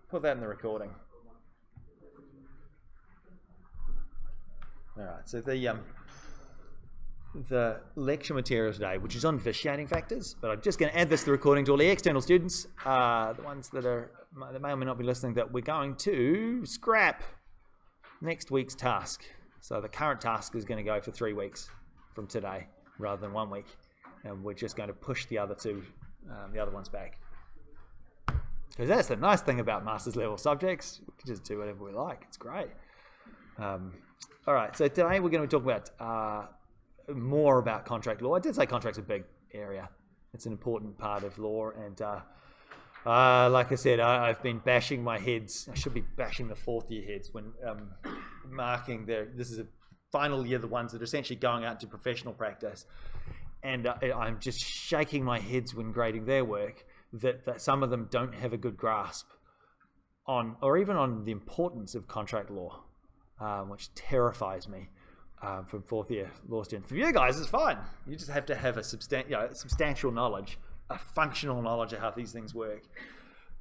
put that in the recording. All right, so the lecture material today, which is on vitiating factors, but I'm just going to add this to the recording to all the external students, the ones that may or may not be listening, that we're going to scrap next week's task. So the current task is going to go for 3 weeks from today rather than 1 week, and we're just going to push the other ones back. Because that's the nice thing about master's level subjects. We can just do whatever we like. It's great. All right, so today we're going to talk about more about contract law. I did say contract's a big area. It's an important part of law, and like I said, I've been bashing my heads. I should be bashing the fourth year heads when marking this is a final year, the ones that are essentially going out to professional practice, and I'm just shaking my heads when grading their work that some of them don't have a good grasp on, or even on, the importance of contract law, which terrifies me. From fourth year law students. For you guys, it's fine. You just have to have a substantial knowledge, a functional knowledge of how these things work.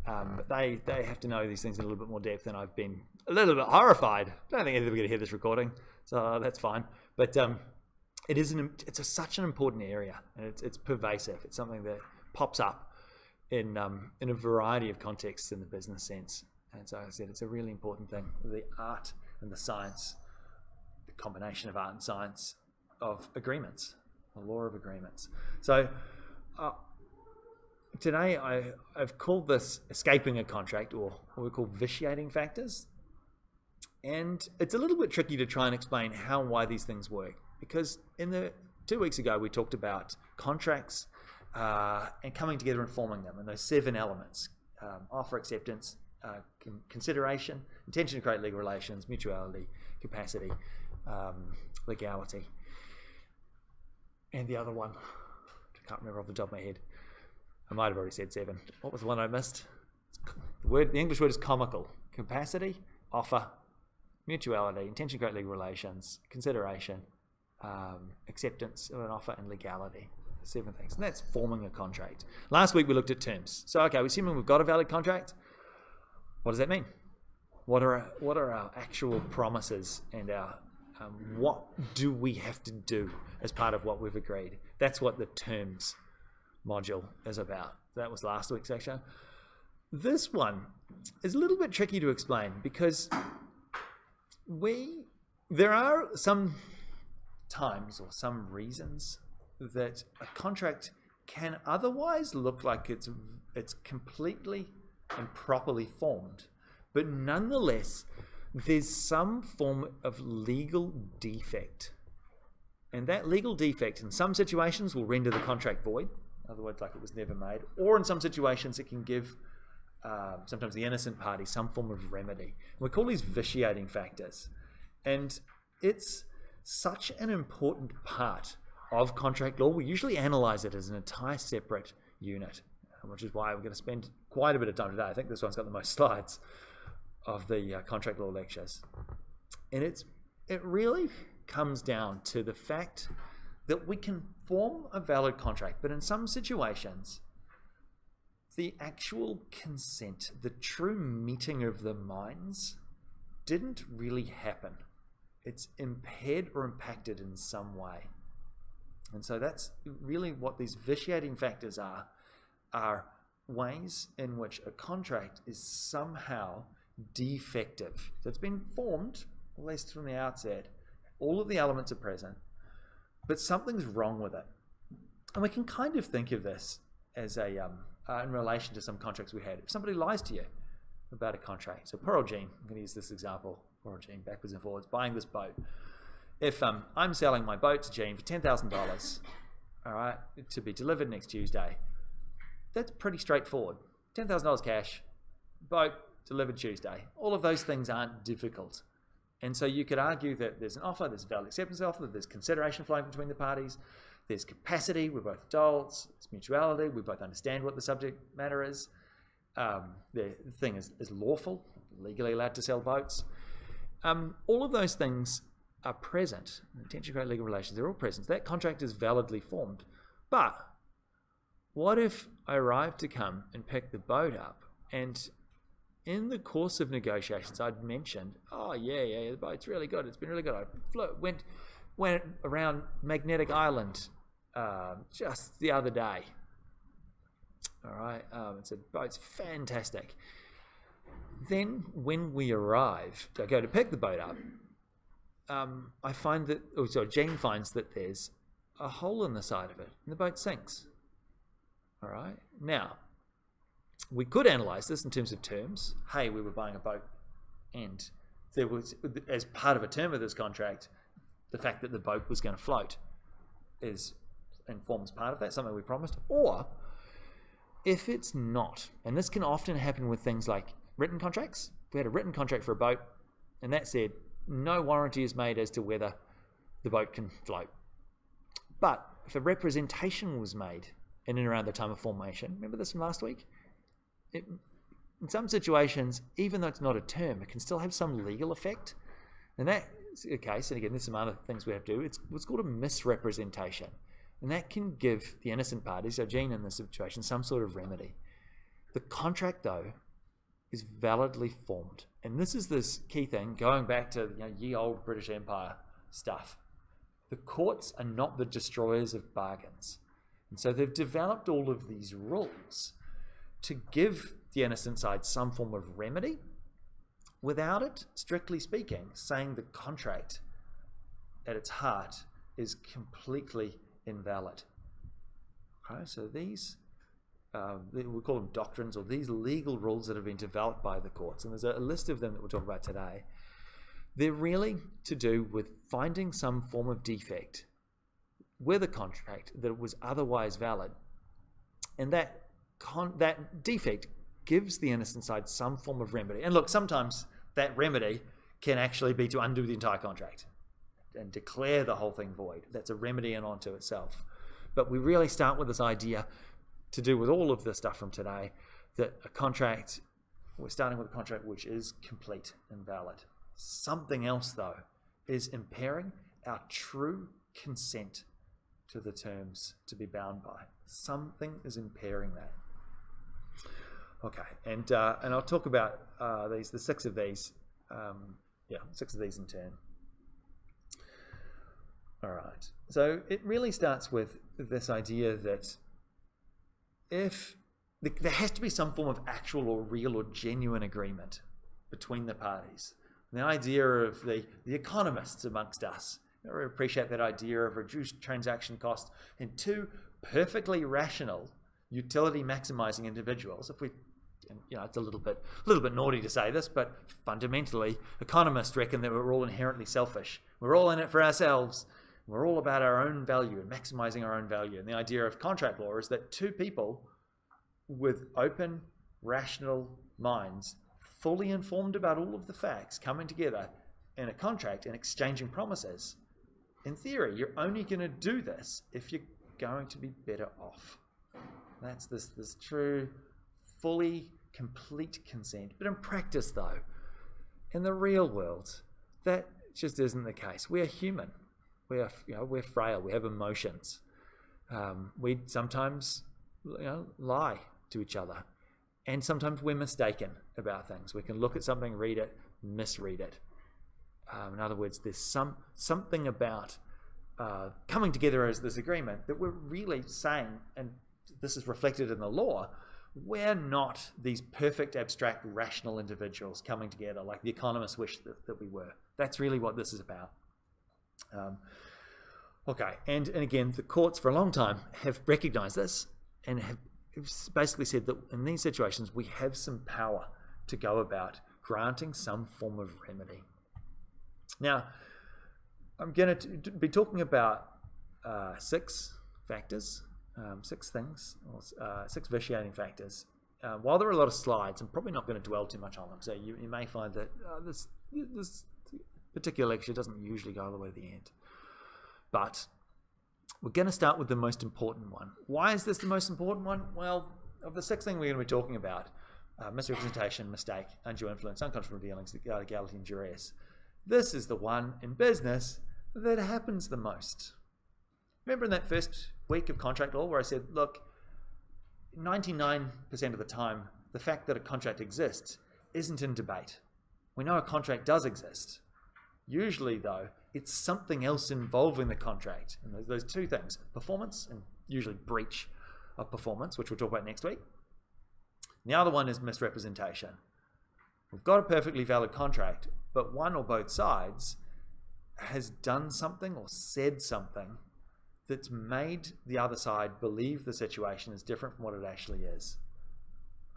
But they have to know these things in a little bit more depth, and I've been a little bit horrified. I don't think anybody's going to hear this recording, so that's fine. But it's such an important area, and it's pervasive. It's something that pops up in a variety of contexts in the business sense. And so I said it's a really important thing. The art and the science, combination of art and science of agreements, the law of agreements. So today I've called this escaping a contract, or what we call vitiating factors. And it's a little bit tricky to try and explain why these things work, because 2 weeks ago we talked about contracts and coming together and forming them, and those 7 elements: offer, acceptance, consideration, intention to create legal relations, mutuality, capacity, legality, and the other one I can't remember off the top of my head. I might have already said 7. What was the one I missed? The English word is comical. Capacity, offer, mutuality, intention to create legal relations, consideration, acceptance of an offer, and legality. 7 things, and that's forming a contract. Last week we looked at terms. So okay, we're assuming we've got a valid contract. What does that mean? What are our actual promises, and our what do we have to do as part of what we've agreed? That's what the terms module is about. That was last week's section. This one is a little bit tricky to explain, because there are some times or some reasons that a contract can otherwise look like it's completely and properly formed, but nonetheless there's some form of legal defect, and that legal defect in some situations will render the contract void, in other words, like it was never made, or in some situations it can give sometimes the innocent party some form of remedy. We call these vitiating factors, and it's such an important part of contract law. We usually analyze it as an entire separate unit, which is why we're going to spend quite a bit of time today. I think this one's got the most slides of the contract law lectures. And it really comes down to the fact that we can form a valid contract, but in some situations, the actual consent, the true meeting of the minds, didn't really happen. It's impaired or impacted in some way. And so that's really what these vitiating factors are ways in which a contract is somehow defective. So it's been formed, at least from the outset, all of the elements are present, but something's wrong with it. And we can kind of think of this as in relation to some contracts we had. If somebody lies to you about a contract, so poor old Gene, I'm going to use this example, poor old Gene, backwards and forwards, buying this boat. If I'm selling my boat to Gene for $10,000, all right, to be delivered next Tuesday, that's pretty straightforward. $10,000 cash, boat delivered Tuesday. All of those things aren't difficult. And so you could argue that there's an offer, there's a valid acceptance offer, there's consideration flowing between the parties, there's capacity, we're both adults, there's mutuality, we both understand what the subject matter is. The thing is lawful, legally allowed to sell boats. All of those things are present. Intention to create legal relations, they're all present. That contract is validly formed. But what if I arrive to come and pick the boat up, and in the course of negotiations, I'd mentioned, oh yeah, the boat's really good. It's been really good. I went around Magnetic Island just the other day. All right, it's a boat's fantastic. Then when we arrive, I go to pick the boat up. I find that, Jane finds that there's a hole in the side of it, and the boat sinks. All right, now we could analyze this in terms of terms. Hey, we were buying a boat, and there was, as part of a term of this contract, the fact that the boat was going to float forms part of that, something we promised. Or if it's not, and this can often happen with things like written contracts. If we had a written contract for a boat, and that said no warranty is made as to whether the boat can float. But if a representation was made in and around the time of formation, remember this from last week? In some situations, even though it's not a term, it can still have some legal effect. And that's the case, and again, there's some other things we have to do. It's what's called a misrepresentation. And that can give the innocent parties, so Jean in this situation, some sort of remedy. The contract, though, is validly formed. And this is this key thing, going back to ye old British Empire stuff. The courts are not the destroyers of bargains. And so they've developed all of these rules to give the innocent side some form of remedy without it, strictly speaking, saying the contract at its heart is completely invalid. Okay, so these we call them doctrines, or these legal rules that have been developed by the courts, and there's a list of them that we'll talk about today. They're really to do with finding some form of defect with a contract that was otherwise valid, and that defect gives the innocent side some form of remedy. And look, sometimes that remedy can actually be to undo the entire contract and declare the whole thing void. That's a remedy in onto itself. But we really start with this idea to do with all of the stuff from today, that a contract, we're starting with a contract which is complete and valid. Something else, though, is impairing our true consent to the terms to be bound by. Something is impairing that. Okay, and I'll talk about the six of these in turn. All right, so it really starts with this idea that if there has to be some form of actual or real or genuine agreement between the parties. And the idea of the economists amongst us, I appreciate that idea of reduced transaction cost in two perfectly rational, utility maximizing individuals. If we, it's a little bit naughty to say this, but fundamentally, economists reckon that we're all inherently selfish. We're all in it for ourselves. We're all about our own value and maximizing our own value. And the idea of contract law is that two people with open, rational minds, fully informed about all of the facts, coming together in a contract and exchanging promises. In theory, you're only going to do this if you're going to be better off. That's this true, fully, complete consent. But in practice, though, in the real world, that just isn't the case. We're human. We're frail. We have emotions. We sometimes lie to each other, and sometimes we're mistaken about things. We can look at something, read it, misread it. In other words, there's something about coming together as this agreement that we're really saying, and this is reflected in the law, we're not these perfect, abstract, rational individuals coming together like the economists wish that we were. That's really what this is about. Okay, and again, the courts for a long time have recognized this and have basically said that in these situations we have some power to go about granting some form of remedy. Now, I'm going to be talking about 6 factors, 6 things, or 6 vitiating factors. While there are a lot of slides, I'm probably not going to dwell too much on them, so you may find that this particular lecture doesn't usually go all the way to the end. But we're going to start with the most important one. Why is this the most important one? Well, of the 6 things we're going to be talking about, misrepresentation, mistake, undue influence, unconscionable dealings, legality, and duress, this is the one in business that happens the most. Remember in that first week of contract law where I said, look, 99% of the time, the fact that a contract exists isn't in debate. We know a contract does exist. Usually, though, it's something else involving the contract. And those two things, performance and usually breach of performance, which we'll talk about next week. And the other one is misrepresentation. We've got a perfectly valid contract, but one or both sides has done something or said something that's made the other side believe the situation is different from what it actually is.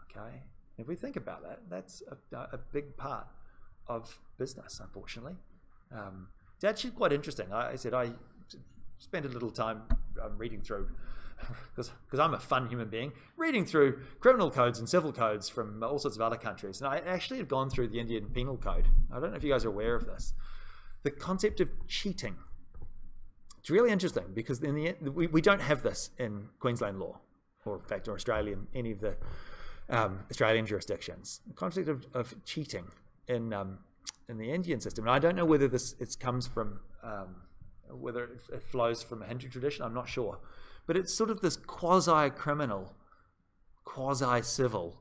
Okay? If we think about that, that's a big part of business, unfortunately. It's actually quite interesting. I spent a little time reading through, because I'm a fun human being, reading through criminal codes and civil codes from all sorts of other countries. And I actually have gone through the Indian Penal Code. I don't know if you guys are aware of this. The concept of cheating. It's really interesting because in the end, we don't have this in Queensland law, or in fact, or Australia, in any of the Australian jurisdictions. The concept of cheating in the Indian system. And I don't know whether it comes from, whether it flows from a Hindu tradition, I'm not sure. But it's sort of this quasi-criminal, quasi-civil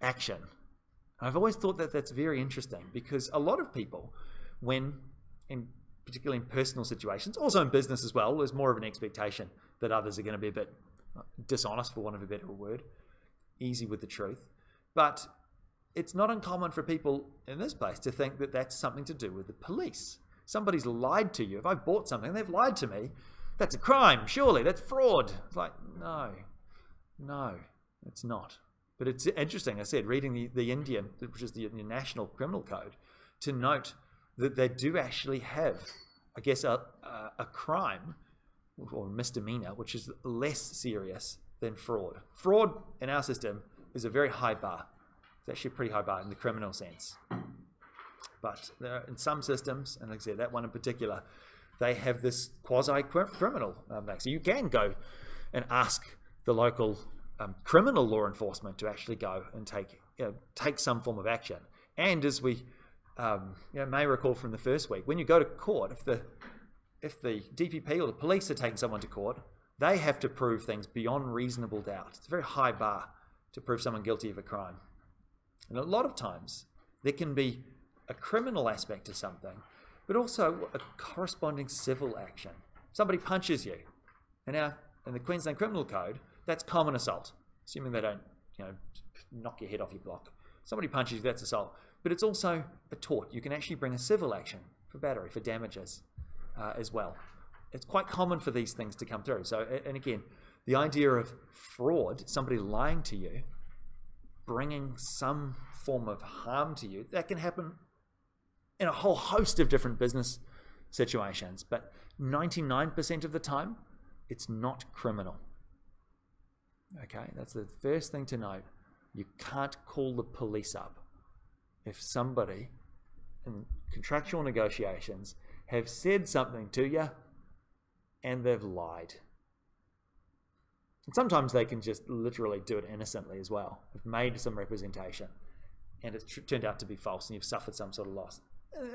action. And I've always thought that that's very interesting because a lot of people, particularly in personal situations, also in business as well, there's more of an expectation that others are going to be a bit dishonest, for want of a better word, easy with the truth. But it's not uncommon for people in this place to think that that's something to do with the police. Somebody's lied to you. If I've bought something, they've lied to me. That's a crime, surely. That's fraud. It's like, no, it's not. But it's interesting, I said, reading the Indian, which is the National Criminal Code, to note that they do actually have, I guess, a crime or misdemeanor, which is less serious than fraud. Fraud in our system is a very high bar. It's actually a pretty high bar in the criminal sense. But there are, in some systems, and like I said, that one in particular, they have this quasi-criminal thing. So you can go and ask the local criminal law enforcement to actually go and take some form of action. And as we may recall from the first week, when you go to court, if the DPP or the police are taking someone to court, they have to prove things beyond reasonable doubt. It's a very high bar to prove someone guilty of a crime. And a lot of times, there can be a criminal aspect to something, but also a corresponding civil action. Somebody punches you. And now, in the Queensland Criminal Code, that's common assault, assuming they don't, knock your head off your block. Somebody punches you, that's assault. But it's also a tort. You can actually bring a civil action for battery, for damages as well. It's quite common for these things to come through. So, and again, the idea of fraud, somebody lying to you, bringing some form of harm to you, that can happen in a whole host of different business situations, but 99% of the time, it's not criminal. Okay, that's the first thing to note. You can't call the police up if somebody in contractual negotiations have said something to you and they've lied. And sometimes they can just literally do it innocently as well. They've made some representation and it's turned out to be false and you've suffered some sort of loss.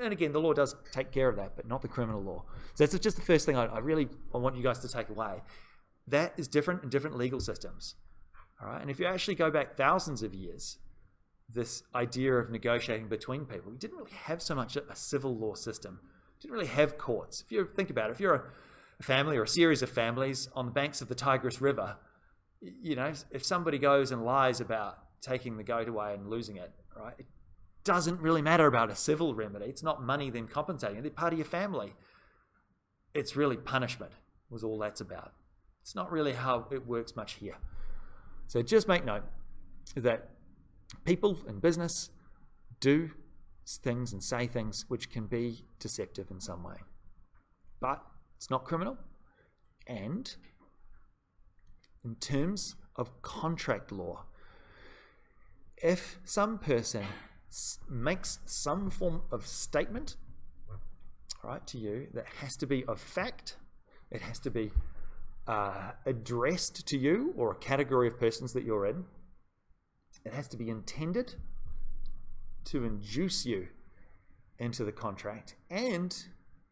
And again, the law does take care of that, but not the criminal law. So that's just the first thing I want you guys to take away. That is different in different legal systems. All right? And if you actually go back thousands of years, this idea of negotiating between people, we didn't really have so much a civil law system. We didn't really have courts. If you think about it, if you're a family or a series of families on the banks of the Tigris River, if somebody goes and lies about taking the goat away and losing it, right? It doesn't really matter about a civil remedy. It's not money them compensating. They're part of your family. It's really punishment was all that's about. It's not really how it works much here. So just make note that people in business do things and say things which can be deceptive in some way. But it's not criminal. And in terms of contract law, if some person makes some form of statement, right, to you that has to be of fact, it has to be addressed to you or a category of persons that you're in, it has to be intended to induce you into the contract, and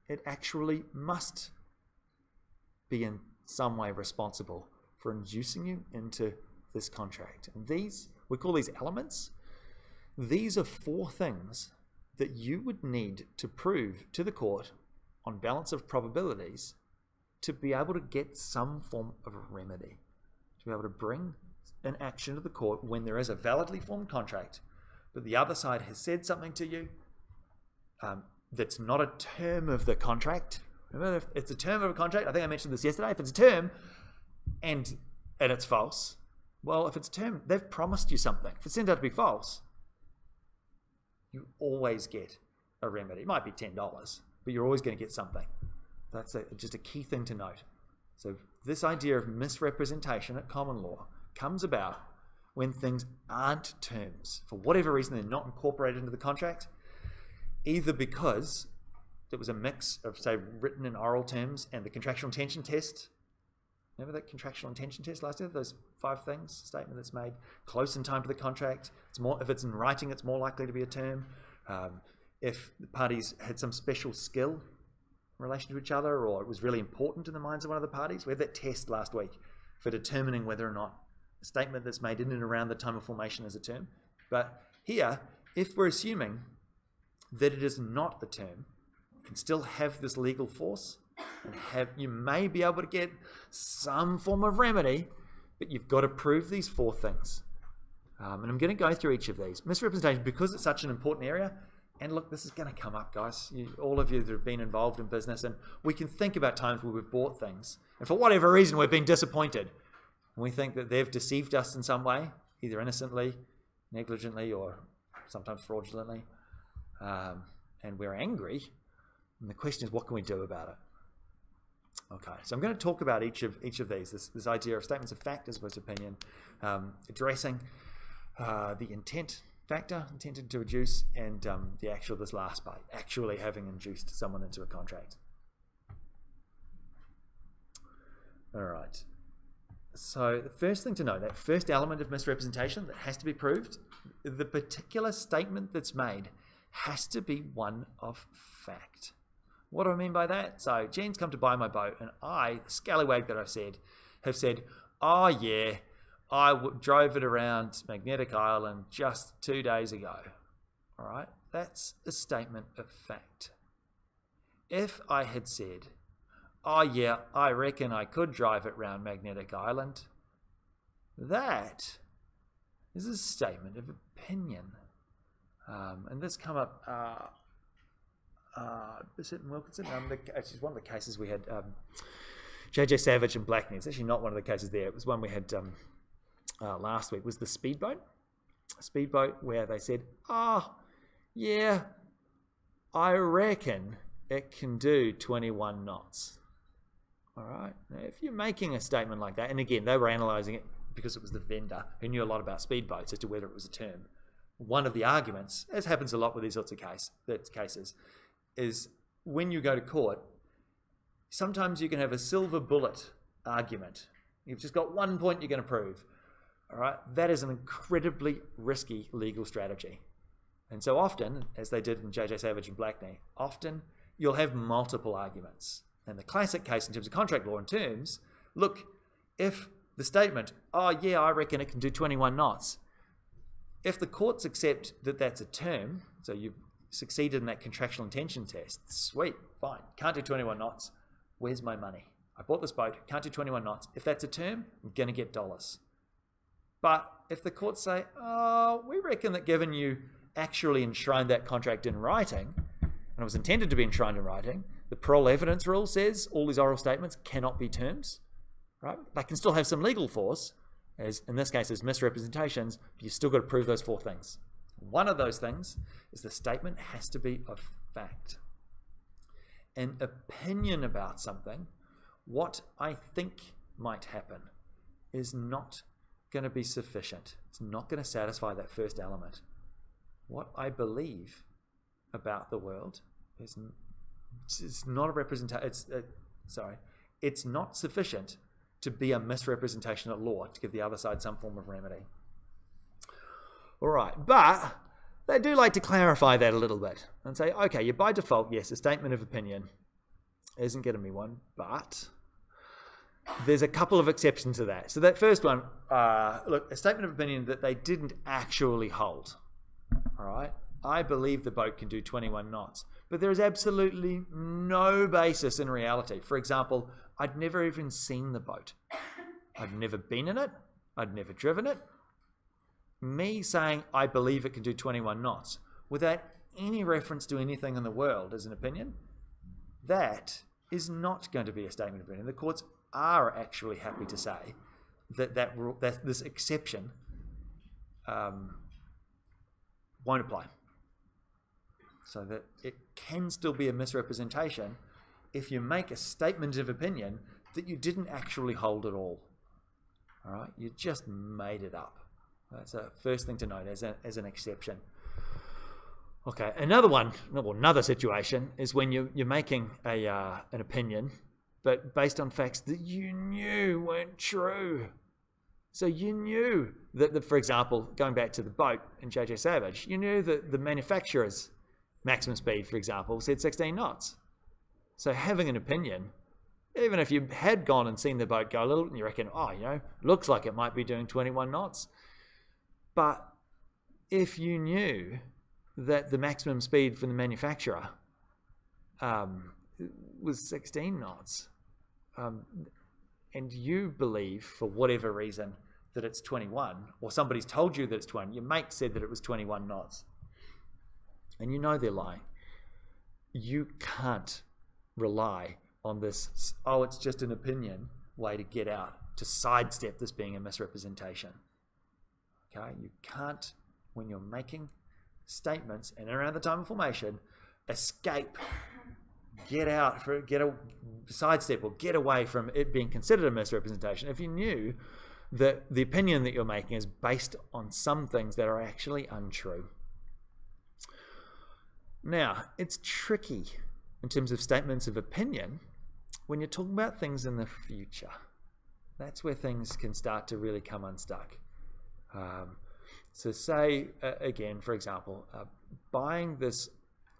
it actually must be in some way responsible for inducing you into this contract. And we call these elements. these are 4 things that you would need to prove to the court on balance of probabilities to be able to get some form of a remedy, to be able to bring an action to the court when there is a validly formed contract, but the other side has said something to you that's not a term of the contract. Remember, if it's a term of a contract, I think I mentioned this yesterday, if it's a term and it's false, well, if it's a term, they've promised you something. If it turns out to be false, you always get a remedy. It might be $10, but you're always going to get something. That's just a key thing to note. So this idea of misrepresentation at common law comes about when things aren't terms. For whatever reason, they're not incorporated into the contract, either because it was a mix of, say, written and oral terms and the contractual intention test. Remember that contractual intention test last year? Those 5 things, statement that's made close in time to the contract. It's more, if it's in writing, it's more likely to be a term. If the parties had some special skill in relation to each other, or it was really important in the minds of one of the parties. We had that test last week for determining whether or not a statement that's made in and around the time of formation is a term. But here, if we're assuming that it is not a term, it can still have this legal force, and you may be able to get some form of remedy, but you've got to prove these 4 things. And I'm going to go through each of these. Misrepresentation, because it's such an important area, and look, this is going to come up, guys. All of you that have been involved in business, and we can think about times where we've bought things, and for whatever reason we've been disappointed. And we think that they've deceived us in some way, either innocently, negligently, or sometimes fraudulently. And we're angry. And the question is, what can we do about it? Okay, so I'm going to talk about each of these. This idea of statements of fact as opposed to opinion, addressing the intent factor, intended to induce, and this last part, actually having induced someone into a contract. All right. So the first thing to know, that first element of misrepresentation that has to be proved, the particular statement that's made has to be one of fact. What do I mean by that? So Jean's come to buy my boat, and I, the scallywag that have said, oh yeah, I drove it around Magnetic Island just 2 days ago. All right, that's a statement of fact. If I had said, oh yeah, I reckon I could drive it round Magnetic Island, that is a statement of opinion. And this come up, Bissett and Wilkinson, actually one of the cases we had, J.J. Savage and Blackney. It's actually not one of the cases there. It was one we had last week, was the speedboat. A speedboat where they said, oh, yeah, I reckon it can do 21 knots. All right. Now, if you're making a statement like that, and again, they were analysing it because it was the vendor who knew a lot about speedboats as to whether it was a term. One of the arguments, as happens a lot with these sorts of cases, is when you go to court, sometimes you can have a silver bullet argument. You've just got one point you're going to prove. All right, that is an incredibly risky legal strategy. And so often, as they did in J.J. Savage and Blackney, often you'll have multiple arguments. And the classic case in terms of contract law and terms, look, if the statement, oh yeah, I reckon it can do 21 knots, if the courts accept that that's a term, so you've succeeded in that contractual intention test, sweet, fine, can't do 21 knots, where's my money? I bought this boat, can't do 21 knots. If that's a term, I'm going to get dollars. But if the courts say, oh, we reckon that given you actually enshrined that contract in writing, and it was intended to be enshrined in writing, the parole evidence rule says all these oral statements cannot be terms, right? They can still have some legal force, as in this case as misrepresentations, but you've still got to prove those 4 things. One of those things is the statement has to be of fact. An opinion about something, what I think might happen, is not going to be sufficient. It's not going to satisfy that first element. What I believe about the world is it's not a representation. It's not sufficient to be a misrepresentation at law to give the other side some form of remedy. All right, but they do like to clarify that a little bit and say, okay, by default, yes, a statement of opinion isn't going to be one, but there's a couple of exceptions to that. So that first one, look, a statement of opinion that they didn't actually hold. all right, I believe the boat can do 21 knots, but there is absolutely no basis in reality. For example, I'd never even seen the boat. I'd never been in it. I'd never driven it. Me saying I believe it can do 21 knots without any reference to anything in the world as an opinion, that is not going to be a statement of opinion. The courts are actually happy to say that this exception won't apply. So that it can still be a misrepresentation if you make a statement of opinion that you didn't actually hold at all. All right, you just made it up. That's the first thing to note as an exception. Okay, another situation is when you're making an opinion, but based on facts that you knew weren't true. So you knew that, for example, going back to the boat in J.J. Savage, you knew that the manufacturer's maximum speed, for example, said 16 knots. So having an opinion, even if you had gone and seen the boat go a little, and you reckon, oh, you know, looks like it might be doing 21 knots. But if you knew that the maximum speed from the manufacturer was 16 knots, and you believe, for whatever reason, that it's 21, or somebody's told you that it's 20, your mate said that it was 21 knots, and you know they're lying, you can't rely on this, oh, it's just an opinion way to get out, to sidestep this being a misrepresentation. Okay, you can't, when you're making statements and around the time of formation, escape, sidestep or get away from it being considered a misrepresentation if you knew that the opinion that you're making is based on some things that are actually untrue. Now, it's tricky in terms of statements of opinion when you're talking about things in the future. That's where things can start to really come unstuck. So say, again, for example, buying this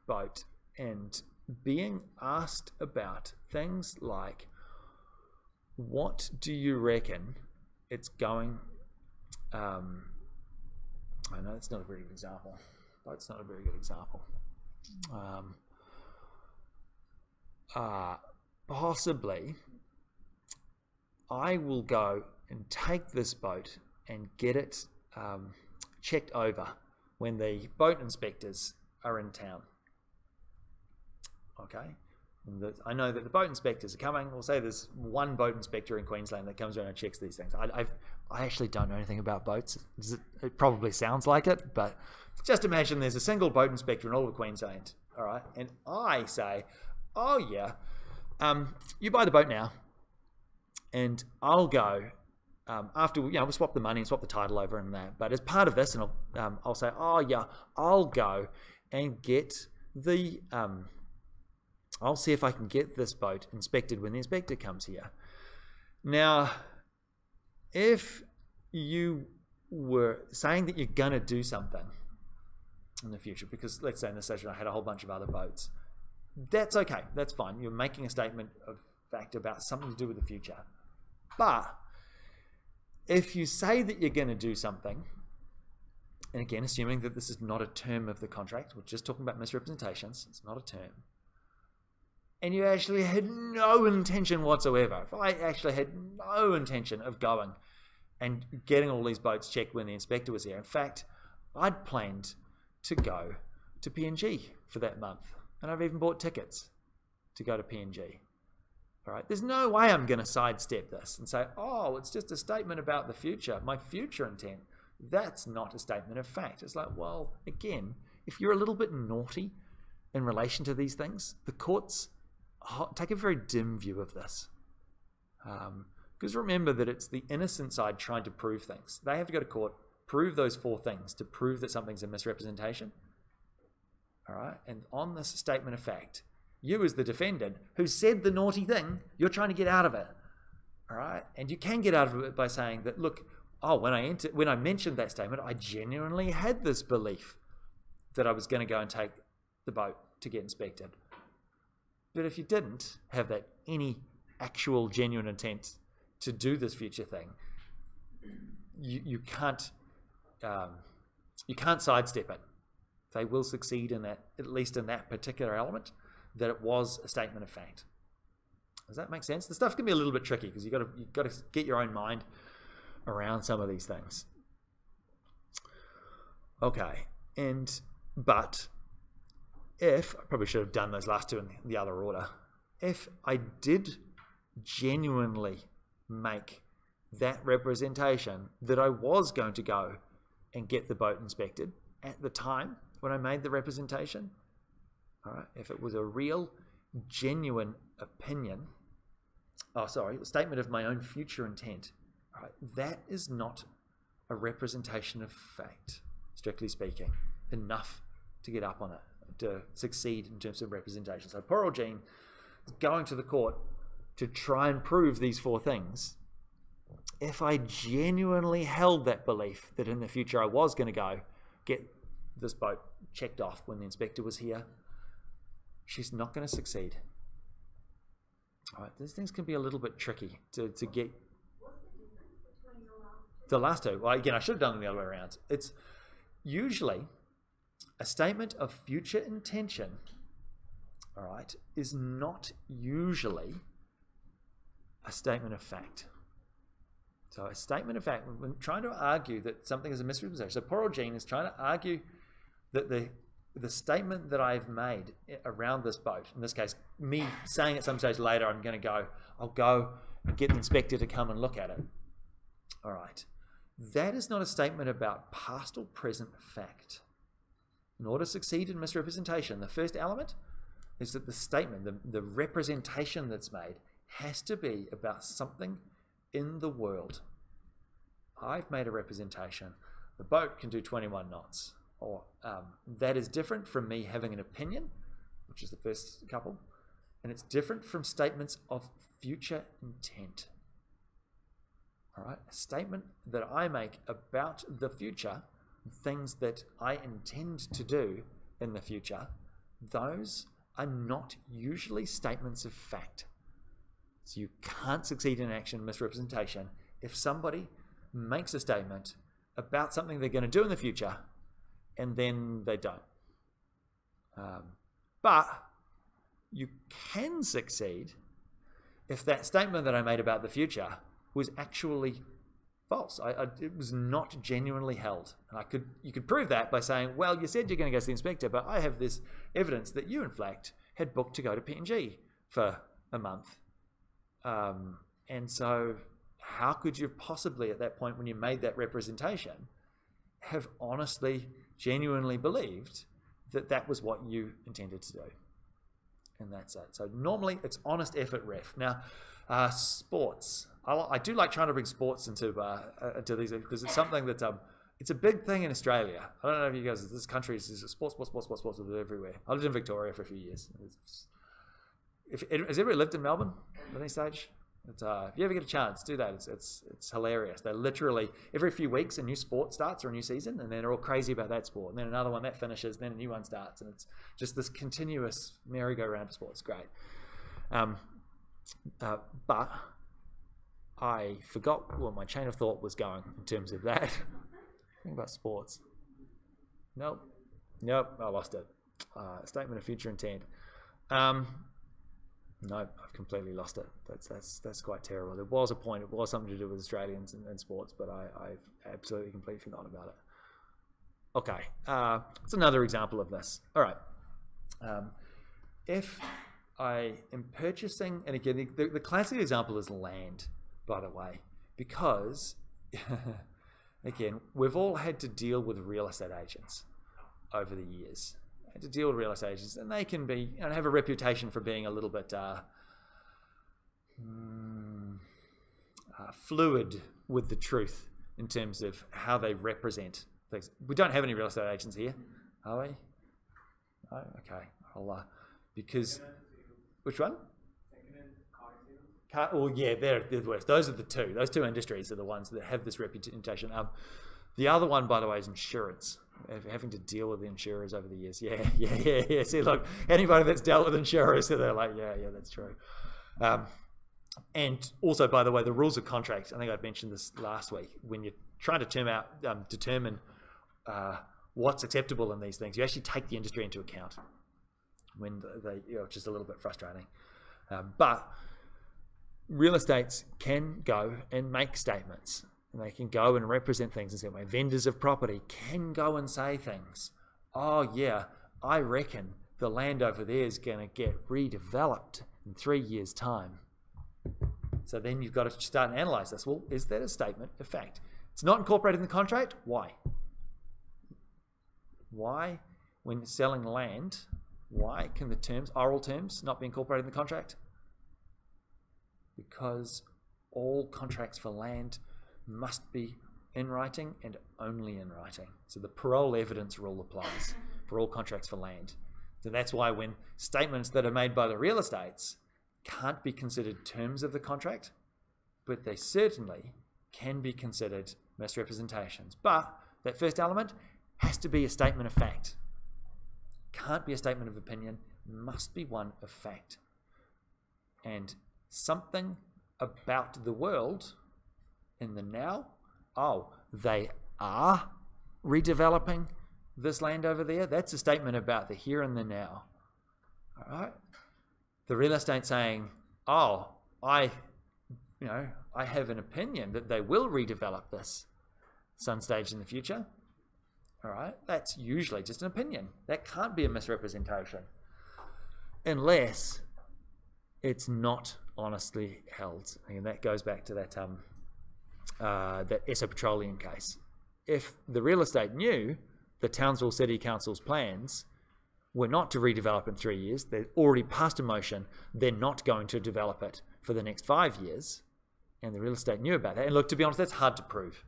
boat and being asked about things like, what do you reckon it's going... I know it's not a very good example. Boat's not a very good example. Possibly, I will go and take this boat and get it checked over when the boat inspectors are in town. Okay, I know that the boat inspectors are coming. We'll say there's one boat inspector in Queensland that comes around and checks these things. I actually don't know anything about boats. It probably sounds like it, but just imagine there's a single boat inspector in all of Queensland. All right, and I say, oh yeah, you buy the boat now, and I'll go after, you know, we'll swap the money and swap the title over and that. But as part of this, and I'll say, oh yeah, I'll go and get the I'll see if I can get this boat inspected when the inspector comes here. Now, if you were saying that you're going to do something in the future, because let's say in this session I had a whole bunch of other boats, that's okay, that's fine. You're making a statement of fact about something to do with the future. But if you say that you're going to do something, and again, assuming that this is not a term of the contract, we're just talking about misrepresentations, it's not a term, and you actually had no intention whatsoever, if I actually had no intention of going and getting all these boats checked when the inspector was here, in fact, I'd planned to go to PNG for that month, and I've even bought tickets to go to PNG. All right, there's no way I'm going to sidestep this and say, oh, it's just a statement about the future, my future intent. That's not a statement of fact. It's like, well, again, if you're a little bit naughty in relation to these things, the courts take a very dim view of this. Because remember that it's the innocent side trying to prove things. They have to go to court, prove those 4 things to prove that something's a misrepresentation. All right, and on this statement of fact, you as the defendant who said the naughty thing, you're trying to get out of it. All right, and you can get out of it by saying that, look, oh, when I mentioned that statement, I genuinely had this belief that I was going to go and take the boat to get inspected. But if you didn't have that any actual genuine intent to do this future thing, you can't sidestep it. they will succeed in that, at least in that particular element, that it was a statement of fact. Does that make sense? The stuff can be a little bit tricky because you've got to get your own mind around some of these things. Okay, but if, I probably should have done those last two in the other order, if I did genuinely make that representation that I was going to go and get the boat inspected at the time when I made the representation, all right, if it was a real, genuine opinion, a statement of my own future intent, all right, that is not a representation of fact, strictly speaking, enough to get up on it, to succeed in terms of representation. So poor old Jean is going to the court to try and prove these four things. If I genuinely held that belief that in the future I was going to go get this boat checked off when the inspector was here, she's not going to succeed. All right, these things can be a little bit tricky to get. What's the difference between The last two, well, again, I should have done them the other way around. It's usually a statement of future intention, all right, is not usually a statement of fact. So a statement of fact, when trying to argue that something is a misrepresentation, so poor old Jean is trying to argue that the statement that I've made around this boat, in this case, me saying at some stage later, I'll go and get the inspector to come and look at it. All right. That is not a statement about past or present fact. In order to succeed in misrepresentation, the first element is that the statement, the representation that's made, has to be about something in the world. I've made a representation. The boat can do 21 knots. Or that is different from me having an opinion, which is the first couple, and it's different from statements of future intent. All right, a statement that I make about the future, things that I intend to do in the future, those are not usually statements of fact. So you can't succeed in action misrepresentation if somebody makes a statement about something they're going to do in the future and then they don't. But you can succeed if that statement that I made about the future was actually false. It was not genuinely held. And you could prove that by saying, well, you said you're going to go to the inspector, but I have this evidence that you, in fact, had booked to go to PNG for a month. And so how could you possibly, at that point when you made that representation, have honestly, genuinely believed that that was what you intended to do? And that's it. So normally it's honest effort ref. Now, sports. I do like trying to bring sports into these because it's something that it's a big thing in Australia. I don't know if you guys, this country is sports everywhere. I lived in Victoria for a few years. Has everybody lived in Melbourne at any stage? If you ever get a chance, do that. It's hilarious. They literally, every few weeks a new sport starts or a new season, and then they're all crazy about that sport. And then another one that finishes, then a new one starts. And it's just this continuous merry-go-round of sports. Great. But I forgot where my chain of thought was going in terms of that. Think about sports. Nope, I lost it. Statement of future intent. No, I've completely lost it. That's quite terrible. There was a point. It was something to do with Australians and sports, but I've absolutely completely forgotten about it. Okay, it's another example of this. All right. If I am purchasing, and again, the classic example is land, by the way, because again, we've all had to deal with real estate agents over the years. To deal with real estate agents, and they can be, have a reputation for being a little bit fluid with the truth in terms of how they represent things. We don't have any real estate agents here, are we? No? Okay. Because which one? Well, yeah, they're the worst. Those are the two. Those two industries are the ones that have this reputation. The other one, by the way, is insurance. Having to deal with the insurers over the years. Yeah. See, look, anybody that's dealt with insurers, so they're like, yeah, that's true. And also, by the way, the rules of contract, I think I mentioned this last week, when you're trying to determine what's acceptable in these things. You actually take the industry into account when which is a little bit frustrating. But real estates can go and make statements. And they can go and represent things in some way. Vendors of property can go and say things. Oh yeah, I reckon the land over there is going to get redeveloped in 3 years' time. So then you've got to start and analyze this. Well, is that a statement of fact? It's not incorporated in the contract. Why? Why, when selling land, why can the terms, oral terms, not be incorporated in the contract? Because all contracts for land must be in writing and only in writing. So the parole evidence rule applies for all contracts for land. So that's why when statements that are made by the real estates can't be considered terms of the contract, but they certainly can be considered misrepresentations. But that first element has to be a statement of fact. Can't be a statement of opinion, must be one of fact. And something about the world in the now, oh, they are redeveloping this land over there. That's a statement about the here and the now. All right. The real estate saying, oh, I have an opinion that they will redevelop this some stage in the future. All right. That's usually just an opinion. That can't be a misrepresentation unless it's not honestly held. And that goes back to that that Esso Petroleum case. If the real estate knew the Townsville City Council's plans were not to redevelop in 3 years, they've already passed a motion, they're not going to develop it for the next 5 years, and the real estate knew about that. And look, to be honest, that's hard to prove.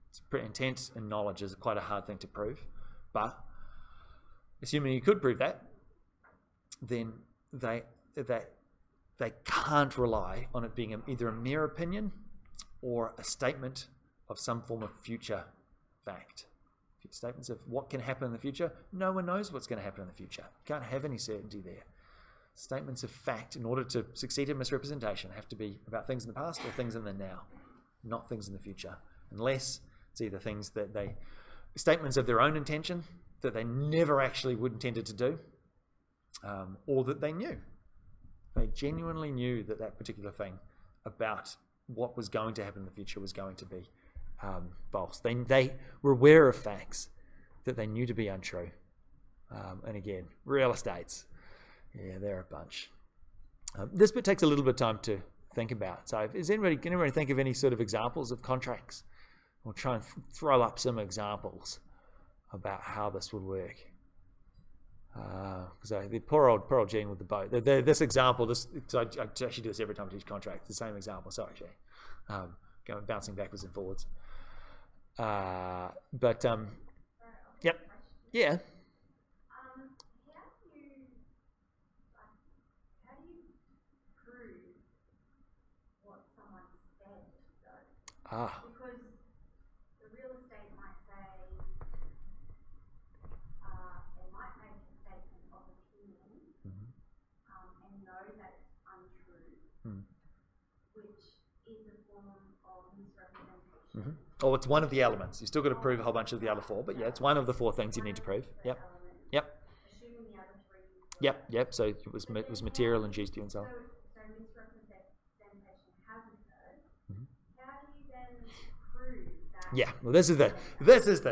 It's pretty intent and knowledge is quite a hard thing to prove. But assuming you could prove that, then they can't rely on it being either a mere opinion or a statement of some form of future fact. Statements of what can happen in the future, no one knows what's going to happen in the future. You can't have any certainty there. Statements of fact, in order to succeed in misrepresentation, have to be about things in the past or things in the now, not things in the future. Unless it's either things that statements of their own intention that they never actually would intended to do, or that they knew. They genuinely knew that that particular thing about what was going to happen in the future was going to be false. They were aware of facts that they knew to be untrue. And again, real estates, yeah, they're a bunch. This bit takes a little bit of time to think about. So can anybody think of any sort of examples of contracts? We'll try and throw up some examples about how this would work. Because the poor old Gene with the boat. This example, I actually do this every time I teach contracts. The same example. Sorry, Gene. Going bouncing backwards and forwards. Yep, yeah. How do you prove what someone said, though? Because the real estate might say, they might make a statement of opinion, and know that it's untrue, which is a form of misrepresentation. Oh, it's one of the elements. You've still got to prove a whole bunch of the other four, but yeah, it's one of the 4 things you need to prove. Yep. Assuming the other 3. Yep. So it was material and induced you and so on. So misrepresentation hasn't occurred. How do you then prove that? Yeah. Well, this is the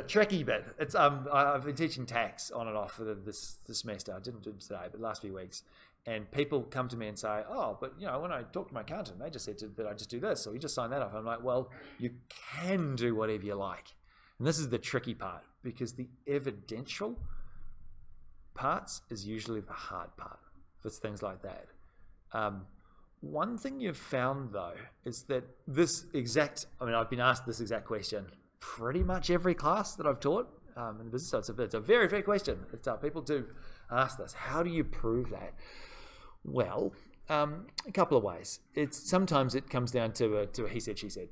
tricky bit. It's I've been teaching tax on and off for this semester. I didn't do it today, but the last few weeks. And people come to me and say, oh, but when I talked to my accountant, they just said that I just do this, so you just sign that off. I'm like, well, you can do whatever you like. And this is the tricky part, because the evidential parts is usually the hard part for things like that. One thing you've found, though, is that I've been asked this exact question pretty much every class that I've taught in the business. So it's a very fair question. People do ask this. How do you prove that? Well, a couple of ways. Sometimes it comes down to a he said, she said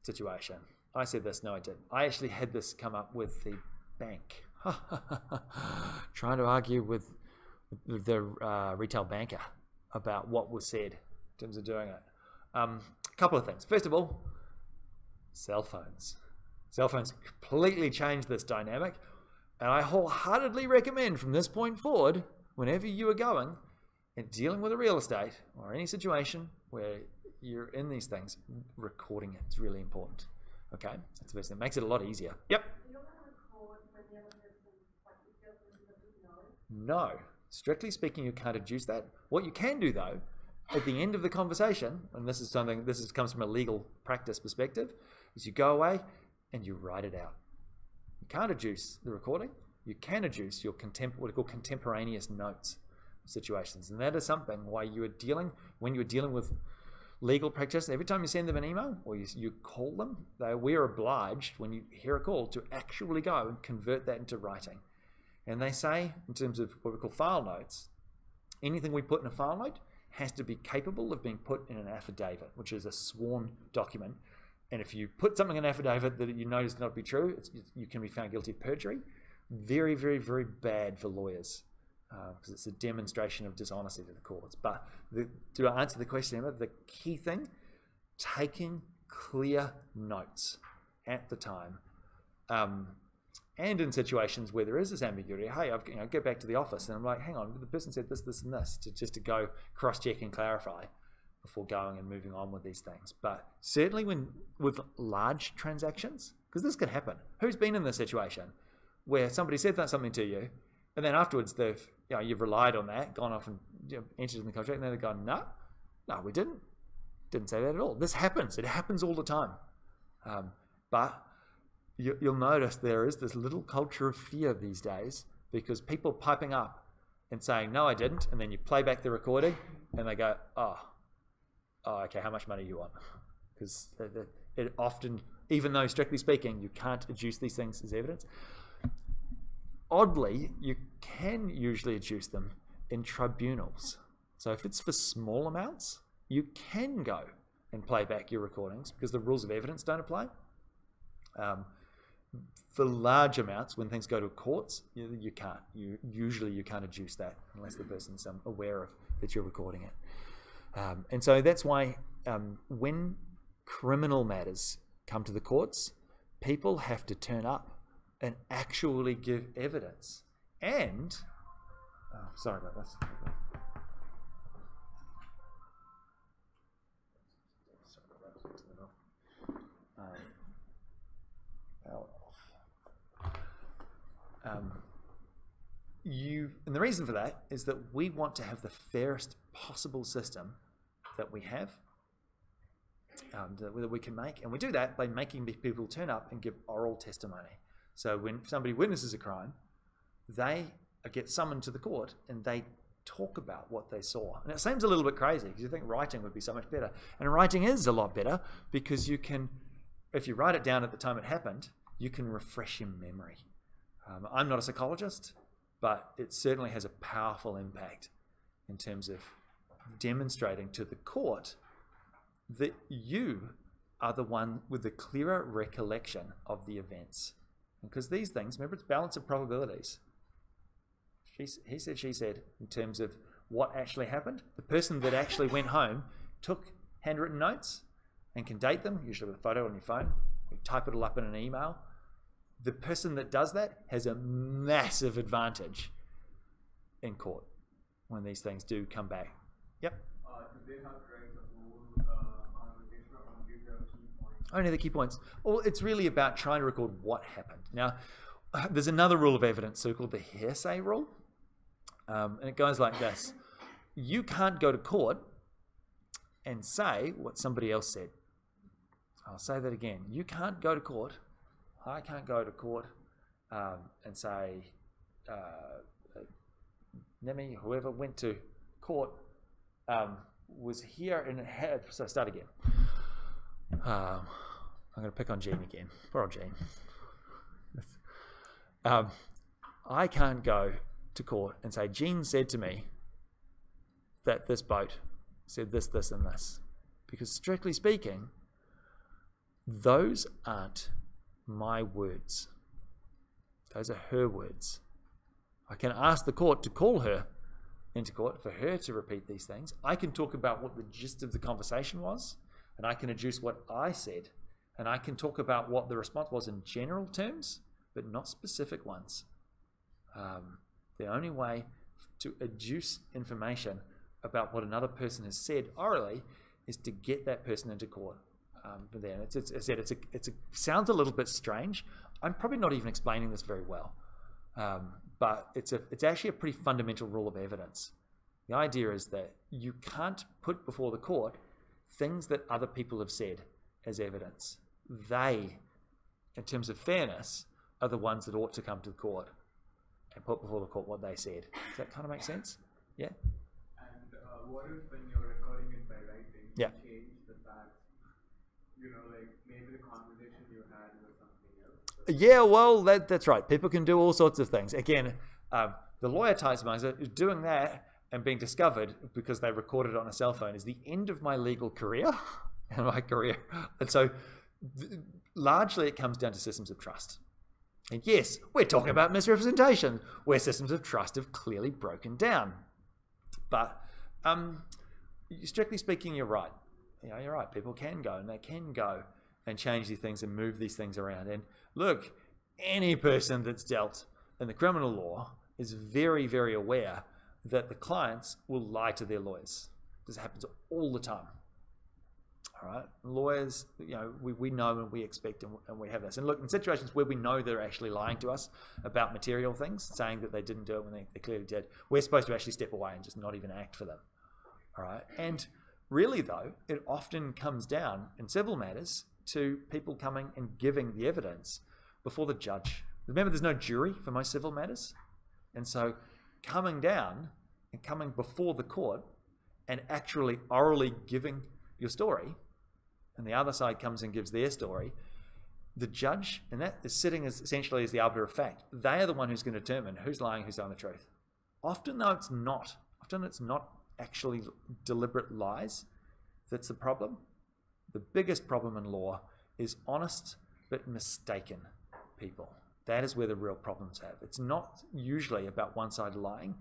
situation. I said this, no I didn't. I actually had this come up with the bank. Trying to argue with the retail banker about what was said in terms of doing it. A couple of things. First of all, cell phones. Cell phones completely changed this dynamic. And I wholeheartedly recommend from this point forward, whenever you are going and dealing with a real estate or any situation where you're in these things, recording it is really important. Okay, that's the first thing. It makes it a lot easier. Yep. You don't want to record when the other person, like, if the other person doesn't know. No. Strictly speaking, you can't adduce that. What you can do, though, at the end of the conversation, and this comes from a legal practice perspective, is you go away and you write it out. You can't adduce the recording. You can adduce your what are called contemporaneous notes situations, and that is something when you are dealing with legal practice. Every time you send them an email or you call them, we are obliged, when you hear a call, to actually go and convert that into writing. And they say, in terms of what we call file notes, anything we put in a file note has to be capable of being put in an affidavit, which is a sworn document. And if you put something in an affidavit that you know is not be true, you can be found guilty of perjury. Very, very, very bad for lawyers, because it's a demonstration of dishonesty to the courts. But to answer the question, Emma, the key thing, taking clear notes at the time, and in situations where there is this ambiguity. Hey, I go back to the office and I'm like, hang on, the person said this, this, and this, just to go cross-check and clarify before going and moving on with these things. But certainly with large transactions, because this can happen. Who's been in this situation where somebody said something to you, and then afterwards you've relied on that, gone off and entered in the contract, and then they've gone, no, we didn't say that at all. This happens. It happens all the time. But you'll notice there is this little culture of fear these days, because people piping up and saying, no, I didn't, and then you play back the recording, and they go, oh, okay, how much money do you want? Because it often, even though strictly speaking, you can't adduce these things as evidence, oddly, you can usually adduce them in tribunals. So if it's for small amounts, you can go and play back your recordings because the rules of evidence don't apply. For large amounts, when things go to courts, you can't. Usually you can't adduce that unless the person's aware of that you're recording it. And so that's why when criminal matters come to the courts, people have to turn up and actually give evidence. And, sorry about this. And the reason for that is that we want to have the fairest possible system that we have, that we can make, and we do that by making people turn up and give oral testimony. So when somebody witnesses a crime, they get summoned to the court and they talk about what they saw. And it seems a little bit crazy because you think writing would be so much better, and writing is a lot better because you can, if you write it down at the time it happened, you can refresh your memory. I'm not a psychologist, but it certainly has a powerful impact in terms of demonstrating to the court that you are the one with the clearer recollection of the events. Because these things, remember, it's balance of probabilities. He said, she said, in terms of what actually happened. The person that actually went home took handwritten notes and can date them, usually with a photo on your phone. You type it all up in an email. The person that does that has a massive advantage in court when these things do come back. Yep. Do they have to write the whole conversation, or give the key points? Only the key points. Well, it's really about trying to record what happened. Now, there's another rule of evidence, so called the hearsay rule, and it goes like this. You can't go to court and say what somebody else said. I'll say that again. You can't go to court. I can't go to court and say, Nemi, whoever went to court, was here and had, so start again. I'm going to pick on Jean again. Poor old Jean. I can't go to court and say, Jean said to me that this boat said this, this, and this. Because strictly speaking, those aren't my words. Those are her words. I can ask the court to call her into court for her to repeat these things. I can talk about what the gist of the conversation was, and I can adduce what I said, and I can talk about what the response was in general terms, but not specific ones. The only way to adduce information about what another person has said orally is to get that person into court. Then it sounds a little bit strange. I'm probably not even explaining this very well, but it's actually a pretty fundamental rule of evidence. The idea is that you can't put before the court things that other people have said as evidence. They, in terms of fairness, are the ones that ought to come to the court and put before the court what they said. Does that kind of make sense? Yeah? And what if when you're recording it by writing, Yeah. you change the facts? You know, like maybe the conversation you had was something else. Yeah, well, that's right. People can do all sorts of things. Again, the lawyer miser doing that and being discovered because they recorded it on a cell phone is the end of my legal career and my career. And so largely it comes down to systems of trust. And yes, we're talking about misrepresentation, where systems of trust have clearly broken down. But strictly speaking, you're right. You're right. People can go, and they can go and change these things and move these things around. And look, any person that's dealt in the criminal law is very, very aware that the clients will lie to their lawyers. This happens all the time. All right, lawyers, we know and we expect and we have this. And look, in situations where we know they're actually lying to us about material things, saying that they didn't do it when they clearly did, we're supposed to actually step away and just not even act for them. All right, and really though, it often comes down in civil matters to people coming and giving the evidence before the judge. Remember, there's no jury for most civil matters, and so coming down and coming before the court and actually orally giving your story, and the other side comes and gives their story, the judge, and that is sitting as essentially as the arbiter of fact, they are the one who's going to determine who's lying, who's telling the truth. Often though it's not actually deliberate lies that's the problem. The biggest problem in law is honest but mistaken people. That is where the real problems have. It's not usually about one side lying.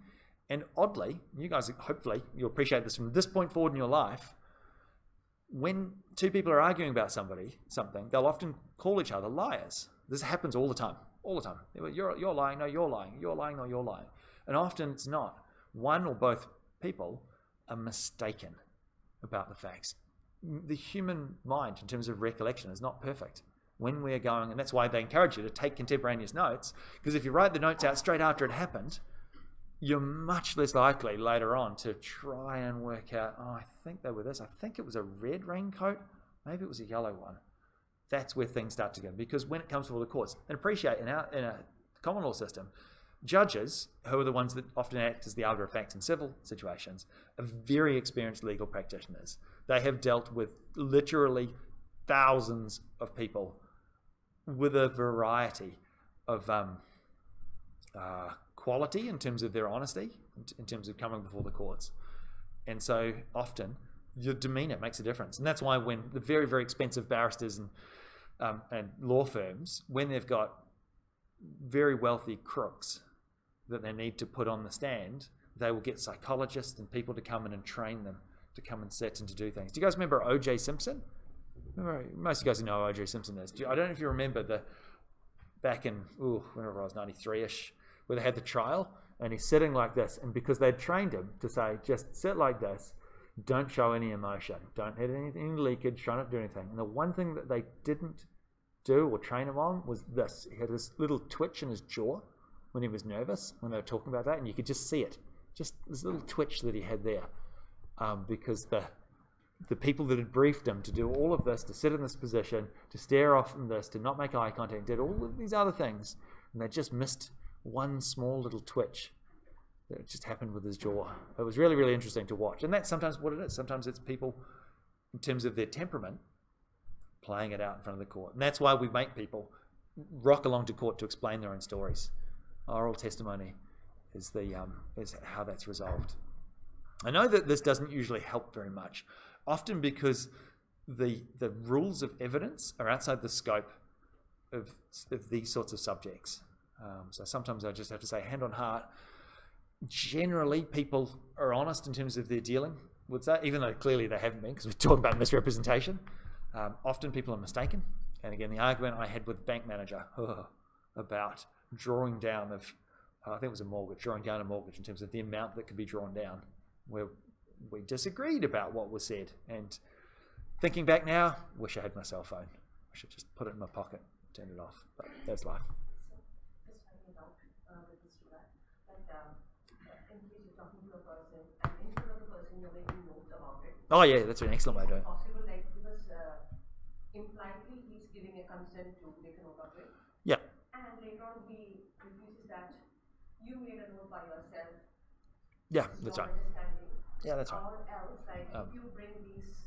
And oddly, you guys, hopefully you'll appreciate this from this point forward in your life, when two people are arguing about something, they'll often call each other liars. This happens all the time, You're lying, no, you're lying. You're lying, no, you're lying. And often it's not. One or both people are mistaken about the facts. The human mind, in terms of recollection, is not perfect. When we're going, and that's why they encourage you to take contemporaneous notes, because if you write the notes out straight after it happened, you're much less likely later on to try and work out, oh, I think they were this. I think it was a red raincoat. Maybe it was a yellow one. That's where things start to go. Because when it comes before the courts, and appreciate in a common law system, judges, who are the ones that often act as the arbiter of fact in civil situations, are very experienced legal practitioners. They have dealt with literally thousands of people with a variety of quality in terms of their honesty, in terms of coming before the courts. And so often your demeanor makes a difference. And that's why when the very, very expensive barristers and law firms, when they've got very wealthy crooks that they need to put on the stand, they will get psychologists and people to come in and train them to come and sit and to do things. Do you guys remember O.J. Simpson? Most of you guys know who O.J. Simpson is. I don't know if you remember back in, whenever I was 93-ish, where they had the trial, and he's sitting like this, and because they'd trained him to say, just sit like this, don't show any emotion, don't hit any leakage, try not to do anything. And the one thing that they didn't do or train him on was this. He had this little twitch in his jaw when he was nervous, when they were talking about that, and you could just see it, just this little twitch that he had there, because the people that had briefed him to do all of this, to sit in this position, to stare off from this, to not make eye contact, did all of these other things, and they just missed one small little twitch that just happened with his jaw. It was really, really interesting to watch. And that's sometimes what it is. Sometimes it's people, in terms of their temperament, playing it out in front of the court. And that's why we make people rock along to court to explain their own stories. Oral testimony is how that's resolved. I know that this doesn't usually help very much, often because the rules of evidence are outside the scope of these sorts of subjects. So sometimes I just have to say, hand on heart, generally people are honest in terms of their dealing with that, even though clearly they haven't been, because we're talking about misrepresentation. Often people are mistaken. And again, the argument I had with the bank manager about drawing down of I think it was a mortgage, drawing down a mortgage in terms of the amount that could be drawn down, where we disagreed about what was said. And thinking back now, wish I had my cell phone. I should just put it in my pocket, turn it off. But that's life. Just finding out with this regard, that in case you're talking to a person, and instead of the person, you're making notes about it. Oh yeah, that's an excellent way to do it. Possible, like, because impliedly he's giving a consent to make a note of it. Yeah. And later on he refuses that you made a note by yourself. Yeah, that's right. Yeah, that's right. Or else, like, if you bring these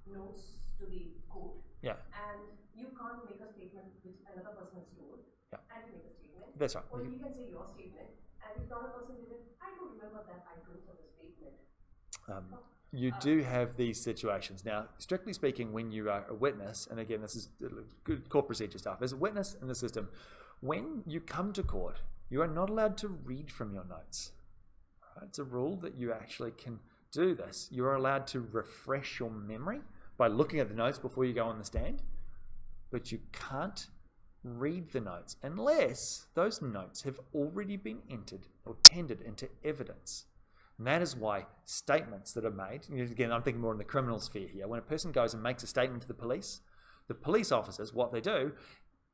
notes to the court, Yeah. and you can't make a statement which another person has told, Yeah. and you make a statement. That's right. Or you can say your statement, and if the other person says, I don't remember that I told such a statement. You do have these situations. Now, strictly speaking, when you are a witness, and again, this is good court procedure stuff, as a witness in the system, when you come to court, you are not allowed to read from your notes. Right? It's a rule that you actually can do this. You are allowed to refresh your memory by looking at the notes before you go on the stand, but you can't read the notes unless those notes have already been entered or tendered into evidence. And that is why statements that are made, again, I'm thinking more in the criminal sphere here, when a person goes and makes a statement to the police officers, what they do,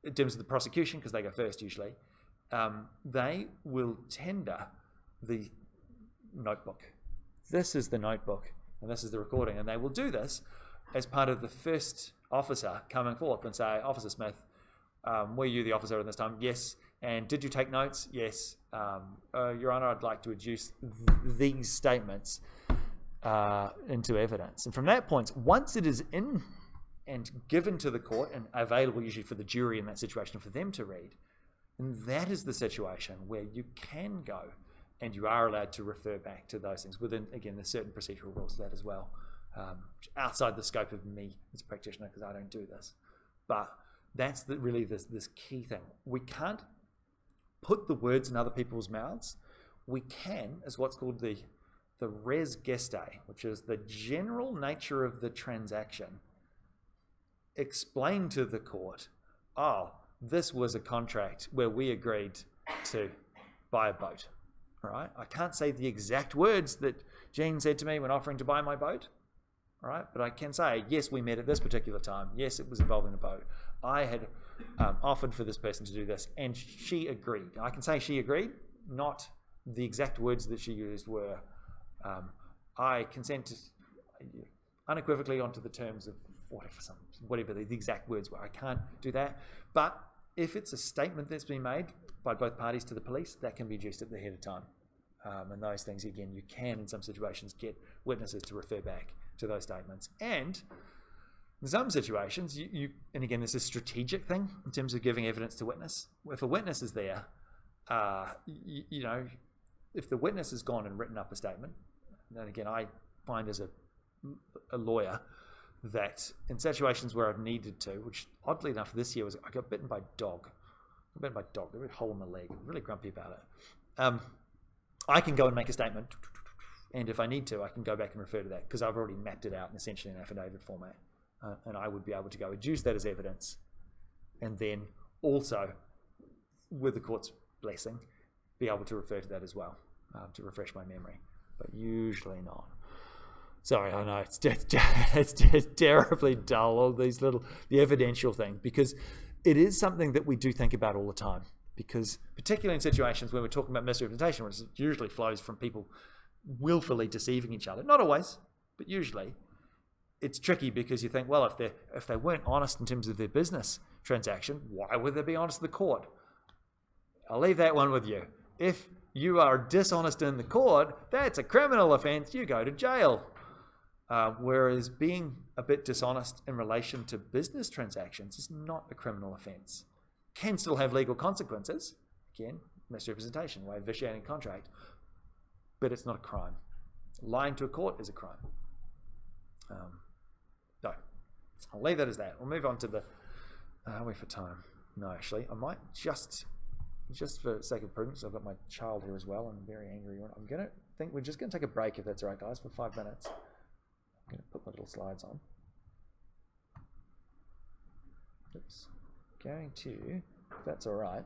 in terms of the prosecution, because they go first usually, they will tender the notebook. This is the notebook, and this is the recording, and they will do this as part of the first officer coming forth and say, Officer Smith, were you the officer at this time? Yes. And did you take notes? Yes. Your Honour, I'd like to adduce these statements into evidence. And from that point, once it is in and given to the court and available usually for the jury in that situation for them to read, and that is the situation where you can go and you are allowed to refer back to those things within, again, there's certain procedural rules to that as well, outside the scope of me as a practitioner because I don't do this. But that's really this key thing. We can't put the words in other people's mouths. We can, as what's called the res geste, which is the general nature of the transaction, explain to the court, oh, this was a contract where we agreed to buy a boat. Right? I can't say the exact words that Jean said to me when offering to buy my boat. Right? But I can say, yes, we met at this particular time. Yes, it was involving a boat. I had offered for this person to do this, and she agreed. I can say she agreed, not the exact words that she used were, I consent unequivocally onto the terms of whatever the exact words were. I can't do that. But if it's a statement that's been made by both parties to the police, that can be adduced at the head of time. And those things, again, you can, in some situations, get witnesses to refer back to those statements. And in some situations, and again, this is a strategic thing in terms of giving evidence to witness. If a witness is there, you know, if the witness has gone and written up a statement, and again, I find as a lawyer that in situations where I've needed to, which oddly enough this year was, I got bitten by a dog. I got bitten by a dog, a hole in my leg. I'm really grumpy about it. I can go and make a statement, and if I need to, I can go back and refer to that because I've already mapped it out in essentially an affidavit format. And I would be able to go adduce that as evidence, and then also, with the court's blessing, be able to refer to that as well, to refresh my memory, but usually not. Sorry, I know, it's just terribly dull, all these the evidential thing, because it is something that we do think about all the time, because particularly in situations where we're talking about misrepresentation, which usually flows from people willfully deceiving each other, not always, but usually, it's tricky because you think, well, if they weren't honest in terms of their business transaction, why would they be honest in the court? I'll leave that one with you. If you are dishonest in the court, that's a criminal offense. You go to jail. Whereas being a bit dishonest in relation to business transactions is not a criminal offense. Can still have legal consequences. Again, misrepresentation, way of vitiating contract. But it's not a crime. Lying to a court is a crime. No, I'll leave that as that. We'll move on to the, are we for time? No, actually, I might just for sake of prudence, I've got my child here as well, and I'm very angry. We're just going to take a break, if that's all right, guys, for 5 minutes. I'm going to put my little slides on. Oops. Going to, if that's all right.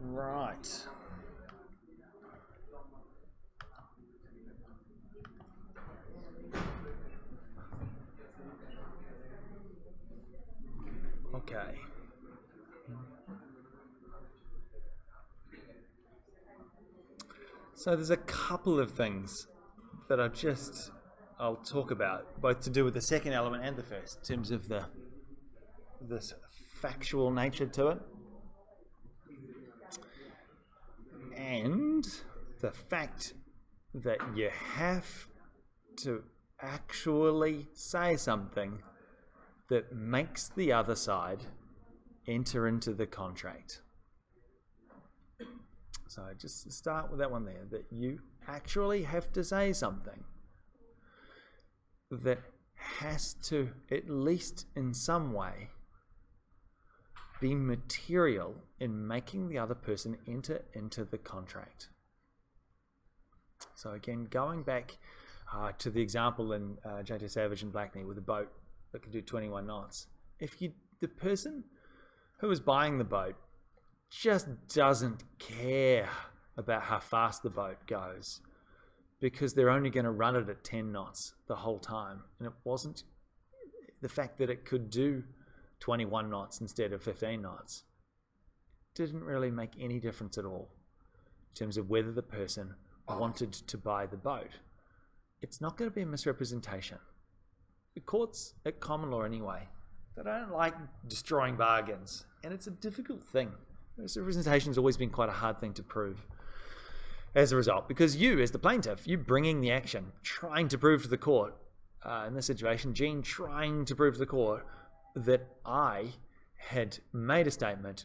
Right. Okay. So there's a couple of things that I'll talk about, both to do with the second element and the first, in terms of this factual nature to it, and the fact that you have to actually say something that makes the other side enter into the contract. So just start with that one there, that you actually have to say something that has to, at least in some way, be material in making the other person enter into the contract. So again, going back to the example in J.T. Savage and Blackney with a boat that can do 21 knots. If the person who is buying the boat just doesn't care about how fast the boat goes because they're only going to run it at 10 knots the whole time, and it wasn't the fact that it could do 21 knots instead of 15 knots didn't really make any difference at all in terms of whether the person wanted to buy the boat. It's not going to be a misrepresentation. The courts at common law anyway, they don't like destroying bargains, and it's a difficult thing. Misrepresentation has always been quite a hard thing to prove as a result, because you, as the plaintiff, you bringing the action, trying to prove to the court, in this situation, Jean trying to prove to the court that I had made a statement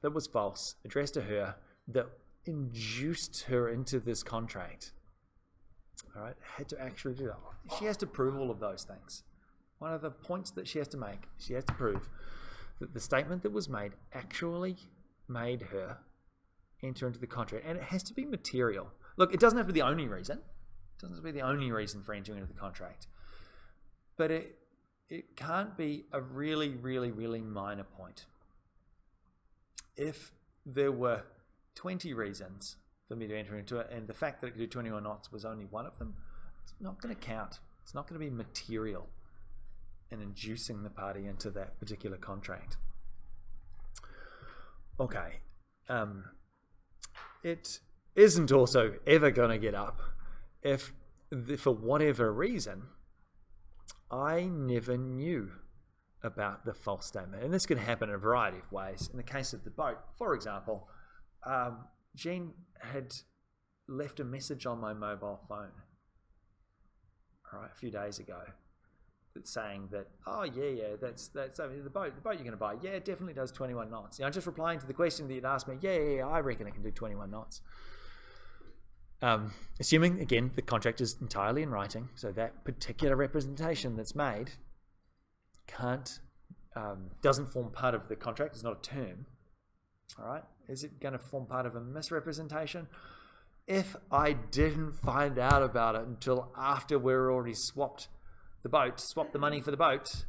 that was false, addressed to her, that induced her into this contract. All right, had to actually do that. She has to prove all of those things. One of the points that she has to make, she has to prove that the statement that was made actually made her enter into the contract, and it has to be material. Look, it doesn't have to be the only reason. It doesn't have to be the only reason for entering into the contract, but it can't be a really, really, really minor point. If there were 20 reasons for me to enter into it, and the fact that it could do 21 knots was only one of them, it's not going to count. It's not going to be material in inducing the party into that particular contract. Okay. It isn't also ever going to get up if, for whatever reason, I never knew about the false statement. And this can happen in a variety of ways. In the case of the boat, for example, Jean had left a message on my mobile phone, all right, a few days ago, that's saying that, oh yeah, that's I mean, the boat you're going to buy, yeah, it definitely does 21 knots. You know, just replying to the question that you'd asked me, yeah, I reckon it can do 21 knots. Assuming again the contract is entirely in writing, so that particular representation that's made doesn't form part of the contract. It's not a term. All right, is it going to form part of a misrepresentation? If I didn't find out about it until after we're already swapped the money for the boat,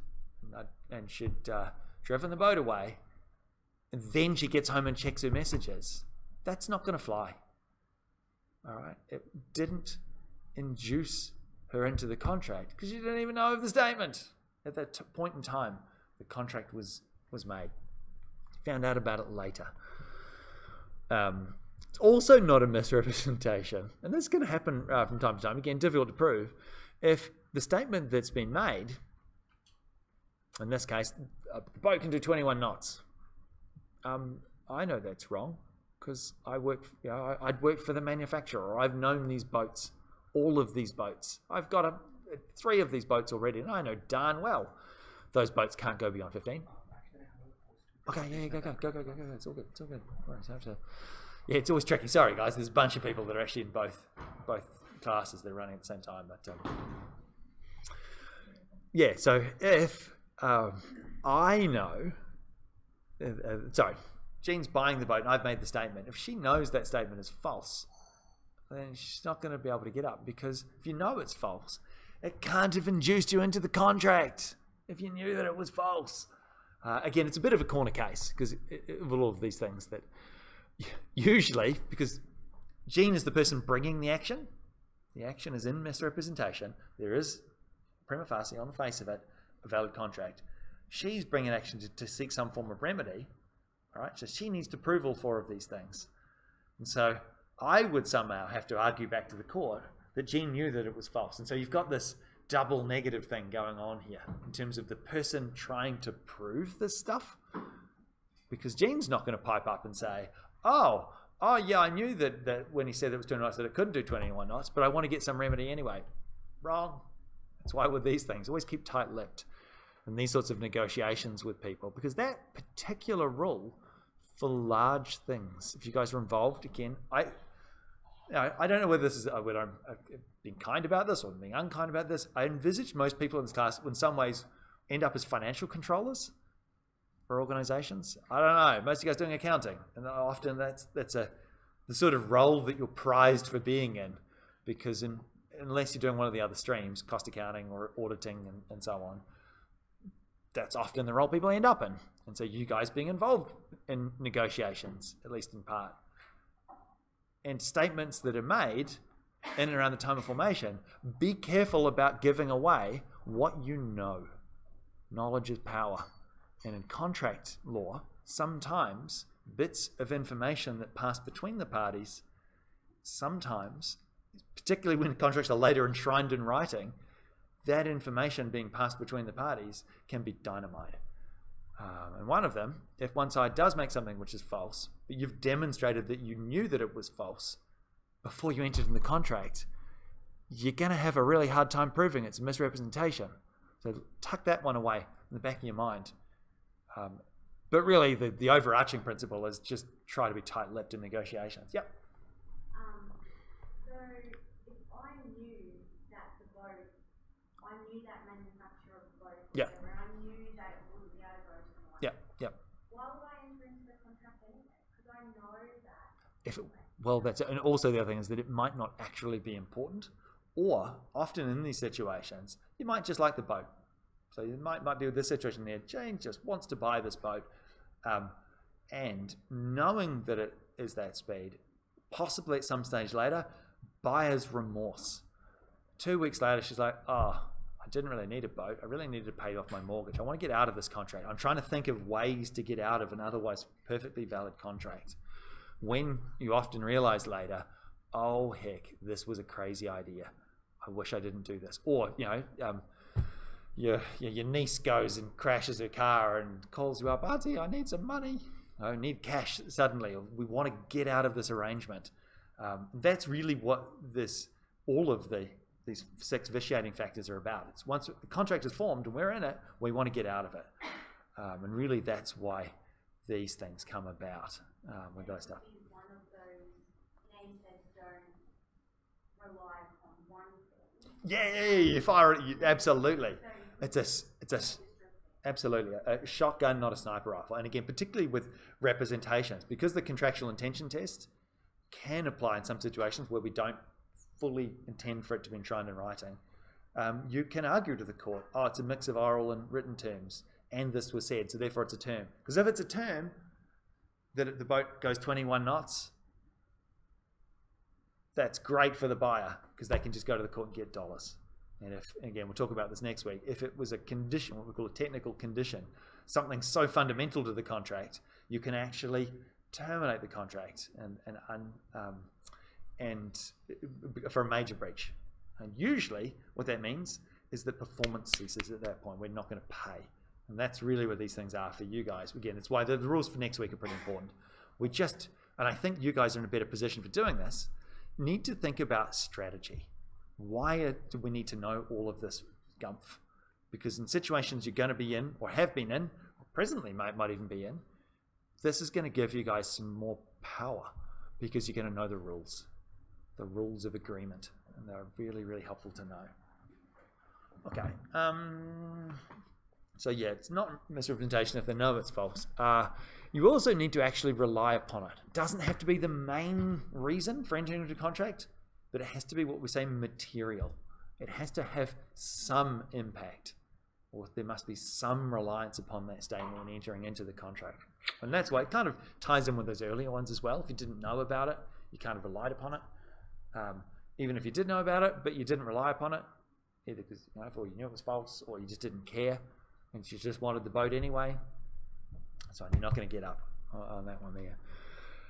and she'd driven the boat away, and then she gets home and checks her messages, that's not going to fly. All right, it didn't induce her into the contract because she didn't even know of the statement at that point in time. The contract was made. Found out about it later. It's also not a misrepresentation, and this is going to happen from time to time. Again, difficult to prove. If the statement that's been made, in this case, the boat can do 21 knots. I know that's wrong because I'd worked for the manufacturer, or I've known these boats, all of these boats. I've got 3 of these boats already, and I know darn well those boats can't go beyond 15. Okay, yeah, go. It's all good. It's all good. Yeah, it's always tricky. Sorry, guys. There's a bunch of people that are actually in both classes. They're running at the same time. But yeah, so if I know, Jean's buying the boat and I've made the statement. If she knows that statement is false, then she's not going to be able to get up, because if you know it's false, it can't have induced you into the contract if you knew that it was false. Again, it's a bit of a corner case because of all of these things that usually, because Jean is the person bringing the action is in misrepresentation, there is prima facie on the face of it a valid contract. She's bringing action to seek some form of remedy, all right? So she needs to prove all four of these things. And so I would somehow have to argue back to the court that Jean knew that it was false. And so you've got this double negative thing going on here in terms of the person trying to prove this stuff, because Jean's not going to pipe up and say, oh yeah, I knew that when he said it was 20 knots that it couldn't do 21 knots, but I want to get some remedy anyway. Wrong. That's why with these things, always keep tight-lipped in these sorts of negotiations with people, because that particular rule for large things, if you guys are involved, again, I don't know whether this is whether I'm being kind about this or being unkind about this. I envisage most people in this class, in some ways, end up as financial controllers for organizations. I don't know. Most of you guys doing accounting, and often that's the sort of role that you're prized for being in, because unless you're doing one of the other streams, cost accounting or auditing and so on, that's often the role people end up in. And so you guys being involved in negotiations, at least in part, and statements that are made in and around the time of formation, be careful about giving away what you know. Knowledge is power. And in contract law, sometimes bits of information that pass between the parties, sometimes, particularly when contracts are later enshrined in writing, that information being passed between the parties can be dynamite. And one of them, if one side does make something which is false, but you've demonstrated that you knew that it was false before you entered in the contract, you're going to have a really hard time proving it's a misrepresentation. So tuck that one away in the back of your mind. But really, the overarching principle is just try to be tight-lipped in negotiations. Yep. So if I knew that the boat, I knew that manufacturer of the boat, Yep. and I knew that it wouldn't be able to go to the market. Yep. Why would I enter into the contract anyway? Because I know that. And also the other thing is that it might not actually be important, or often in these situations, you might just like the boat. So you might be with this situation there. Jane just wants to buy this boat, and knowing that it is that speed, possibly at some stage later, buyer's remorse. 2 weeks later, she's like, oh, I didn't really need a boat. I really needed to pay off my mortgage. I want to get out of this contract. I'm trying to think of ways to get out of an otherwise perfectly valid contract. When you often realize later, oh, heck, this was a crazy idea. I wish I didn't do this. Or, your niece goes and crashes her car and calls you up, Auntie, I need some money. I need cash suddenly. We want to get out of this arrangement. That's really what all of these 6 vitiating factors are about. It's once the contract is formed and we're in it, we want to get out of it. And really that's why these things come about with those stuff. One of those names that don't rely on one thing. Absolutely. Absolutely a shotgun, not a sniper rifle. And again, particularly with representations, because the contractual intention test can apply in some situations where we don't fully intend for it to be enshrined in writing. You can argue to the court, oh, it's a mix of oral and written terms, and this was said, so therefore it's a term. Because if it's a term that the boat goes 21 knots, that's great for the buyer because they can just go to the court and get dollars. And if, again, we'll talk about this next week, if it was a condition, what we call a technical condition, something so fundamental to the contract, you can actually terminate the contract and for a major breach. And usually what that means is that performance ceases at that point. We're not going to pay. And that's really what these things are for you guys. Again, it's why the rules for next week are pretty important. And I think you guys are in a better position for doing this, need to think about strategy. Why do we need to know all of this gumph? Because in situations you're going to be in, or have been in, or presently might even be in, this is going to give you guys some more power because you're going to know the rules of agreement, and they're really, really helpful to know. Okay. So yeah, it's not misrepresentation if they know it's false. You also need to actually rely upon it. It doesn't have to be the main reason for entering into a contract, but it has to be what we say material. It has to have some impact or there must be some reliance upon that statement when entering into the contract. And that's why it kind of ties in with those earlier ones as well. If you didn't know about it, you kind of relied upon it. Even if you did know about it, but you didn't rely upon it, either because or you knew it was false, or you just didn't care, and you just wanted the boat anyway. So you're not going to get up on that one there.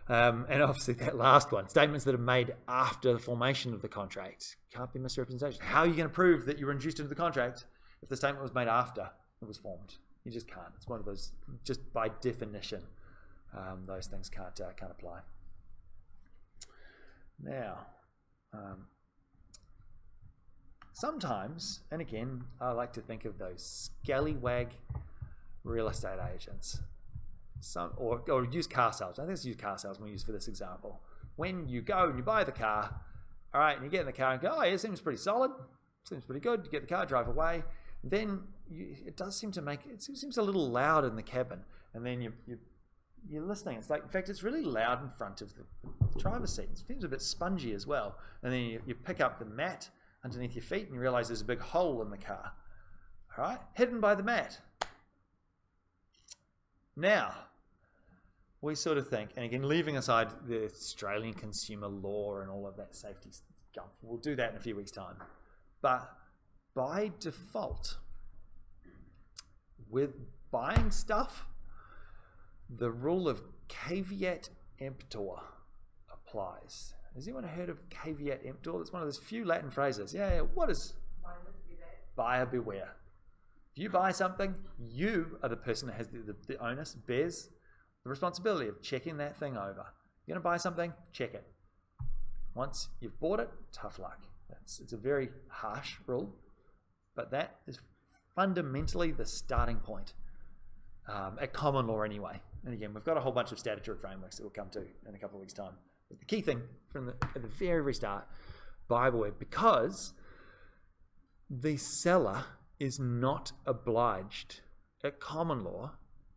And obviously that last one, statements that are made after the formation of the contract, can't be misrepresentation. How are you going to prove that you were induced into the contract if the statement was made after it was formed? You just can't. It's one of those, just by definition, those things can't apply. Now, sometimes, and again, I like to think of those scallywag real estate agents. Or used car sales. I think it's used car sales we use for this example. When you go and you buy the car, all right, and you get in the car and go, oh, yeah, it seems pretty solid, seems pretty good. You get the car, drive away. Then it does seem to make it seems a little loud in the cabin, and then you're listening. It's like, in fact, it's really loud in front of the driver's seat. It seems a bit spongy as well. And then you pick up the mat underneath your feet, and you realize there's a big hole in the car. All right, hidden by the mat. Now, we sort of think, and again, leaving aside the Australian consumer law and all of that safety stuff, we'll do that in a few weeks' time. But by default, with buying stuff, the rule of caveat emptor applies. Has anyone heard of caveat emptor? It's one of those few Latin phrases. Yeah, what is buyer beware? If you buy something, you are the person that has the onus, bears the responsibility of checking that thing over. You're going to buy something, check it. Once you've bought it, tough luck. It's a very harsh rule, but that is fundamentally the starting point at common law anyway. And again, we've got a whole bunch of statutory frameworks that we'll come to in a couple of weeks' time. But the key thing at the very start, buyer beware, because the seller is not obliged at common law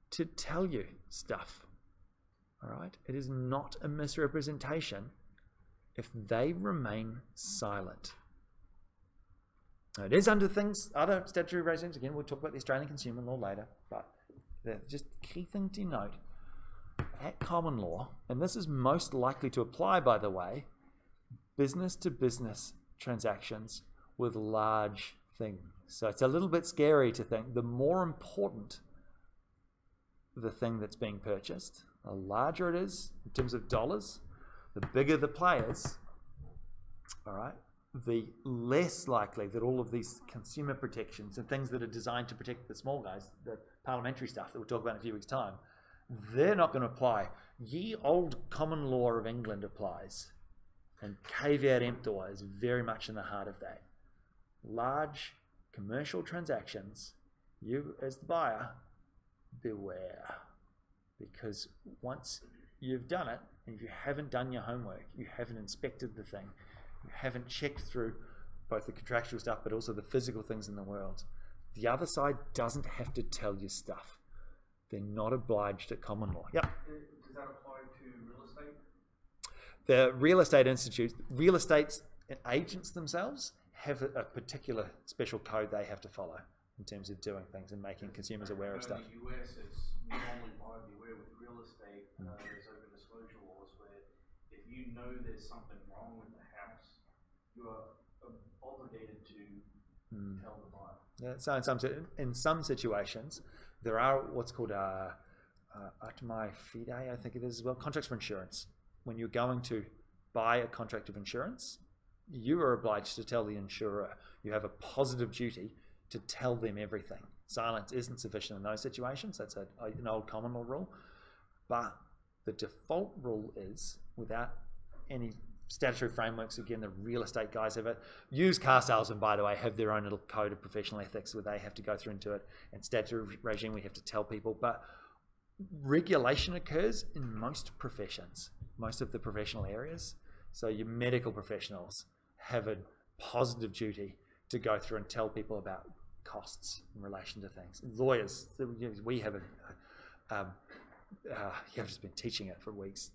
to tell you stuff. All right? It is not a misrepresentation if they remain silent. Now, it is under other statutory regimes. Again, we'll talk about the Australian consumer law later, but the just key thing to note at common law, and this is most likely to apply, by the way, business to business transactions with large things. So it's a little bit scary to think the more important the thing that's being purchased, the larger it is in terms of dollars, the bigger the players, all right, the less likely that all of these consumer protections and things that are designed to protect the small guys, the parliamentary stuff that we'll talk about in a few weeks' time, they're not going to apply. Ye old common law of England applies, and caveat emptor is very much in the heart of that. Large commercial transactions, you as the buyer, beware, because once you've done it and you haven't done your homework, you haven't inspected the thing, you haven't checked through both the contractual stuff but also the physical things in the world, the other side doesn't have to tell you stuff. They're not obliged at common law. Yep. Does that apply to real estate? The real estate institutes, real estate agents themselves have a particular special code they have to follow in terms of doing things and making consumers aware of stuff. In the US, it's normally buyer beware with real estate. There's open disclosure laws where if you know there's something wrong with the house, you are obligated to tell the buyer. Yeah, so in some situations, there are what's called atmai fide, I think it is as well, contracts for insurance. When you're going to buy a contract of insurance, you are obliged to tell the insurer. You have a positive duty to tell them everything. Silence isn't sufficient in those situations. That's an old common law rule. But the default rule is, without any statutory frameworks, again, the real estate guys have it. Used car salesmen, by the way, have their own little code of professional ethics where they have to go through into it. And statutory regime, we have to tell people. But regulation occurs in most professions, most of the professional areas. So your medical professionals have a positive duty to go through and tell people about costs in relation to things. Lawyers, we have I've just been teaching it for weeks.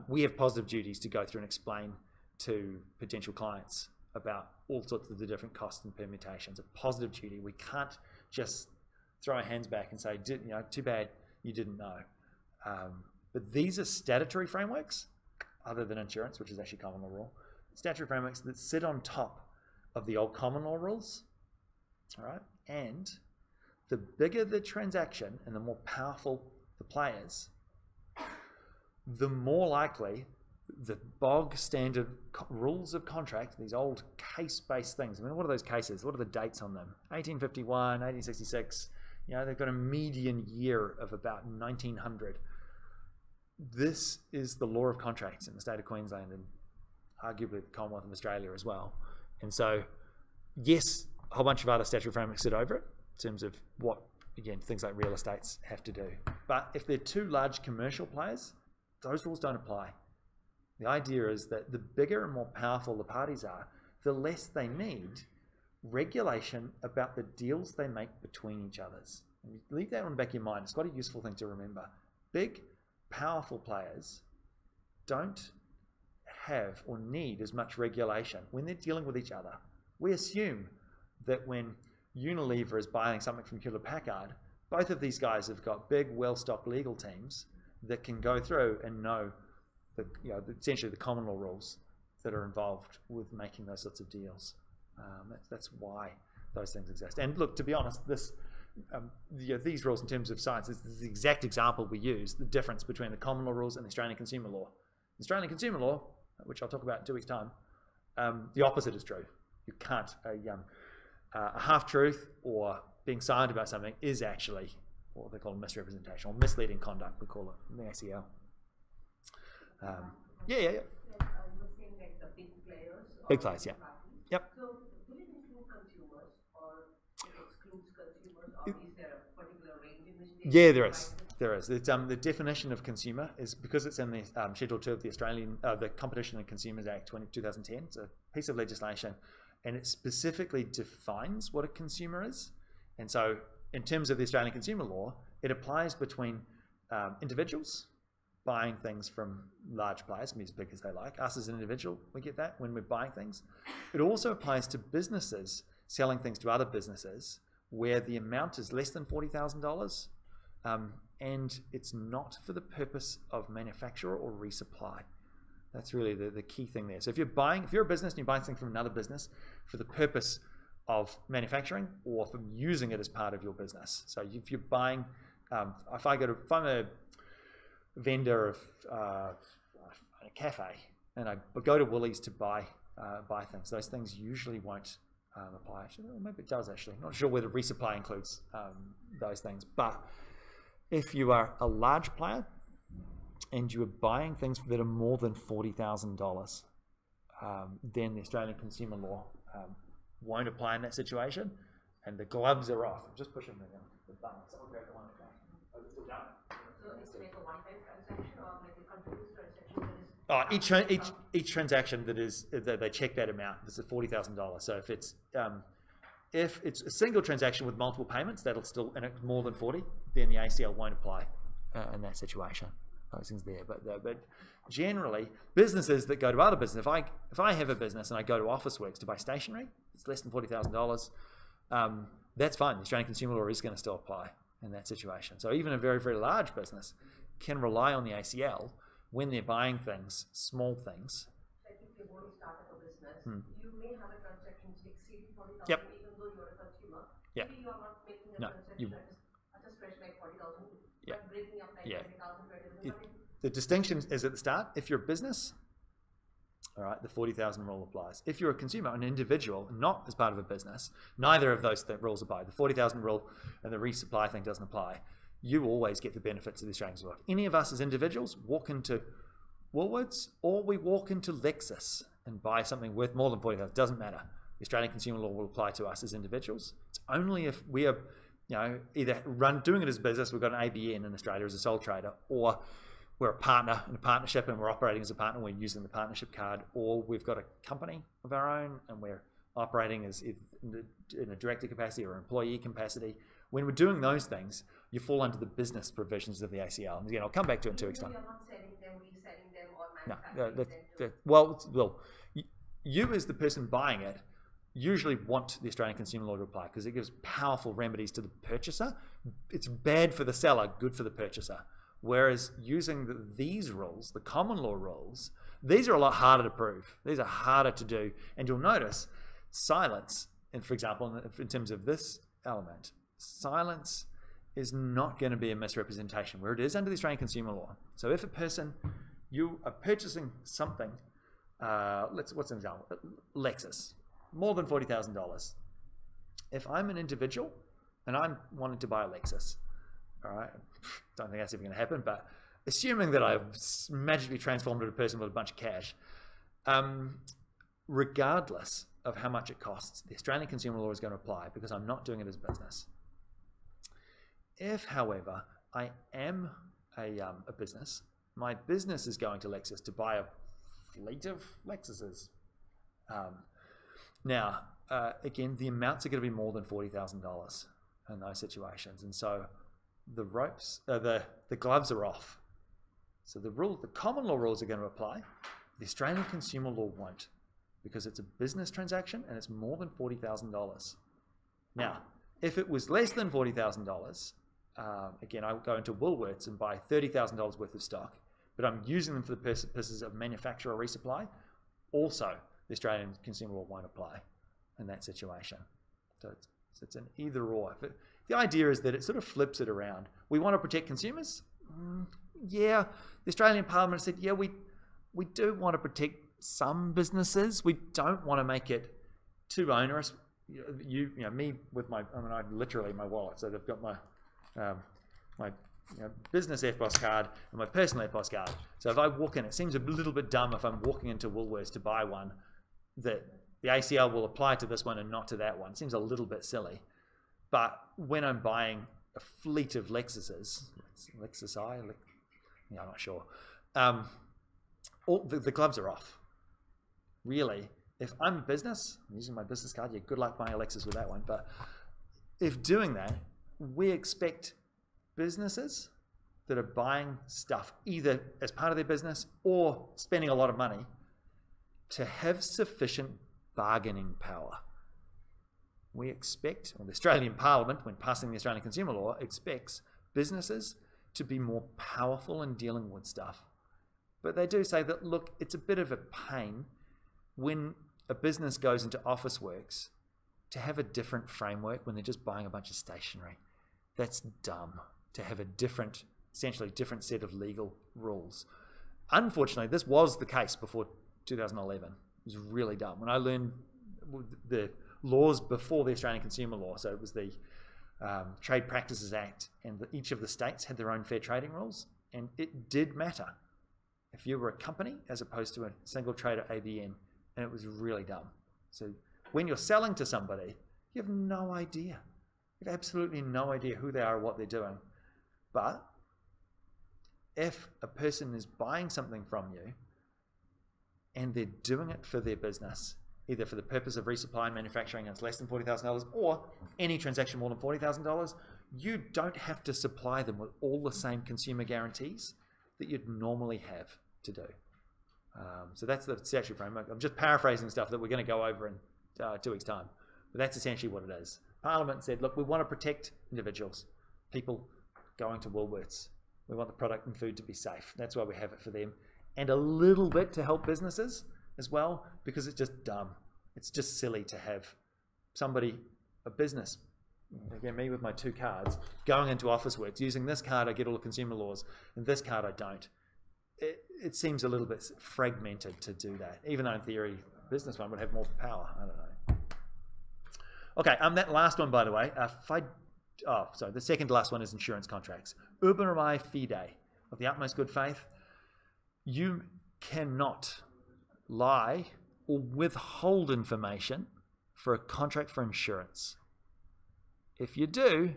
We have positive duties to go through and explain to potential clients about all sorts of the different costs and permutations. A positive duty. We can't just throw our hands back and say, too bad you didn't know. But these are statutory frameworks, other than insurance, which is actually common law rule. Statutory frameworks that sit on top of the old common law rules, all right? And the bigger the transaction and the more powerful the players, the more likely the bog standard rules of contract, these old case-based things. I mean, what are those cases? What are the dates on them? 1851, 1866. They've got a median year of about 1900. This is the law of contracts in the state of Queensland and arguably the Commonwealth of Australia as well. And so, yes, a whole bunch of other statutory frameworks sit over it in terms of what, again, things like real estates have to do. But if they're two large commercial players, those rules don't apply. The idea is that the bigger and more powerful the parties are, the less they need regulation about the deals they make between each others. And leave that on the back of your mind. It's quite a useful thing to remember. Big, powerful players don't have or need as much regulation when they're dealing with each other. We assume that when Unilever is buying something from Hewlett-Packard, both of these guys have got big, well-stocked legal teams that can go through and know essentially the common law rules that are involved with making those sorts of deals. That's why those things exist. And look, to be honest, these rules in terms of science is the exact example we use, the difference between the common law rules and the Australian consumer law. The Australian consumer law, which I'll talk about in 2 weeks' time, the opposite is true. You can't, a half-truth or being silent about something is actually what they call misrepresentation or misleading conduct, we call it in the ACL. Yeah. You were saying like the big players. Big players, yeah. Yep. So will it include consumers or it excludes consumers, or is there a particular range in which they? Yeah, there is. There is. It's, the definition of consumer is because it's in the Schedule 2 of the the Competition and Consumers Act 2010. It's a piece of legislation, and it specifically defines what a consumer is. And so, in terms of the Australian consumer law, it applies between individuals buying things from large players, can be as big as they like. Us as an individual, we get that when we're buying things. It also applies to businesses selling things to other businesses where the amount is less than $40,000, and it's not for the purpose of manufacture or resupply. That's really the key thing there. So if you're a business and you're buying something from another business for the purpose of manufacturing or from using it as part of your business. So if you're buying, if I'm a vendor of a cafe and I go to Woolies to buy things, those things usually won't apply. Actually, well, maybe it does actually. Not sure whether resupply includes those things. But if you are a large player and you are buying things that are more than $40,000, then the Australian consumer law won't apply in that situation, and the gloves are off. I'm just pushing the button. Someone grab the one. Oh, it's still going. So it's like a one-time transaction or like a continuous transaction that is? Each transaction that they check that amount. This is $40,000. So if it's a single transaction with multiple payments, that'll still, and it's more than 40, then the ACL won't apply in that situation. Those things there, but generally, businesses that go to other businesses. If I have a business and I go to Officeworks to buy stationery, it's less than $40,000. That's fine. The Australian consumer law is going to still apply in that situation. So even a very, very large business can rely on the ACL when they're buying things, small things. Like if you want to start up a business, you may have a transaction which exceeds $40,000, yep. Even though you're a consumer. Yeah. Maybe you are not making a transaction at a stretch like $40,000, yeah. but breaking up like $20,000, $20,000. The distinction is at the start. If you're a business, all right, the 40,000 rule applies. If you're a consumer, an individual, not as part of a business, neither of those rules apply. The 40,000 rule and the resupply thing doesn't apply. You always get the benefits of the Australian law. Any of us as individuals walk into Woolworths or we walk into Lexus and buy something worth more than 40,000, doesn't matter. The Australian consumer law will apply to us as individuals. It's only if we are, either doing it as a business, we've got an ABN in Australia as a sole trader, or we're a partner in a partnership and we're operating as a partner, we're using the partnership card, or we've got a company of our own and we're operating as in a director capacity or employee capacity. When we're doing those things, you fall under the business provisions of the ACL. And again, I'll come back to it in 2 weeks' time. You're not selling them, reselling them, or manufacturing them. Well, you as the person buying it usually want the Australian consumer law to apply because it gives powerful remedies to the purchaser. It's bad for the seller, good for the purchaser. Whereas using these rules, the common law rules, these are a lot harder to prove. These are harder to do. And you'll notice silence, and for example, in terms of this element, silence is not going to be a misrepresentation, where it is under the Australian consumer law. So if a person, you are purchasing something, what's an example? Lexus, more than $40,000. If I'm an individual and I'm wanting to buy a Lexus, all right, don't think that's even going to happen, but assuming that I've magically transformed into a person with a bunch of cash, regardless of how much it costs, the Australian consumer law is going to apply because I'm not doing it as business. If, however, I am a business, my business is going to Lexus to buy a fleet of Lexuses. Now, again, the amounts are going to be more than $40,000 in those situations, and so the ropes, the gloves are off. So the common law rules are going to apply. The Australian consumer law won't, because it's a business transaction and it's more than $40,000. Now, if it was less than $40,000, again, I would go into Woolworths and buy $30,000 worth of stock, but I'm using them for the purposes of manufacture or resupply. Also, the Australian consumer law won't apply in that situation. So it's an either or. The idea is that it sort of flips it around. We want to protect consumers. Yeah, the Australian Parliament said, yeah, we do want to protect some businesses. We don't want to make it too onerous. Me with my, I literally my wallet. So they've got my business EFTPOS card and my personal EFTPOS card. So if I walk in, it seems a little bit dumb if I'm walking into Woolworths to buy one that the ACL will apply to this one and not to that one. It seems a little bit silly. But when I'm buying a fleet of Lexuses, I'm not sure. The gloves are off. Really, if I'm a business, I'm using my business card, yeah, good luck buying a Lexus with that one. But if doing that, we expect businesses that are buying stuff either as part of their business or spending a lot of money to have sufficient bargaining power. We expect, or the Australian Parliament, when passing the Australian consumer law, expects businesses to be more powerful in dealing with stuff. But they do say that, look, it's a bit of a pain when a business goes into Officeworks to have a different framework when they're just buying a bunch of stationery. That's dumb, to have a different, essentially different set of legal rules. Unfortunately, this was the case before 2011. It was really dumb. When I learned the laws before the Australian Consumer Law, so it was the Trade Practices Act, and each of the states had their own fair trading rules, and it did matter if you were a company as opposed to a single trader ABN, and it was really dumb. So when you're selling to somebody, you have no idea. You have absolutely no idea who they are or what they're doing. But if a person is buying something from you and they're doing it for their business, either for the purpose of resupply and manufacturing and it's less than $40,000 or any transaction more than $40,000, you don't have to supply them with all the same consumer guarantees that you'd normally have to do. So that's the statutory framework. I'm just paraphrasing stuff that we're going to go over in 2 weeks' time. But that's essentially what it is. Parliament said, look, we want to protect individuals, people going to Woolworths. We want the product and food to be safe. That's why we have it for them. And a little bit to help businesses as well, because it's just dumb. It's just silly to have somebody, a business, again, me with my 2 cards, going into Officeworks, using this card I get all the consumer laws, and this card I don't. It seems a little bit fragmented to do that, even though in theory, a business one would have more power. I don't know. Okay, that last one, by the way, the second to last one is insurance contracts. Urban remae fide, of the utmost good faith. You cannot lie or withhold information for a contract for insurance. If you do,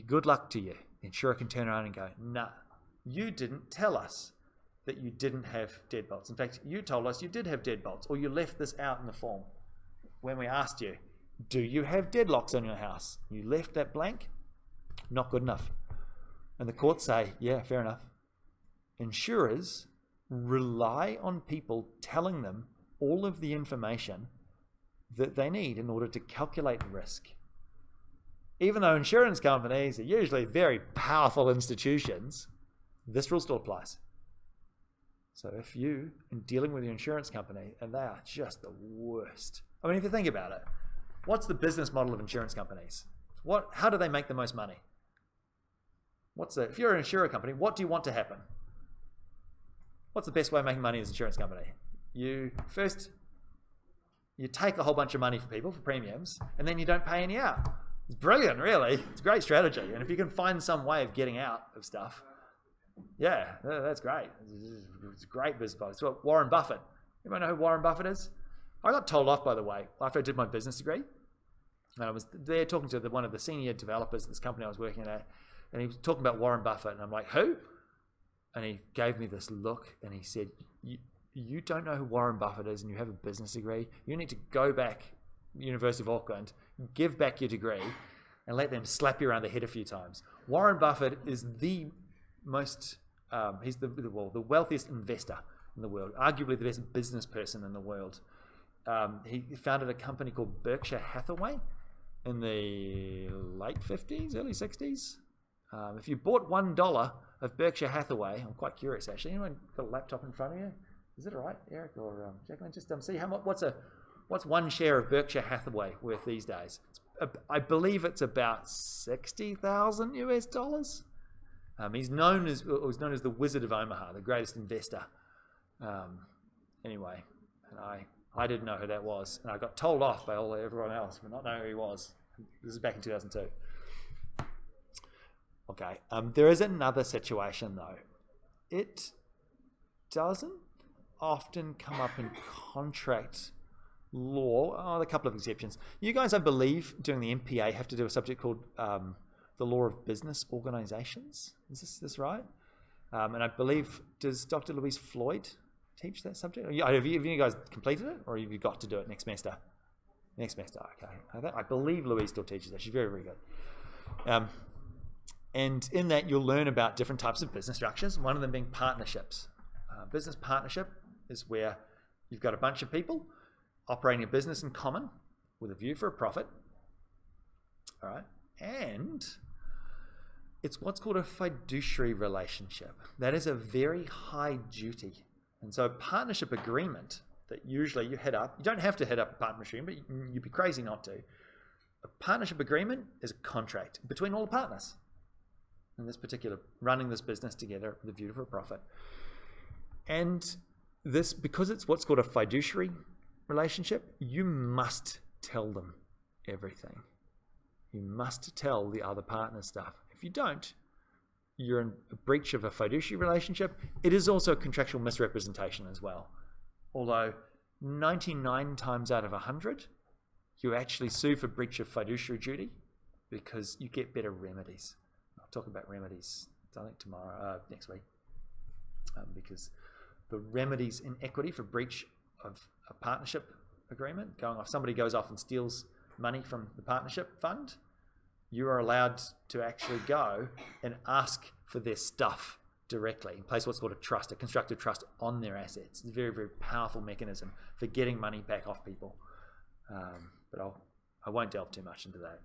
good luck to you. The insurer can turn around and go, nah, you didn't tell us that you didn't have deadbolts. In fact, you told us you did have deadbolts, or you left this out in the form. When we asked you, do you have deadlocks on your house? You left that blank. Not good enough. And the courts say, yeah, fair enough. Insurers rely on people telling them all of the information that they need in order to calculate risk. Even though insurance companies are usually very powerful institutions, this rule still applies. So if you are dealing with your insurance company, and they are just the worst. I mean, if you think about it, what's the business model of insurance companies? How do they make the most money? If you're an insurance company, what do you want to happen? What's the best way of making money as an insurance company? You take a whole bunch of money from people for premiums, and then you don't pay any out. It's brilliant, really. It's a great strategy. And if you can find some way of getting out of stuff, yeah, that's great. It's a great business model. It's what Warren Buffett. Anyone know who Warren Buffett is? I got told off, by the way, after I did my business degree. And I was there talking to one of the senior developers of this company I was working at, and he was talking about Warren Buffett, and I'm like, who? And he gave me this look, and he said, you don't know who Warren Buffett is, and you have a business degree. You need to go back, University of Auckland, give back your degree, and let them slap you around the head a few times. Warren Buffett is the most, he's the wealthiest investor in the world, arguably the best business person in the world. He founded a company called Berkshire Hathaway in the late 50s, early 60s. If you bought $1 of Berkshire Hathaway, I'm quite curious actually. Anyone got a laptop in front of you? Is it all right, Eric or Jacqueline? Just see how much. What's one share of Berkshire Hathaway worth these days? I believe it's about $60,000 US. He's known as the Wizard of Omaha, the greatest investor. Anyway, and I didn't know who that was, and I got told off by everyone else for not knowing who he was. This is back in 2002. Okay, there is another situation though. It doesn't often come up in contract law. Oh, a couple of exceptions. You guys, I believe, during the MPA have to do a subject called the law of business organizations. Is this right? And I believe, does Dr. Louise Floyd teach that subject? Have you guys completed it, or have you got to do it next semester? Next semester, okay. I believe Louise still teaches that. She's very, very good. And in that, you'll learn about different types of business structures, one of them being partnerships. Business partnership is where you've got a bunch of people operating a business in common with a view for a profit. All right. And it's what's called a fiduciary relationship. That is a very high duty. And so a partnership agreement that usually you head up, you don't have to head up a partnership agreement, but you'd be crazy not to. A partnership agreement is a contract between all the partners in this particular, running this business together with a view for a profit. And this, because it's what's called a fiduciary relationship, you must tell them everything. You must tell the other partner stuff. If you don't, you're in a breach of a fiduciary relationship. It is also a contractual misrepresentation as well. Although 99 times out of 100, you actually sue for breach of fiduciary duty because you get better remedies. I'll talk about remedies, I think tomorrow, next week, because the remedies in equity for breach of a partnership agreement, going off, somebody goes off and steals money from the partnership fund, you are allowed to actually go and ask for their stuff directly and place what's called a trust, a constructive trust on their assets. It's a very, very powerful mechanism for getting money back off people. But I won't delve too much into that.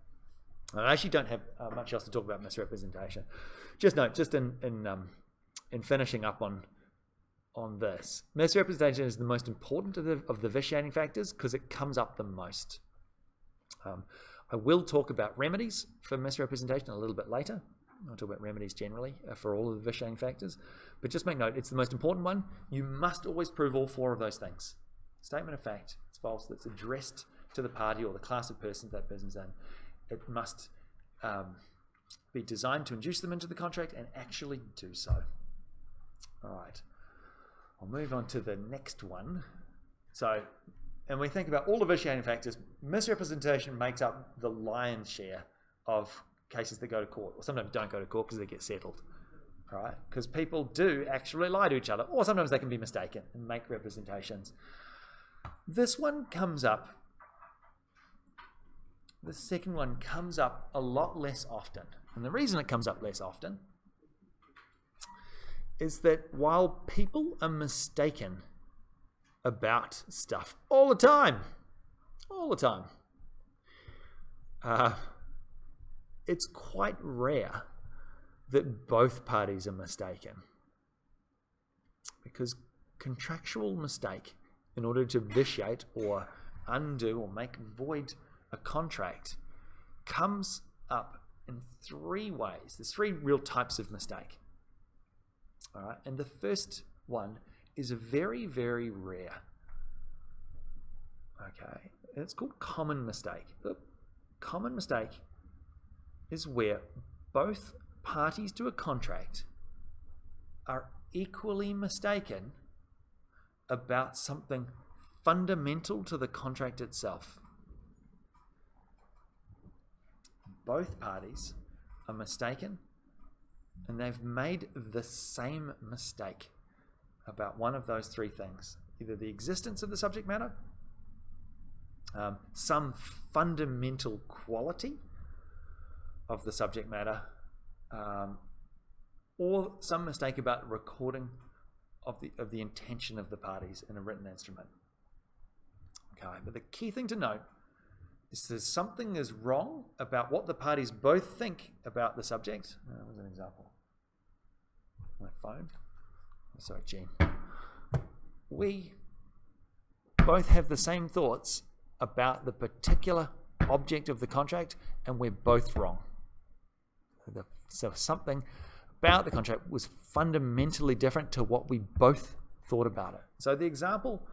I actually don't have much else to talk about misrepresentation. Just note, just in finishing up on this, misrepresentation is the most important of the vitiating factors because it comes up the most. I will talk about remedies for misrepresentation a little bit later. I'll talk about remedies generally for all of the vitiating factors. But just make note, it's the most important one. You must always prove all four of those things. Statement of fact, it's false, that's addressed to the party or the class of persons that person's in. It must be designed to induce them into the contract and actually do so. All right. I'll move on to the next one. So, and we think about all the vitiating factors, misrepresentation makes up the lion's share of cases that go to court, or sometimes don't go to court because they get settled, right? Because people do actually lie to each other, or sometimes they can be mistaken and make representations. This one comes up, the second one comes up a lot less often. And the reason it comes up less often is that while people are mistaken about stuff all the time, all the time. It's quite rare that both parties are mistaken, because contractual mistake, in order to vitiate or undo or make void a contract, comes up in three ways. There's three real types of mistake. All right, and the first one is very, very rare. Okay, and it's called common mistake. The common mistake is where both parties to a contract are equally mistaken about something fundamental to the contract itself. Both parties are mistaken, and they've made the same mistake about one of those three things: either the existence of the subject matter, some fundamental quality of the subject matter, or some mistake about recording of the intention of the parties in a written instrument. Okay, but the key thing to note is that something is wrong about what the parties both think about the subject. That was an example. My phone. Sorry, Gene. We both have the same thoughts about the particular object of the contract, and we're both wrong. So something about the contract was fundamentally different to what we both thought about it. So the example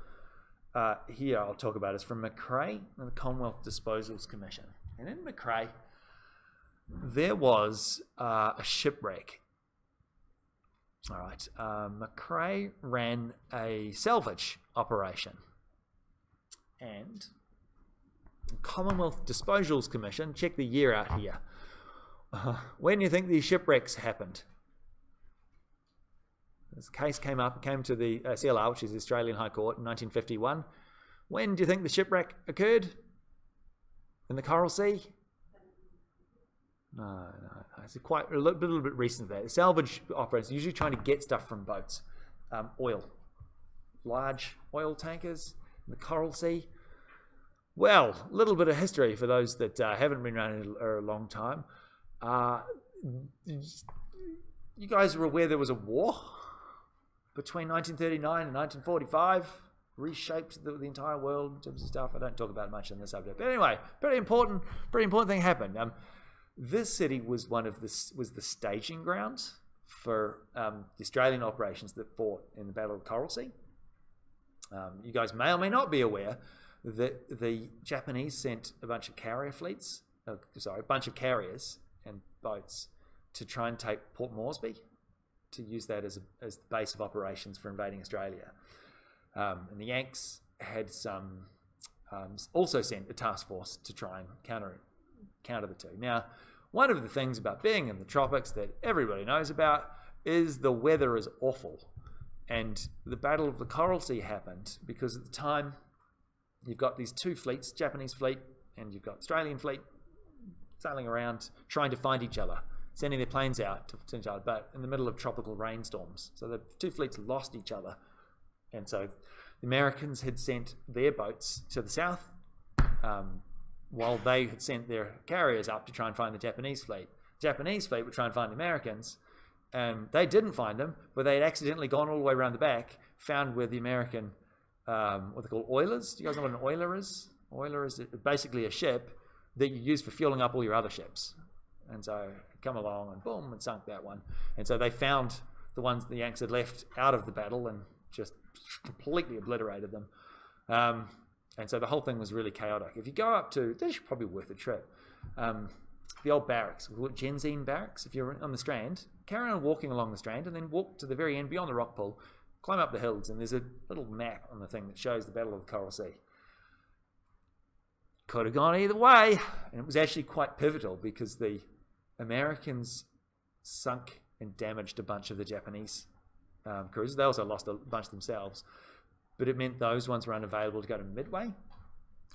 here I'll talk about is from McRae and the Commonwealth Disposals Commission. And in McRae, there was a shipwreck. All right, McRae ran a salvage operation, and the Commonwealth Disposals Commission, check the year out here. When do you think these shipwrecks happened? This case came to the CLR, which is the Australian High Court, in 1951. When do you think the shipwreck occurred? In the Coral Sea? No. It's quite a little bit recent there. The salvage operations usually trying to get stuff from boats. Oil. Large oil tankers in the Coral Sea. Well, a little bit of history for those that haven't been around in a long time. You guys are aware there was a war between 1939 and 1945, reshaped the entire world in terms of stuff. I don't talk about much on this subject, but anyway, pretty important thing happened. This city was the staging ground for the Australian operations that fought in the Battle of the Coral Sea. You guys may or may not be aware that the Japanese sent a bunch of carriers and boats to try and take Port Moresby, to use that as the base of operations for invading Australia. And the Yanks had also sent a task force to try and counter the two. Now, one of the things about being in the tropics that everybody knows about is the weather is awful. And the Battle of the Coral Sea happened because at the time you've got these two fleets, Japanese fleet and you've got Australian fleet, sailing around trying to find each other, sending their planes out to find each other, but in the middle of tropical rainstorms. So the two fleets lost each other. And so the Americans had sent their boats to the south, while they had sent their carriers up to try and find the Japanese fleet. The Japanese fleet would try and find the Americans, and they didn't find them, but they had accidentally gone all the way around the back, found where the American, what they call oilers. Do you guys know what an oiler is? Oiler is basically a ship that you use for fueling up all your other ships. And so come along and boom, and sunk that one. And so they found the ones the Yanks had left out of the battle and just completely obliterated them. And so the whole thing was really chaotic. If you go up to, this is probably worth a trip, the old barracks, we call it Genzine Barracks. If you're on the Strand, carry on walking along the Strand and then walk to the very end beyond the rock pool, climb up the hills, and there's a little map on the thing that shows the Battle of the Coral Sea. Could have gone either way, and it was actually quite pivotal because the Americans sunk and damaged a bunch of the Japanese cruisers. They also lost a bunch themselves, but it meant those ones were unavailable to go to Midway.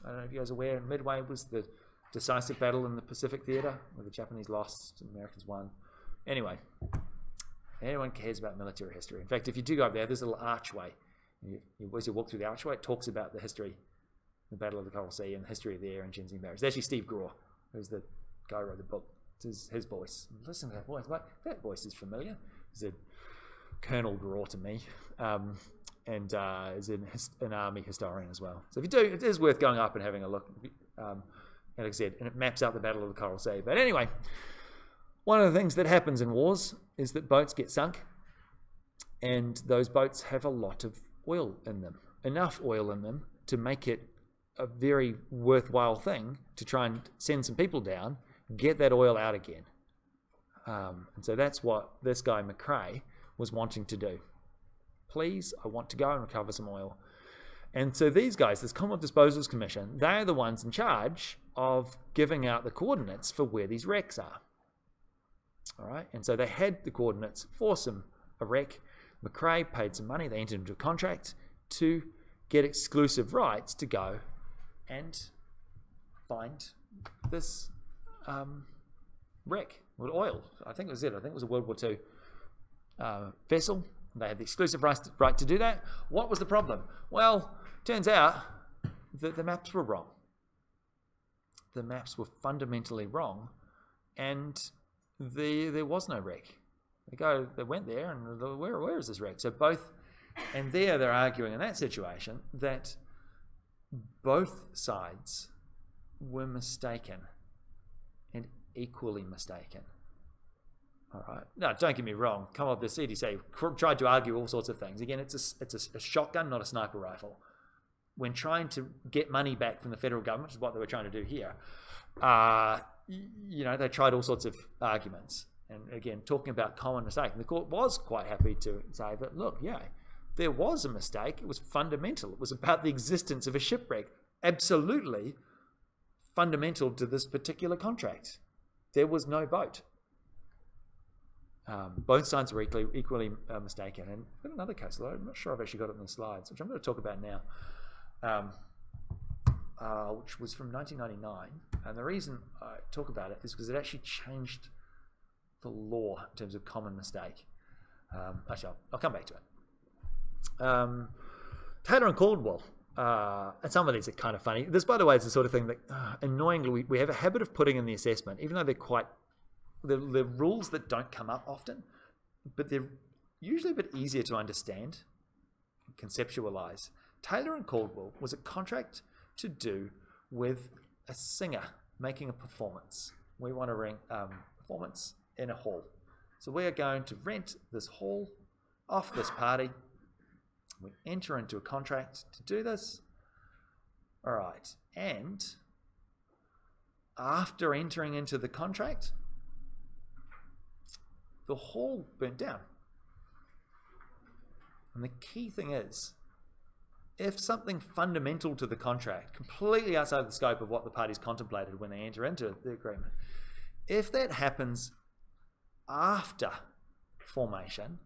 I don't know if you guys are aware, Midway was the decisive battle in the Pacific Theater where the Japanese lost and the Americans won. Anyway, anyone cares about military history. In fact, if you do go up there, there's a little archway. As you walk through the archway, it talks about the history the Battle of the Coral Sea and the history of the air and Ginseng barriers. It's actually Steve Grohr, who's the guy who wrote the book. It's his voice. Listen to that voice. Like, that voice is familiar. He's a Colonel Grohr to me, and is an army historian as well. So if you do, it is worth going up and having a look. And like I said, and it maps out the Battle of the Coral Sea. But anyway, one of the things that happens in wars is that boats get sunk, and those boats have a lot of oil in them, enough oil in them to make it a very worthwhile thing to try and send some people down, get that oil out again. And so that's what this guy McRae was wanting to do. Please, I want to go and recover some oil. And so these guys, this Commonwealth Disposals Commission, they're the ones in charge of giving out the coordinates for where these wrecks are. All right, and so they had the coordinates for a wreck. McRae paid some money. They entered into a contract to get exclusive rights to go and find this wreck with oil. I think it was it. I think it was a World War II vessel. They had the exclusive right to do that. What was the problem? Well, turns out that the maps were wrong. The maps were fundamentally wrong, and there was no wreck. They went there, and where is this wreck? So both, and they're arguing in that situation that both sides were mistaken, and equally mistaken. All right. No, don't get me wrong. Come on, the CDC tried to argue all sorts of things. Again, it's a shotgun, not a sniper rifle. When trying to get money back from the federal government, which is what they were trying to do here, they tried all sorts of arguments. And again, talking about common mistake, and the court was quite happy to say that, look, yeah, there was a mistake. It was fundamental. It was about the existence of a shipwreck. Absolutely fundamental to this particular contract. There was no boat. Both sides were equally mistaken. And I've got another case, although I'm not sure I've actually got it in the slides, which I'm going to talk about now, which was from 1999. And the reason I talk about it is because it actually changed the law in terms of common mistake. Actually, I'll come back to it. Taylor and Caldwell. And some of these are kind of funny. This, by the way, is the sort of thing that, annoyingly, we have a habit of putting in the assessment, even though they're rules that don't come up often, but they're usually a bit easier to understand, conceptualize. Taylor and Caldwell was a contract to do with a singer making a performance. We want to rent performance in a hall. So we are going to rent this hall off this party. We enter into a contract to do this. All right. And after entering into the contract, the hall burnt down. And the key thing is, if something fundamental to the contract, completely outside the scope of what the parties contemplated when they enter into the agreement, if that happens after formation,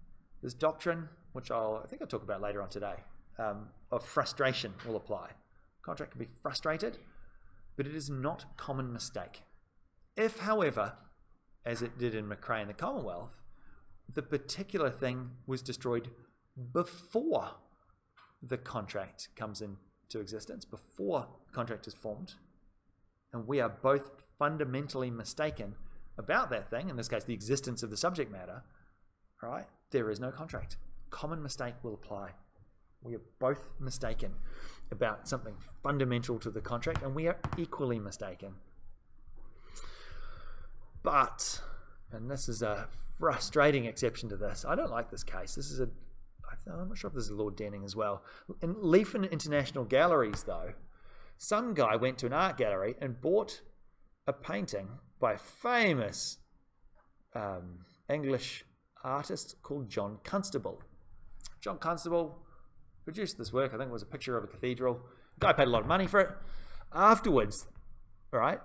this doctrine, which I think I'll talk about later on today, of frustration will apply. Contract can be frustrated, but it is not common mistake. If, however, as it did in McRae and the Commonwealth, the particular thing was destroyed before the contract comes into existence, before the contract is formed, and we are both fundamentally mistaken about that thing, in this case the existence of the subject matter, all right, there is no contract. Common mistake will apply. We are both mistaken about something fundamental to the contract, and we are equally mistaken. But, and this is a frustrating exception to this, I don't like this case. This is I'm not sure if this is Lord Denning as well. In Leafen International Galleries, though, some guy went to an art gallery and bought a painting by a famous English artist called John Constable. John Constable produced this work. I think it was a picture of a cathedral. The guy paid a lot of money for it. Afterwards, all right,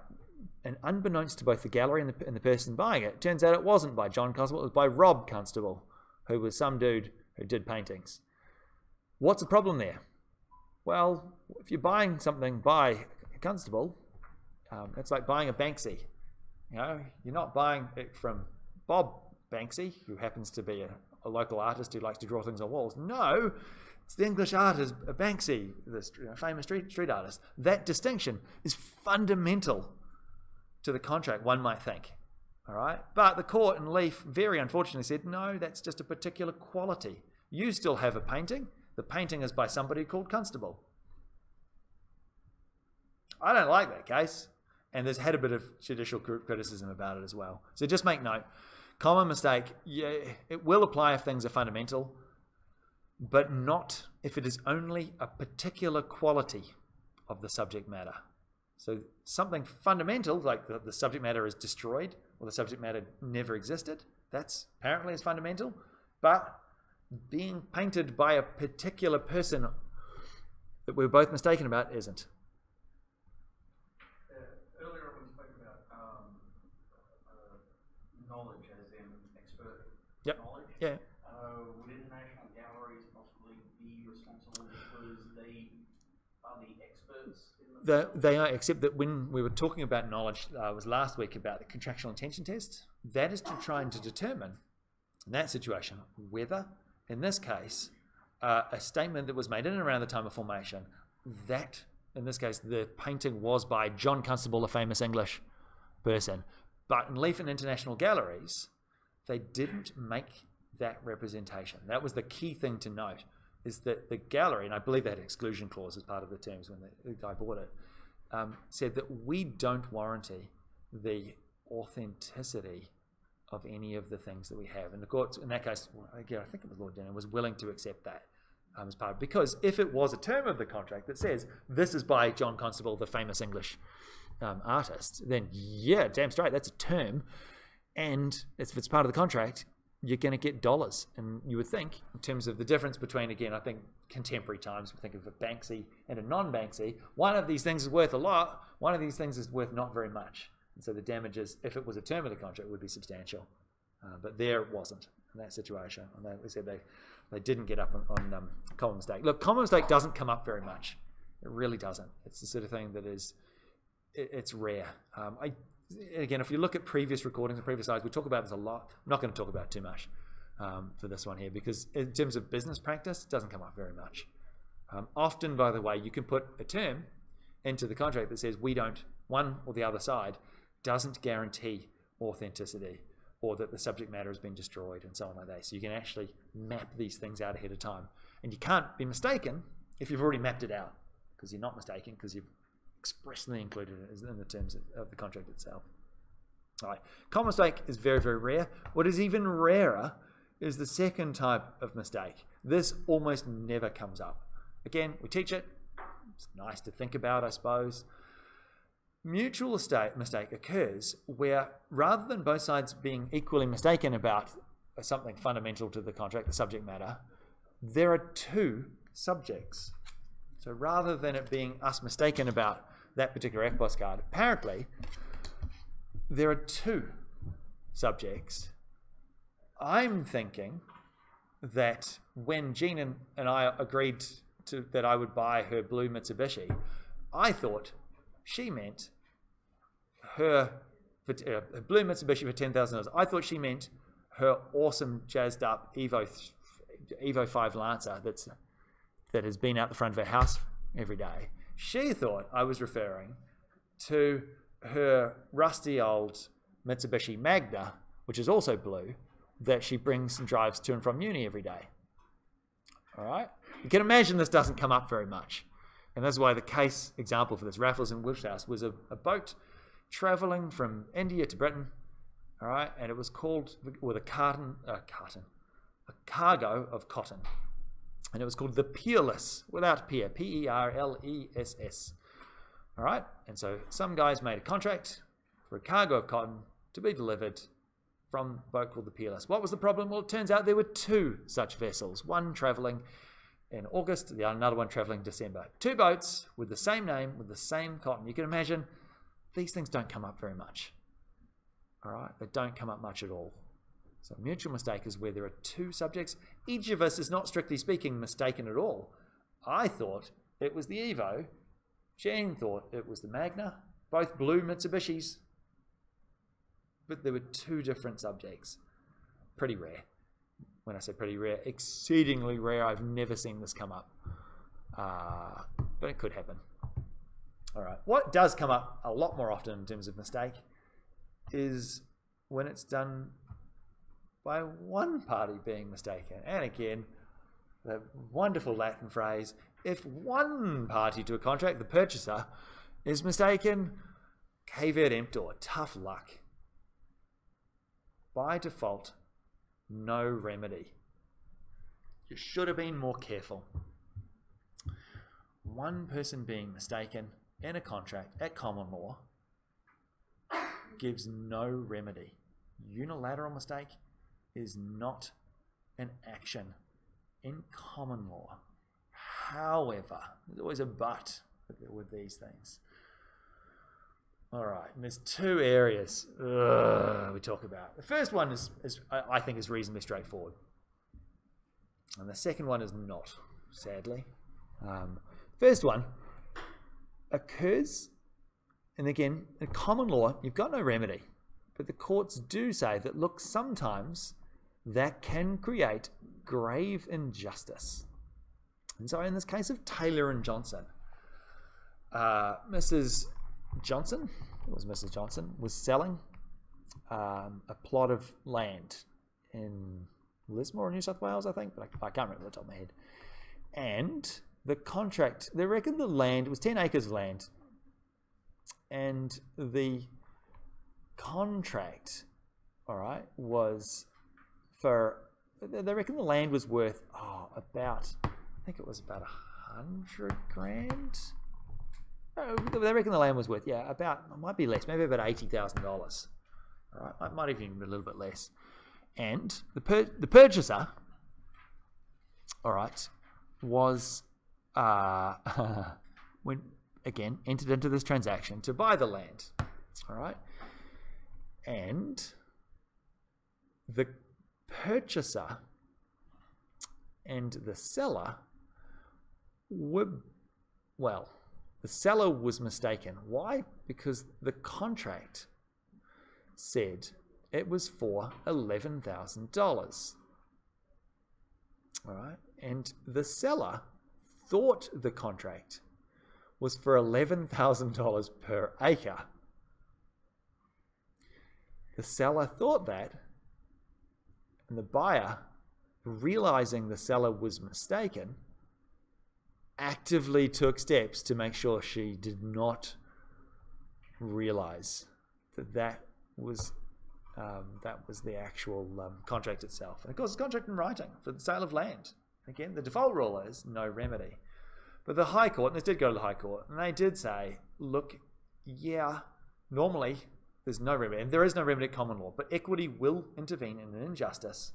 and unbeknownst to both the gallery and the person buying it, turns out it wasn't by John Constable, it was by Rob Constable, who was some dude who did paintings. What's the problem there? Well, if you're buying something by a Constable, it's like buying a Banksy. You know, you're not buying it from Bob Banksy, who happens to be a local artist who likes to draw things on walls. No, it's the English artist, Banksy, this famous street artist. That distinction is fundamental to the contract, one might think. All right, but the court in Leaf very unfortunately said, no, that's just a particular quality. You still have a painting. The painting is by somebody called Constable. I don't like that case. And there's had a bit of judicial criticism about it as well. So just make note. Common mistake, yeah, it will apply if things are fundamental, but not if it is only a particular quality of the subject matter. So something fundamental, like the subject matter is destroyed, or the subject matter never existed, that's apparently is fundamental, but being painted by a particular person that we're both mistaken about isn't. Earlier when we spoke about knowledge as in expert knowledge, would international galleries possibly be responsible because they are the experts in the field? They are, except that when we were talking about knowledge, was last week about the contractual intention test. That is to try and to determine, in that situation, whether, in this case, a statement that was made in and around the time of formation, that, in this case, the painting was by John Constable, a famous English person. But in Leaf and International Galleries, they didn't make that representation. That was the key thing to note, is that the gallery, and I believe they had exclusion clause as part of the terms when the guy bought it, said that we don't warranty the authenticity of any of the things that we have. And the court, in that case, again, I think it was Lord Denham, was willing to accept that as part of, because if it was a term of the contract that says this is by John Constable, the famous English artist, then yeah, damn straight, that's a term. And if it's part of the contract, you're going to get dollars. And you would think, in terms of the difference between, again, I think contemporary times, we think of a Banksy and a non-Banksy, one of these things is worth a lot, one of these things is worth not very much. And so the damages, if it was a term of the contract, would be substantial. But there it wasn't in that situation. And they said they didn't get up on common mistake. Look, common mistake doesn't come up very much. It really doesn't. It's the sort of thing that is, it's rare. Again, if you look at previous recordings and previous slides, we talk about this a lot. I'm not going to talk about it too much for this one here, because in terms of business practice, it doesn't come up very much. Often, by the way, you can put a term into the contract that says we don't, one or the other side, doesn't guarantee authenticity or that the subject matter has been destroyed and so on like that. So you can actually map these things out ahead of time. And you can't be mistaken if you've already mapped it out, because you're not mistaken because you've expressly included it in the terms of the contract itself. All right. Common mistake is very, very rare. What is even rarer is the second type of mistake. This almost never comes up. Again, we teach it. It's nice to think about, I suppose. Mutual mistake occurs where, rather than both sides being equally mistaken about something fundamental to the contract, the subject matter, there are two subjects. So rather than it being us mistaken about that particular EFTPOS card, apparently there are two subjects. I'm thinking that when Jean and I agreed that I would buy her blue Mitsubishi, I thought she meant her blue Mitsubishi for $10,000. I thought she meant her awesome jazzed up Evo 5 Lancer that has been out the front of her house every day. She thought I was referring to her rusty old Mitsubishi Magna, which is also blue, that she brings and drives to and from uni every day. All right? You can imagine this doesn't come up very much. And that's why the case example for this, Raffles and Wiltshire, was a boat traveling from India to Britain, all right? And it was called, with a cargo of cotton. And it was called the Peerless, without peer, P-E-R-L-E-S-S. All right? And so some guys made a contract for a cargo of cotton to be delivered from a boat called the Peerless. What was the problem? Well, it turns out there were two such vessels, one traveling in August, the another one traveling December. Two boats with the same name, with the same cotton. You can imagine these things don't come up very much. All right? They don't come up much at all. So mutual mistake is where there are two subjects. Each of us is not, strictly speaking, mistaken at all. I thought it was the Evo. Jane thought it was the Magna. Both blue Mitsubishis. But there were two different subjects. Pretty rare. when I say pretty rare, exceedingly rare. I've never seen this come up, but it could happen. All right, what does come up a lot more often in terms of mistake is when it's done by one party being mistaken. And again, the wonderful Latin phrase, if one party to a contract, the purchaser, is mistaken, caveat emptor, tough luck. By default, no remedy. You should have been more careful. One person being mistaken in a contract at common law gives no remedy. Unilateral mistake is not an action in common law. However, there's always a but with these things. All right, and there's two areas we talk about. The first one is I think is reasonably straightforward, and the second one is not, sadly. First one occurs, and again, in common law, you've got no remedy, but the courts do say that, look, sometimes that can create grave injustice. And so in this case of Taylor and Johnson, Mrs. Johnson, it was Mrs. Johnson, was selling a plot of land in Lismore, New South Wales, I think, but I can't remember off the top of my head. And the contract, they reckon the land, it was 10 acres of land, and the contract, all right, was for, they reckon the land was worth, about, I think it was about 100 grand. Oh, they reckon the land was worth, yeah, about, it might be less, maybe about $80,000. All right, might even be a little bit less. And the purchaser, all right, was when again entered into this transaction to buy the land, all right, and the purchaser and the seller were, well, the seller was mistaken. Why? Because the contract said it was for $11,000. All right, and the seller thought the contract was for $11,000 per acre. The seller thought that, and the buyer, realizing the seller was mistaken, actively took steps to make sure she did not realize that that was the actual contract itself. And of course, it's a contract in writing for the sale of land. Again, the default rule is no remedy. But the High Court, and this did go to the High Court, and they did say, look, yeah, normally there's no remedy, and there is no remedy at common law, but equity will intervene in an injustice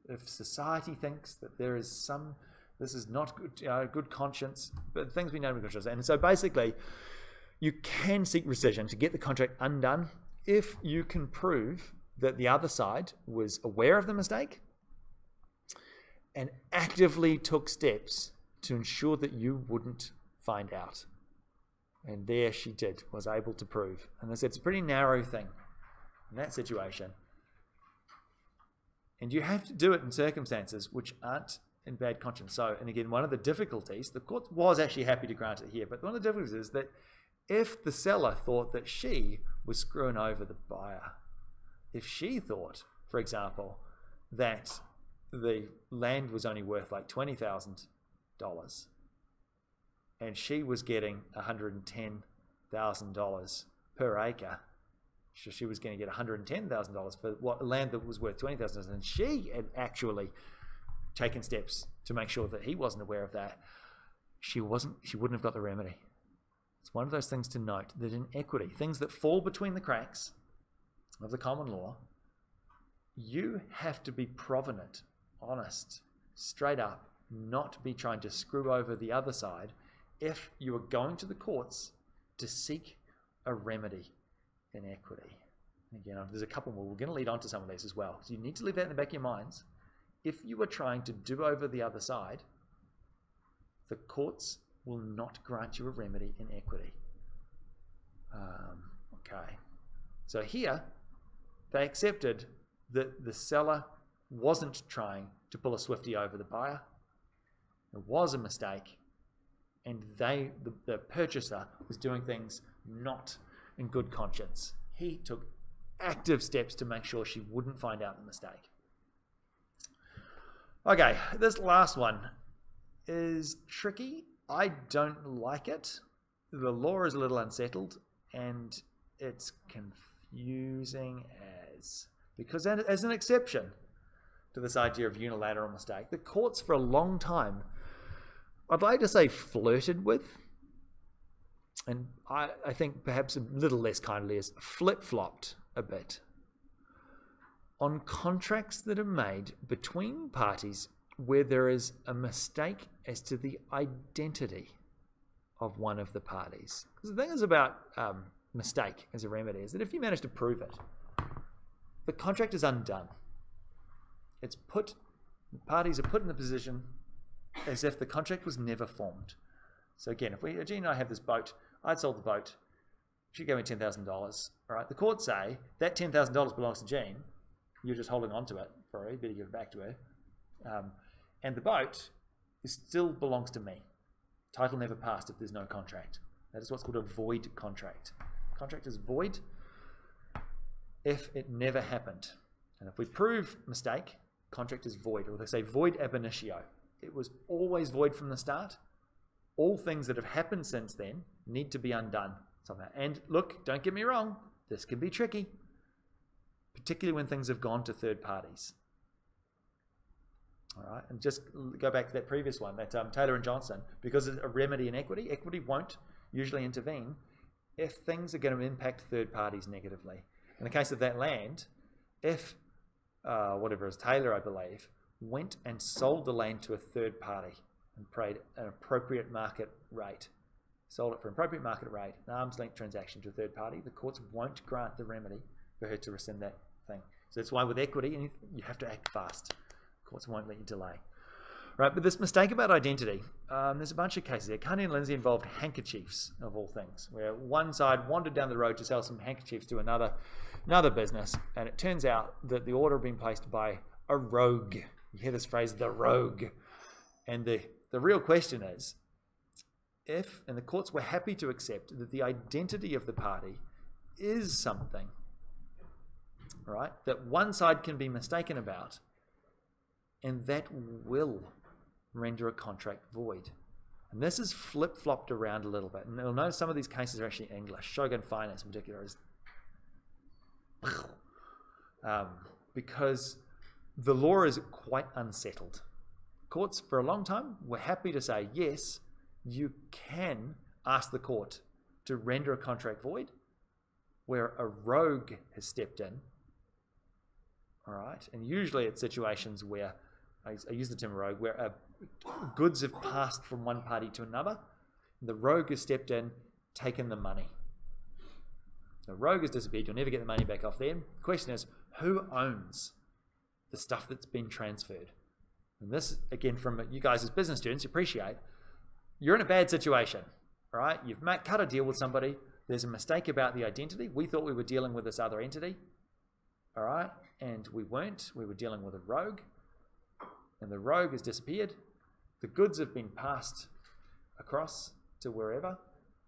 if society thinks that there is some, this is not good conscience, but things we know in conscience. And so basically, you can seek rescission to get the contract undone if you can prove that the other side was aware of the mistake and actively took steps to ensure that you wouldn't find out. And there she did, was able to prove. And I said it's a pretty narrow thing in that situation. And you have to do it in circumstances which aren't in bad conscience. So, and again, one of the difficulties, the court was actually happy to grant it here, but one of the difficulties is that if the seller thought that she was screwing over the buyer, if she thought, for example, that the land was only worth like $20,000 and she was getting $110,000 per acre, so she was going to get $110,000 for what land that was worth $20,000, and she had actually taken steps to make sure that he wasn't aware of that, she wouldn't have got the remedy. It's one of those things to note that in equity, things that fall between the cracks of the common law, you have to be provenant, honest, straight up, not be trying to screw over the other side if you are going to the courts to seek a remedy in equity. And again, there's a couple more. We're going to lead on to some of these as well. So you need to leave that in the back of your minds. If you are trying to do over the other side, the courts will not grant you a remedy in equity. Okay. So here, they accepted that the seller wasn't trying to pull a Swiftie over the buyer. It was a mistake, and the purchaser was doing things not in good conscience. He took active steps to make sure she wouldn't find out the mistake. Okay, this last one is tricky. I don't like it. The law is a little unsettled, and it's confusing because as an exception to this idea of unilateral mistake, the courts for a long time, I'd like to say flirted with, and I think perhaps a little less kindly is flip-flopped a bit on contracts that are made between parties where there is a mistake as to the identity of one of the parties. Because the thing is about mistake as a remedy is that if you manage to prove it, the contract is undone. The parties are put in the position as if the contract was never formed. So again, if Jean and I have this boat, I'd sold the boat, she gave me $10,000. All right, the courts say that $10,000 belongs to Jean. You're just holding on to it. You better give it back to her. And the boat still belongs to me. Title never passed if there's no contract. That is what's called a void contract. Contract is void if it never happened. And if we prove mistake, contract is void, or they say void ab initio. It was always void from the start. All things that have happened since then need to be undone somehow. And look, don't get me wrong, this can be tricky, particularly when things have gone to third parties. All right, and just go back to that previous one, that Taylor and Johnson, because it's a remedy in equity, equity won't usually intervene if things are going to impact third parties negatively. In the case of that land, if whatever it was, Taylor, I believe, went and sold the land to a third party and paid an appropriate market rate, sold it for an appropriate market rate, an arm's length transaction to a third party, the courts won't grant the remedy for her to rescind that thing. So that's why with equity, you have to act fast. Courts won't let you delay. Right, but this mistake about identity, there's a bunch of cases there. Carney and Lindsay involved handkerchiefs, of all things, where one side wandered down the road to sell some handkerchiefs to another business, and it turns out that the order had been placed by a rogue. You hear this phrase, the rogue. And the real question is, and the courts were happy to accept that the identity of the party is something, right, that one side can be mistaken about, and that will render a contract void. And this is flip-flopped around a little bit. And you'll notice some of these cases are actually English. Shogun Finance in particular is because the law is quite unsettled. Courts for a long time were happy to say, yes, you can ask the court to render a contract void where a rogue has stepped in. All right, and usually it's situations where I use the term rogue, where goods have passed from one party to another. The rogue has stepped in, taken the money. The rogue has disappeared. You'll never get the money back off them. The question is, who owns the stuff that's been transferred? And this, again, from you guys as business students, you appreciate, you're in a bad situation, right? You've cut a deal with somebody. There's a mistake about the identity. We thought we were dealing with this other entity, all right? And we weren't. We were dealing with a rogue. And the rogue has disappeared. The goods have been passed across to wherever.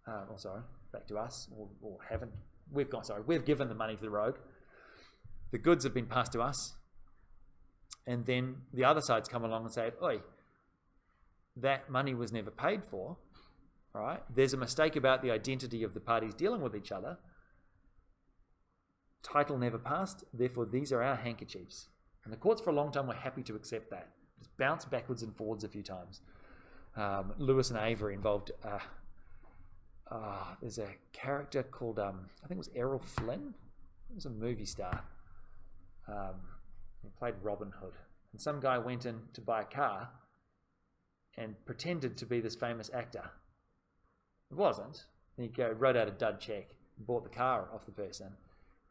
Back to us, or haven't. We've given the money to the rogue. The goods have been passed to us. And then the other side's come along and said, oi, that money was never paid for. Right? There's a mistake about the identity of the parties dealing with each other. Title never passed, therefore these are our handkerchiefs. And the courts for a long time were happy to accept that. Just bounced backwards and forwards a few times. Lewis and Avery involved, there's a character called, I think it was Errol Flynn. He was a movie star. He played Robin Hood. And some guy went in to buy a car and pretended to be this famous actor. It wasn't. And he wrote out a dud check and bought the car off the person.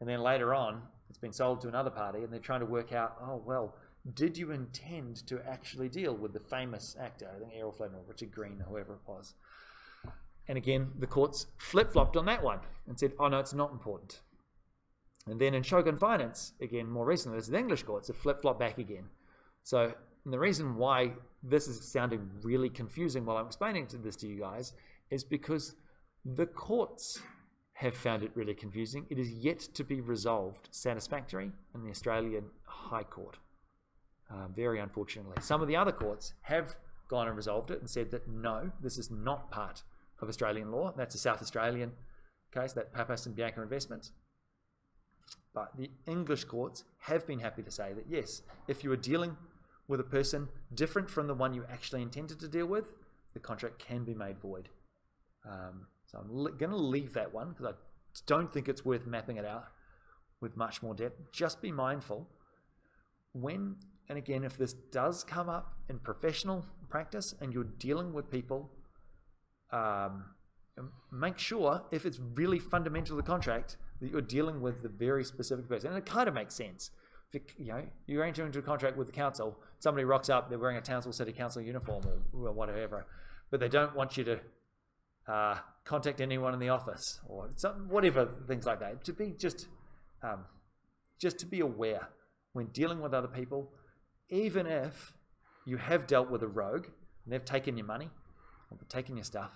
And then later on, it's been sold to another party, and they're trying to work out, oh, well, did you intend to actually deal with the famous actor? I think Errol Flynn or Richard Green or whoever it was. And again, the courts flip-flopped on that one and said, oh, no, it's not important. And then in Shogun Finance, again, more recently, this is the English courts, it flip-flop back again. So the reason why this is sounding really confusing while I'm explaining this to you guys is because the courts have found it really confusing. It is yet to be resolved satisfactorily in the Australian High Court, very unfortunately. Some of the other courts have gone and resolved it and said that no, this is not part of Australian law. That's a South Australian case, that Papas and Bianca Investments. But the English courts have been happy to say that yes, if you are dealing with a person different from the one you actually intended to deal with, the contract can be made void. So I'm going to leave that one because I don't think it's worth mapping it out with much more depth. Just be mindful when, and again, if this does come up in professional practice and you're dealing with people, make sure if it's really fundamental to the contract that you're dealing with the very specific person. And it kind of makes sense. If you're entering into a contract with the council, somebody rocks up, they're wearing a city council uniform or whatever, but they don't want you to contact anyone in the office or something, whatever, things like that. To be just to be aware when dealing with other people, even if you have dealt with a rogue and they've taken your money or they've taken your stuff,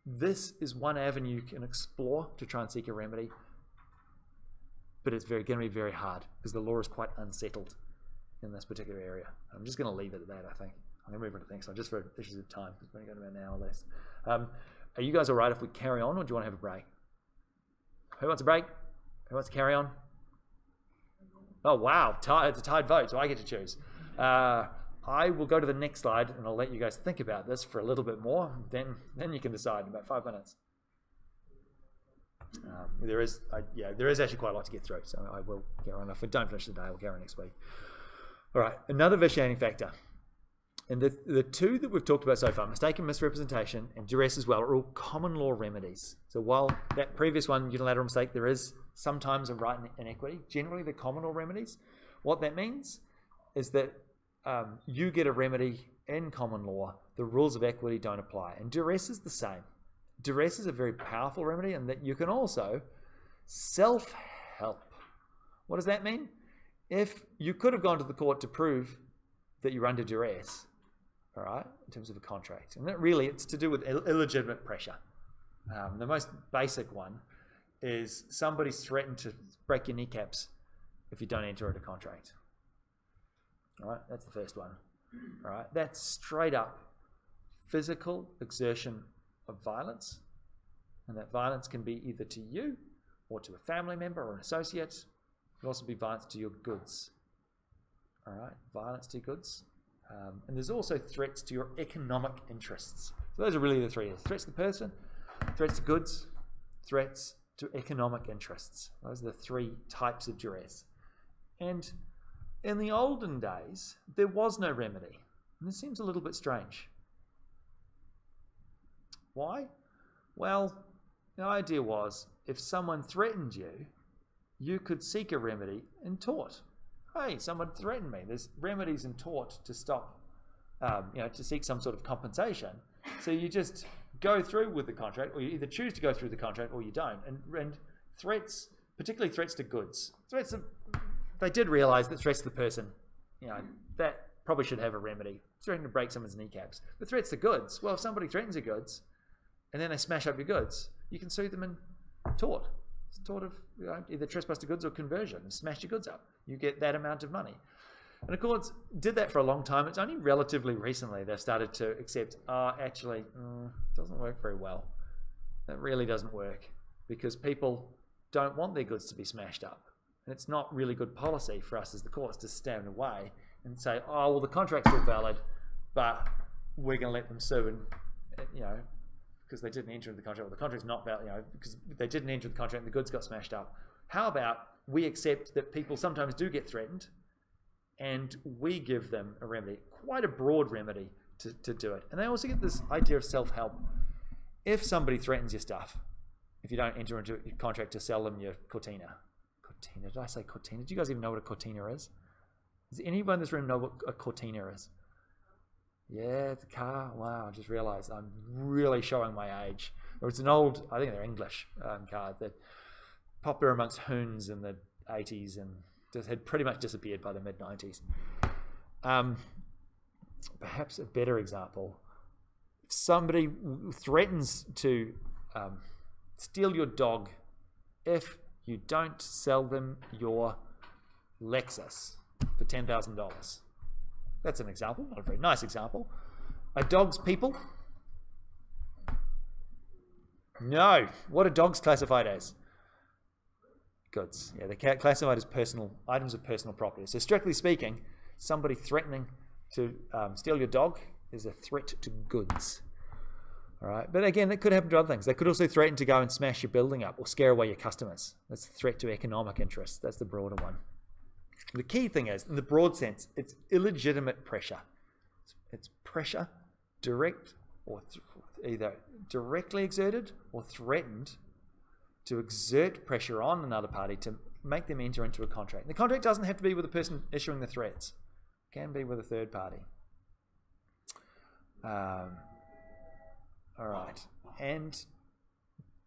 this is one avenue you can explore to try and seek a remedy, but it's going to be very hard because the law is quite unsettled in this particular area. I'm just going to leave it at that, I think. I'm going to move on to things, so just for issues of time, because we're going to go about an hour or less. Are you guys all right if we carry on, or do you want to have a break? Who wants a break? Who wants to carry on? Oh, wow. It's a tied vote, so I get to choose. I will go to the next slide, and I'll let you guys think about this for a little bit more. Then you can decide in about 5 minutes. There is actually quite a lot to get through, so I will carry on. If we don't finish today, I'll carry on next week. All right, another vitiating factor. And the two that we've talked about so far, mistaken misrepresentation and duress as well, are all common law remedies. So while that previous one, unilateral mistake, there is sometimes a right in equity, generally the common law remedies. What that means is that you get a remedy in common law, the rules of equity don't apply. And duress is the same. Duress is a very powerful remedy, and that you can also self-help. What does that mean? If you could have gone to the court to prove that you're under duress, all right, in terms of a contract, and that really it's to do with illegitimate pressure. The most basic one is somebody's threatened to break your kneecaps if you don't enter into a contract. All right, that's the first one. All right, that's straight up physical exertion of violence, and that violence can be either to you or to a family member or an associate. It can also be violence to your goods. All right, violence to your goods. And there's also threats to your economic interests. So those are really the three. Threats to the person, threats to goods, threats to economic interests. Those are the three types of duress. And in the olden days, there was no remedy. And this seems a little bit strange. Why? Well, the idea was if someone threatened you, you could seek a remedy in tort. Hey, someone threatened me. There's remedies in tort to stop, to seek some sort of compensation. So you just go through with the contract, or you either choose to go through the contract or you don't. And threats, particularly threats to goods, they did realize that threats to the person, that probably should have a remedy. Threatening to break someone's kneecaps. But threats to goods, well, if somebody threatens your goods and then they smash up your goods, you can sue them in tort. It's tort of either trespass to goods or conversion. Smash your goods up. You get that amount of money. And the courts did that for a long time. It's only relatively recently they've started to accept, actually, it doesn't work very well. It really doesn't work because people don't want their goods to be smashed up. And it's not really good policy for us as the courts to stand away and say, oh, well, the contract's still valid, but we're going to let them sue and, because they didn't enter into the contract. Well, the contract's not valid, because they didn't enter the contract and the goods got smashed up. How about we accept that people sometimes do get threatened and we give them a remedy, quite a broad remedy to do it. And they also get this idea of self-help. If somebody threatens your stuff, if you don't enter into a contract to sell them your cortina. Cortina, did I say cortina? Do you guys even know what a cortina is? Does anyone in this room know what a cortina is? Yeah, the car. Wow, I just realized I'm really showing my age. It's an old, I think they're English car that popular amongst hoons in the 80s and just had pretty much disappeared by the mid-90s. Perhaps a better example, if somebody threatens to steal your dog if you don't sell them your Lexus for $10,000. That's an example, not a very nice example. Are dogs people? No. What are dogs classified as? Goods. Yeah, they're classified as personal items of personal property. So strictly speaking, somebody threatening to steal your dog is a threat to goods. All right, but again, that could happen to other things. They could also threaten to go and smash your building up or scare away your customers. That's a threat to economic interests. That's the broader one. The key thing is, in the broad sense, it's illegitimate pressure. It's pressure, direct or either directly exerted or threatened to exert pressure on another party to make them enter into a contract. The contract doesn't have to be with the person issuing the threats. It can be with a third party. All right, and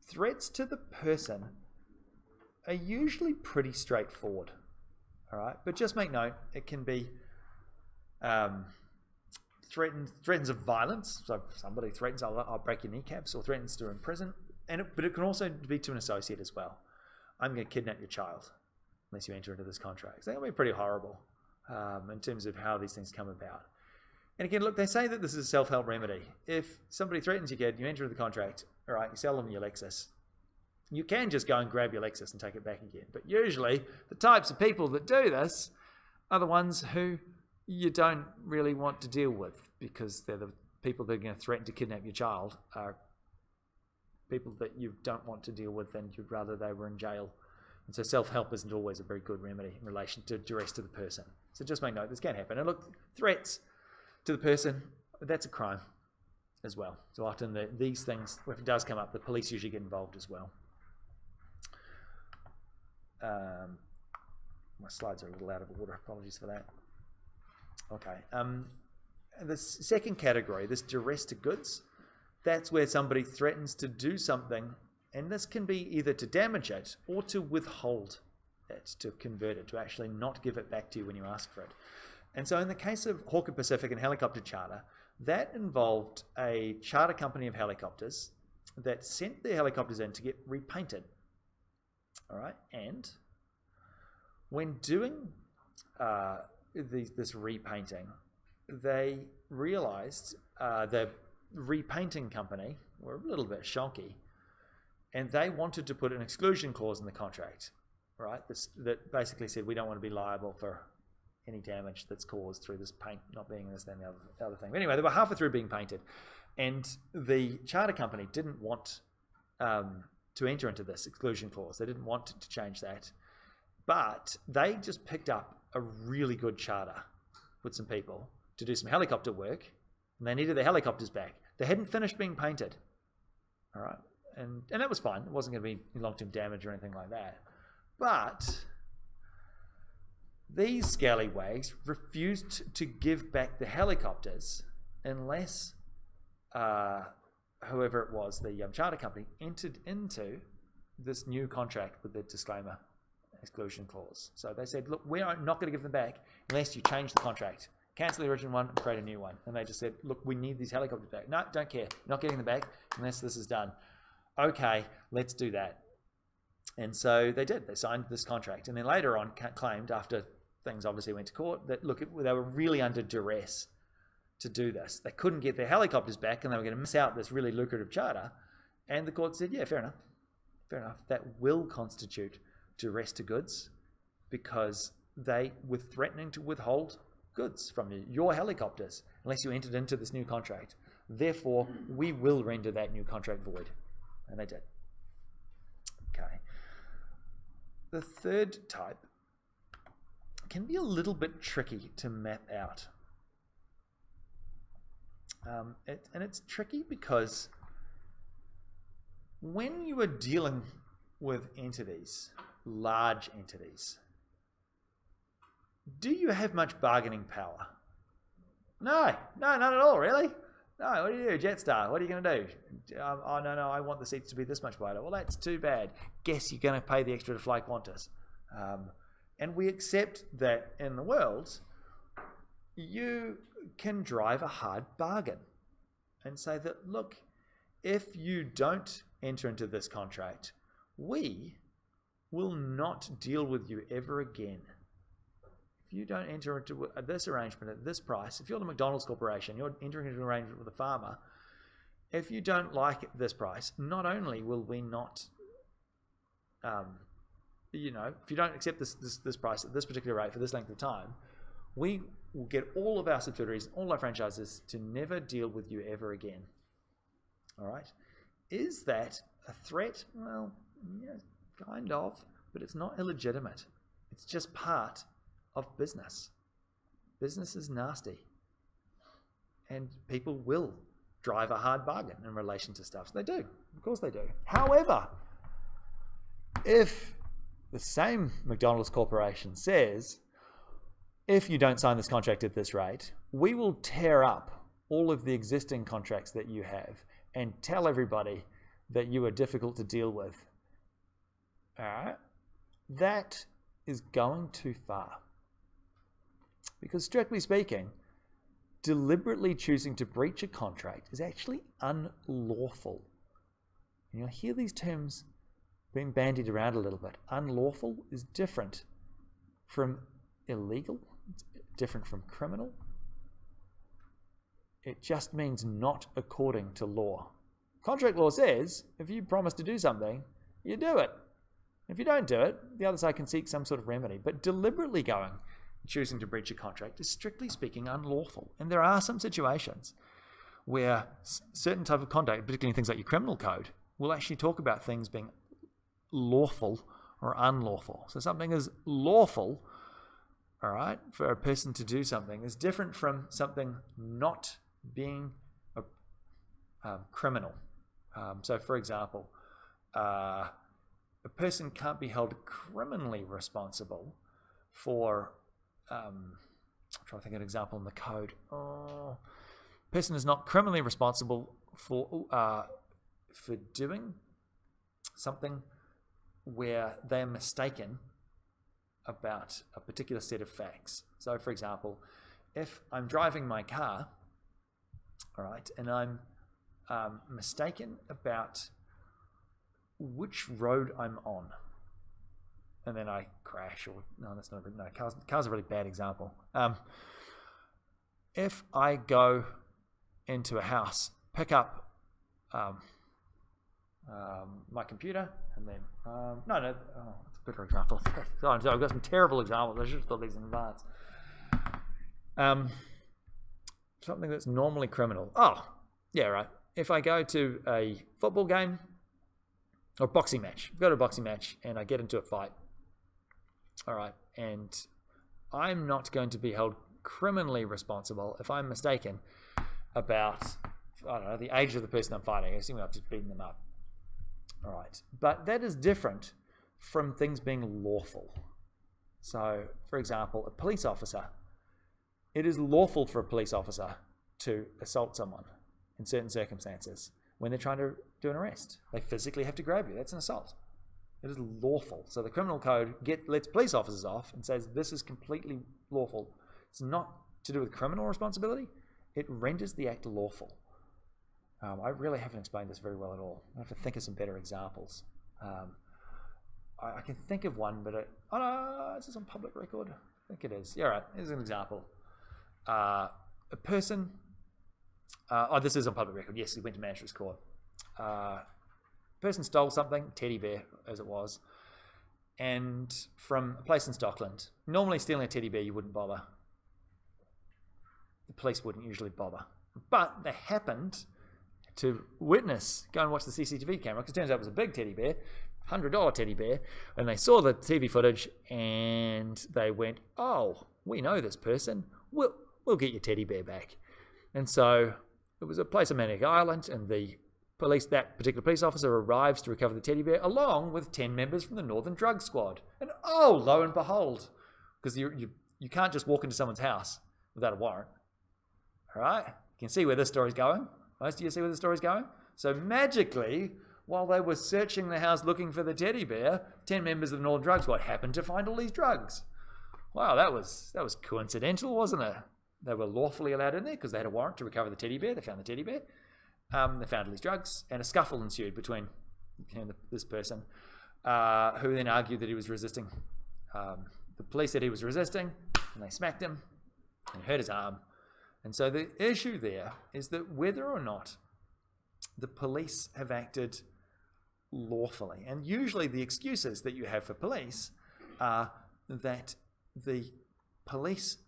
threats to the person are usually pretty straightforward. All right, but just make note, it can be threatens of violence. So somebody threatens, I'll break your kneecaps, or threatens to imprison. But it can also be to an associate as well. I'm going to kidnap your child unless you enter into this contract. So that will be pretty horrible in terms of how these things come about. And again, look, they say that this is a self-help remedy. If somebody threatens your kid, you enter into the contract, all right, you sell them your Lexus. You can just go and grab your Lexus and take it back again. But usually, the types of people that do this are the ones who you don't really want to deal with, because they're the people that are going to threaten to kidnap your child are people that you don't want to deal with, and you'd rather they were in jail. And so self-help isn't always a very good remedy in relation to duress to the person. So just make note, this can happen. And look, threats to the person, that's a crime as well. So often these things, if it does come up, the police usually get involved as well. My slides are a little out of order, apologies for that. Okay, the second category, this duress to goods, that's where somebody threatens to do something, and this can be either to damage it or to withhold it, to convert it, to actually not give it back to you when you ask for it. And so in the case of Hawker Pacific and Helicopter Charter, that involved a charter company of helicopters that sent their helicopters in to get repainted. All right, and when doing this repainting, they realized the repainting company were a little bit shonky, and they wanted to put an exclusion clause in the contract, right? That basically said we don't want to be liable for any damage that's caused through this paint not being this, then the other thing. But anyway, they were halfway through being painted, and the charter company didn't want to enter into this exclusion clause. They didn't want to change that, but they just picked up a really good charter with some people to do some helicopter work, and they needed their helicopters back. They hadn't finished being painted, all right, and that was fine. It wasn't going to be long-term damage or anything like that, but these scallywags refused to give back the helicopters unless whoever it was, the charter company, entered into this new contract with the disclaimer exclusion clause. So they said, look, we are not going to give them back unless you change the contract. Cancel the original one and create a new one. And they just said, look, we need these helicopters back. No, don't care. Not getting them back unless this is done. Okay, let's do that. And so they did. They signed this contract. And then later on claimed, after things obviously went to court, that, look, they were really under duress to do this. They couldn't get their helicopters back, and they were going to miss out this really lucrative charter. And the court said, yeah, fair enough. Fair enough. That will constitute duress to goods, because they were threatening to withhold goods from you, your helicopters, unless you entered into this new contract. Therefore, we will render that new contract void. And they did. Okay. The third type can be a little bit tricky to map out. And it's tricky because when you are dealing with entities, large entities, do you have much bargaining power? No, not at all, really. No, what do you do? Jetstar, what are you going to do? Oh, no, I want the seats to be this much wider. Well, that's too bad. Guess you're going to pay the extra to fly Qantas. And we accept that in the world, you can drive a hard bargain and say that, look, if you don't enter into this contract, we will not deal with you ever again. If you don't enter into this arrangement at this price, if you're the McDonald's Corporation, you're entering into an arrangement with a farmer, if you don't like this price, not only will we not, you know, if you don't accept this price at this particular rate for this length of time, we will get all of our subsidiaries, all our franchises to never deal with you ever again. All right? Is that a threat? Well, yeah, kind of, but it's not illegitimate. It's just part of business. Business is nasty. And people will drive a hard bargain in relation to stuff. They do. Of course they do. However, if the same McDonald's Corporation says, if you don't sign this contract at this rate, we will tear up all of the existing contracts that you have and tell everybody that you are difficult to deal with. All right? That is going too far. Because strictly speaking, deliberately choosing to breach a contract is actually unlawful. And you'll hear these terms being bandied around a little bit. Unlawful is different from illegal, it's different from criminal. It just means not according to law. Contract law says if you promise to do something, you do it. If you don't do it, the other side can seek some sort of remedy. But deliberately choosing to breach a contract is strictly speaking unlawful. And there are some situations where certain type of conduct, particularly things like your criminal code, will actually talk about things being lawful or unlawful. So something is lawful, all right, for a person to do something is different from something not being criminal. So for example, a person can't be held criminally responsible for I'm trying to think of an example in the code. Person is not criminally responsible for doing something where they're mistaken about a particular set of facts. So, for example, if I'm driving my car, all right, and I'm mistaken about which road I'm on, and then I crash, or no, that's not no. Car's a really bad example. If I go into a house, pick up my computer, and then that's a better example. I've got some terrible examples. I should have thought these in advance. Something that's normally criminal. Oh, yeah, right. If I go to a football game or boxing match, go to a boxing match, and I get into a fight. All right, and I'm not going to be held criminally responsible if I'm mistaken about, I don't know, the age of the person I'm fighting. I assume I'm just beating them up. All right, but that is different from things being lawful. So, for example, a police officer. It is lawful for a police officer to assault someone in certain circumstances when they're trying to do an arrest. They physically have to grab you. That's an assault. It is lawful. So the criminal code lets police officers off and says this is completely lawful. It's not to do with criminal responsibility. It renders the act lawful. I really haven't explained this very well at all. I have to think of some better examples. I can think of one, but oh no, is this on public record? I think it is. Yeah, right. Here's an example. A person. This is on public record. Yes, he went to Magistrates Court. Person stole something, teddy bear as it was, and from a place in Stockland. Normally stealing a teddy bear you wouldn't bother. The police wouldn't usually bother. But they happened to witness, go and watch the CCTV camera, because it turns out it was a big teddy bear, $100 teddy bear, and they saw the TV footage and they went, oh, we know this person, we'll get your teddy bear back. And so it was a place on Manic Island, and that particular police officer arrives to recover the teddy bear along with 10 members from the Northern Drug Squad. And oh, lo and behold, because you can't just walk into someone's house without a warrant. All right? You can see where this story's going. Most of you see where the story's going? So magically, while they were searching the house looking for the teddy bear, 10 members of the Northern Drug Squad happened to find all these drugs. Wow, that was coincidental, wasn't it? They were lawfully allowed in there because they had a warrant to recover the teddy bear. They found the teddy bear. They found all these drugs, and a scuffle ensued between this person, who then argued that he was resisting. The police said he was resisting, and they smacked him and hurt his arm. And so the issue there is that whether or not the police have acted lawfully, and usually the excuses that you have for police are that the police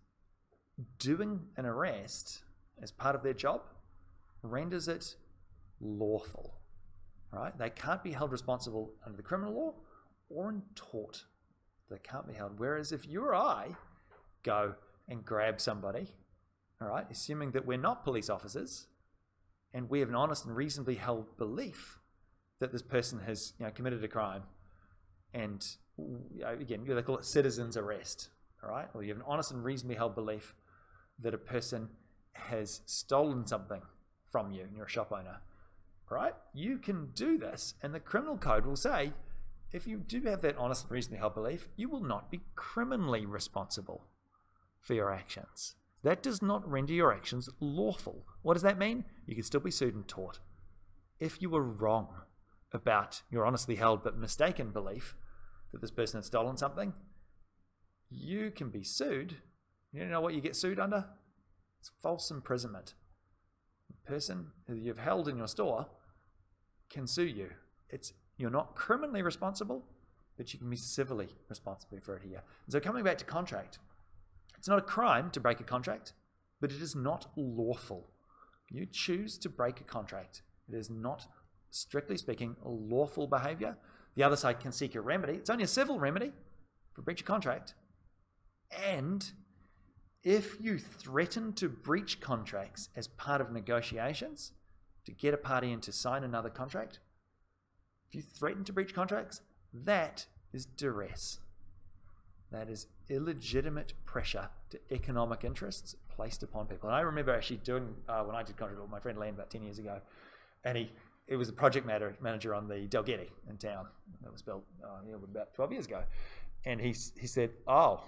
doing an arrest as part of their job renders it lawful, right? They can't be held responsible under the criminal law or in tort. They can't be held. Whereas if you or I go and grab somebody, all right, assuming that we're not police officers and we have an honest and reasonably held belief that this person has committed a crime, and again, they call it citizen's arrest, all right? Or you have an honest and reasonably held belief that a person has stolen something from you and you're a shop owner, right? You can do this, and the criminal code will say if you do have that honest and reasonably held belief, you will not be criminally responsible for your actions. That does not render your actions lawful. What does that mean? You can still be sued and tort. If you were wrong about your honestly held but mistaken belief that this person had stolen something, you can be sued. You know what you get sued under? It's false imprisonment. The person who you've held in your store can sue you. You're not criminally responsible, but you can be civilly responsible for it here. And so coming back to contract, it's not a crime to break a contract, but it is not lawful. You choose to break a contract. It is not, strictly speaking, a lawful behavior. The other side can seek a remedy. It's only a civil remedy for breach of contract. And if you threaten to breach contracts as part of negotiations to get a party in to sign another contract, if you threaten to breach contracts, that is duress. That is illegitimate pressure to economic interests placed upon people. And I remember actually doing, when I did contract with my friend Len about 10 years ago, and it was a project manager on the Dalgety in town that was built about 12 years ago. And he said, oh,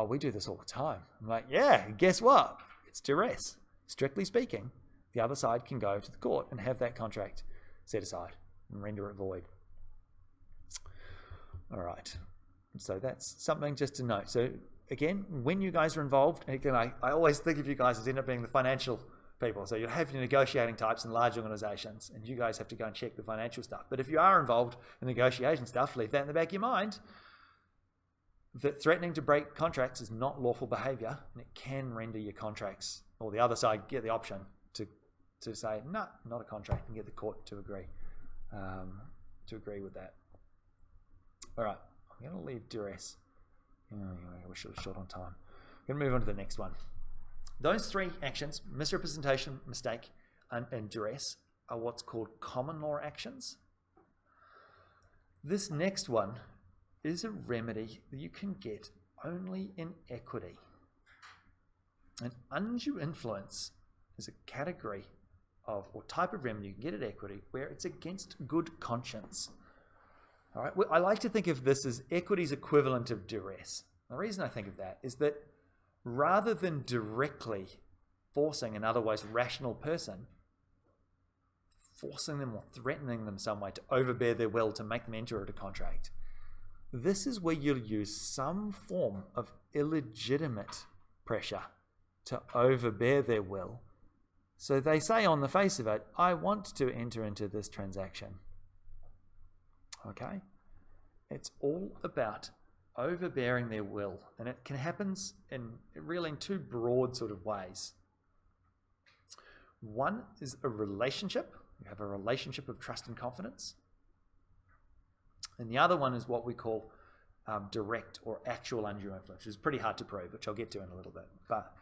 we do this all the time. I'm like, yeah, guess what? It's duress. Strictly speaking, the other side can go to the court and have that contract set aside and render it void. All right. So that's something just to note. So again, when you guys are involved, again, I always think of you guys as end up being the financial people. So you'll have your negotiating types in large organizations, and you guys have to go and check the financial stuff. But if you are involved in negotiation stuff, leave that in the back of your mind, that threatening to break contracts is not lawful behavior, and it can render your contracts, or the other side get the option to say, no, not a contract, and get the court to agree with that. All right. I'm going to leave duress. We're short on time. I'm going to move on to the next one. Those three actions, misrepresentation, mistake, and duress, are what's called common law actions. This next one is a remedy that you can get only in equity. An undue influence is a category of, or type of remedy you can get at equity where it's against good conscience. All right. I like to think of this as equity's equivalent of duress. The reason I think of that is that rather than directly forcing an otherwise rational person, forcing them or threatening them some way to overbear their will to make them enter into a contract, this is where you'll use some form of illegitimate pressure to overbear their will. So they say on the face of it, I want to enter into this transaction. Okay? It's all about overbearing their will. And it can happen in two broad sort of ways. One is a relationship. You have a relationship of trust and confidence. And the other one is what we call direct or actual undue influence, which is pretty hard to prove, which I'll get to in a little bit. But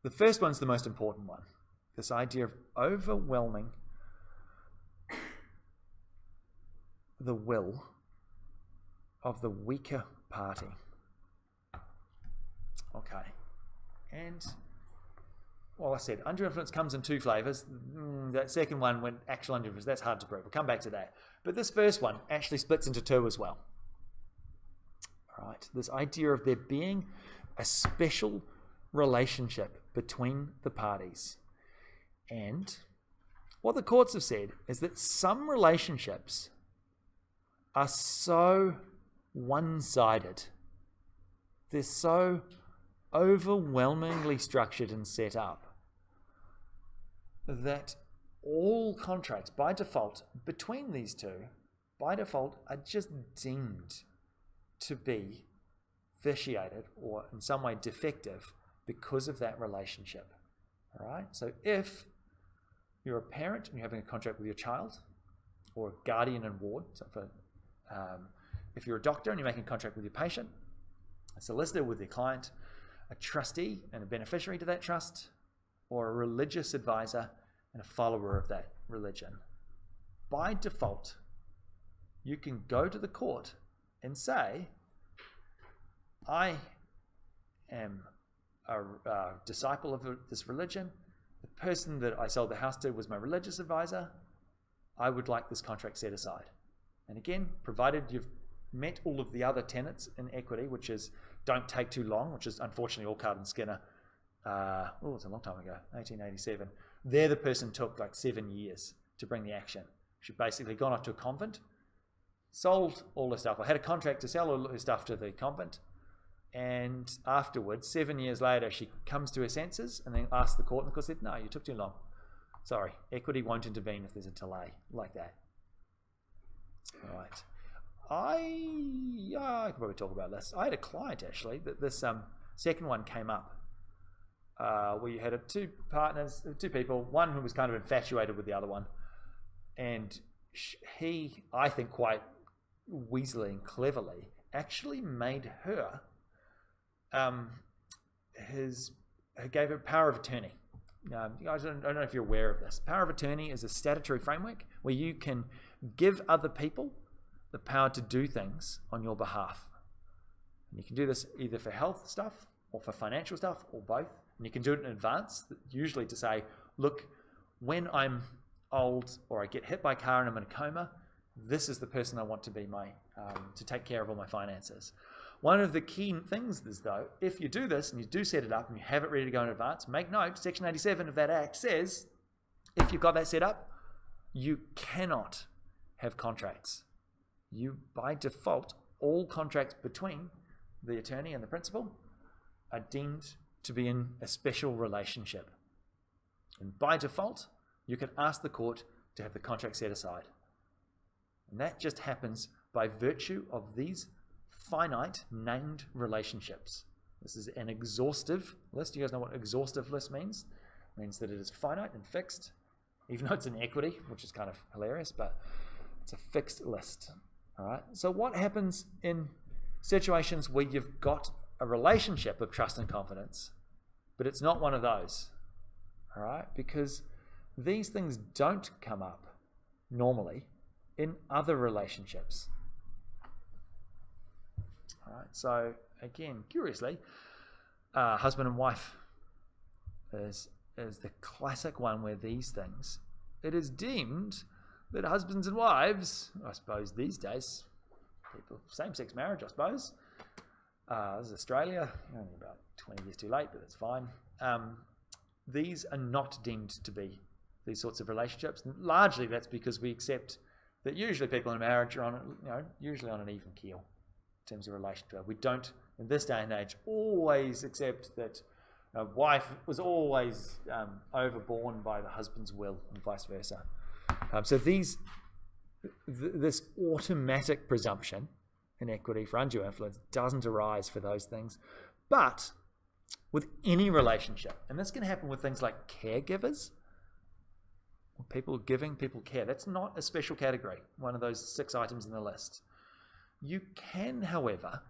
the first one's the most important one. This idea of overwhelming the will of the weaker party. Okay. And well, I said undue influence comes in two flavors. That second one, when actual undue influence, that's hard to prove. We'll come back to that. But this first one actually splits into two as well. All right, this idea of there being a special relationship between the parties. And what the courts have said is that some relationships are so one-sided. They're so overwhelmingly structured and set up that all contracts by default between these two by default are just deemed to be vitiated or in some way defective because of that relationship. All right, so if you're a parent and you're having a contract with your child, or a guardian and ward, so if you're a doctor and you're making a contract with your patient, a solicitor with your client, a trustee and a beneficiary to that trust, or a religious advisor and a follower of that religion, by default, you can go to the court and say, I am a disciple of this religion. The person that I sold the house to was my religious advisor. I would like this contract set aside. And again, provided you've met all of the other tenets in equity, which is don't take too long, which is unfortunately all Card and Skinner. It's a long time ago, 1887. There the person took like 7 years to bring the action. She'd basically gone off to a convent, sold all her stuff. I had a contract to sell all her stuff to the convent. And afterwards, 7 years later, she comes to her senses and then asks the court, and the court said, no, you took too long. Sorry, equity won't intervene if there's a delay like that. All right. I could probably talk about this. I had a client, actually, that this second one came up. Where you had two people, one who was kind of infatuated with the other one. And he, I think quite weaselly and cleverly, actually made her gave her power of attorney. I don't know if you're aware of this. Power of attorney is a statutory framework where you can give other people the power to do things on your behalf. And you can do this either for health stuff or for financial stuff or both. And you can do it in advance, usually to say, look, when I'm old or I get hit by a car and I'm in a coma, this is the person I want to be to take care of all my finances. One of the key things is, though, if you do this and you do set it up and you have it ready to go in advance, make note, Section 87 of that Act says, if you've got that set up, you cannot have contracts. By default, all contracts between the attorney and the principal are deemed to be in a special relationship. And by default, you can ask the court to have the contract set aside. And that just happens by virtue of these finite named relationships. This is an exhaustive list. You guys know what exhaustive list means? It means that it is finite and fixed, even though it's in equity, which is kind of hilarious, but it's a fixed list. All right. So what happens in situations where you've got a relationship of trust and confidence, but it's not one of those? All right, because these things don't come up normally in other relationships. All right, so again, curiously, husband and wife is the classic one where these things, it is deemed that husbands and wives, I suppose these days, people, same-sex marriage, I suppose. This is Australia, only about 20 years too late, but that's fine. These are not deemed to be these sorts of relationships. And largely that's because we accept that usually people in marriage are usually on an even keel in terms of relationship. We don't, in this day and age, always accept that a wife was always overborne by the husband's will and vice versa. So this automatic presumption in equity for undue influence doesn't arise for those things. But with any relationship, and this can happen with things like caregivers, people giving people care. That's not a special category, one of those 6 items in the list. You can, however,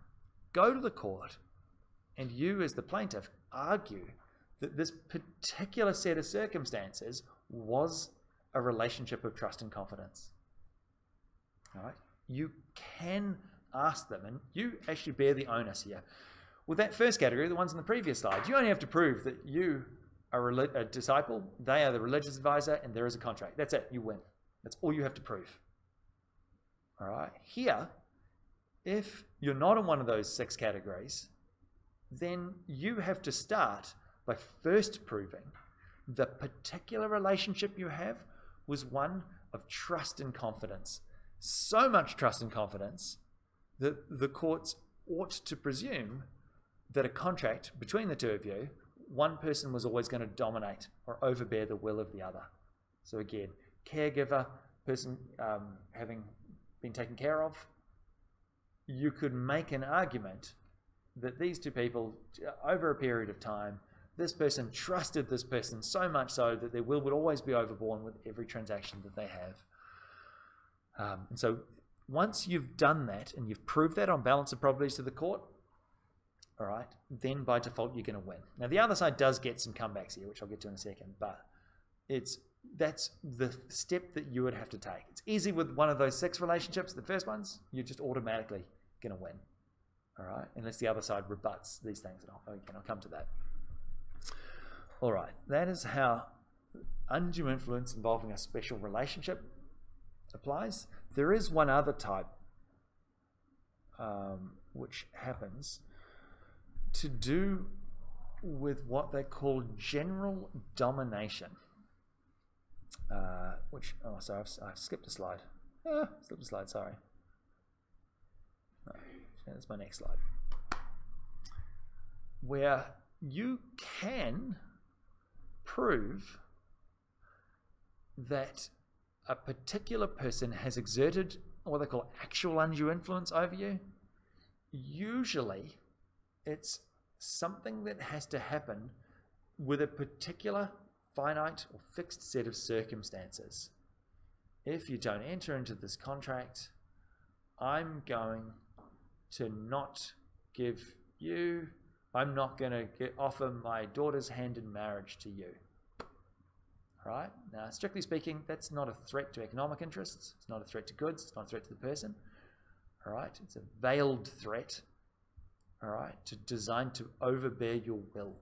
go to the court and you as the plaintiff argue that this particular set of circumstances was a relationship of trust and confidence. All right? You can ask them, and you actually bear the onus here. With that first category, the ones in the previous slide, you only have to prove that you a disciple, they are the religious advisor, and there is a contract. That's it. You win. That's all you have to prove. All right. Here, if you're not in one of those 6 categories, then you have to start by first proving the particular relationship you have was one of trust and confidence. So much trust and confidence that the courts ought to presume that a contract between the two of you, one person was always going to dominate or overbear the will of the other. So again, caregiver, person having been taken care of, you could make an argument that these two people, over a period of time, this person trusted this person so much so that their will would always be overborne with every transaction that they have. And so once you've done that and you've proved that on balance of probabilities to the court, all right, then by default you're going to win. Now the other side does get some comebacks here, which I'll get to in a second, but that's the step that you would have to take. It's easy with one of those 6 relationships, the first ones, you're just automatically going to win. All right, unless the other side rebuts these things, and I'll come to that. All right, that is how undue influence involving a special relationship applies. There is one other type which happens to do with what they call general domination. Sorry, I've skipped a slide. Skipped a slide, sorry. No, that's my next slide. Where you can prove that a particular person has exerted what they call actual undue influence over you. Usually, it's something that has to happen with a particular finite or fixed set of circumstances. If you don't enter into this contract, I'm going to not give you, I'm not going to offer my daughter's hand in marriage to you. All right? Now, strictly speaking, that's not a threat to economic interests. It's not a threat to goods. It's not a threat to the person. All right? It's a veiled threat, all right, designed to overbear your will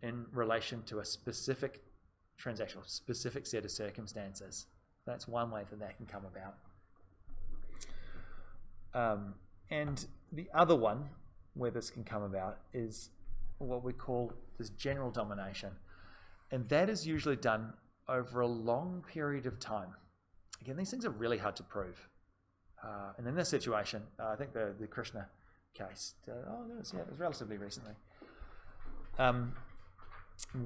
in relation to a specific transaction, a specific set of circumstances. That's one way that can come about. And the other one where this can come about is what we call this general domination. And that is usually done over a long period of time. Again, these things are really hard to prove. And in this situation, I think the Krishna case, it was relatively recently,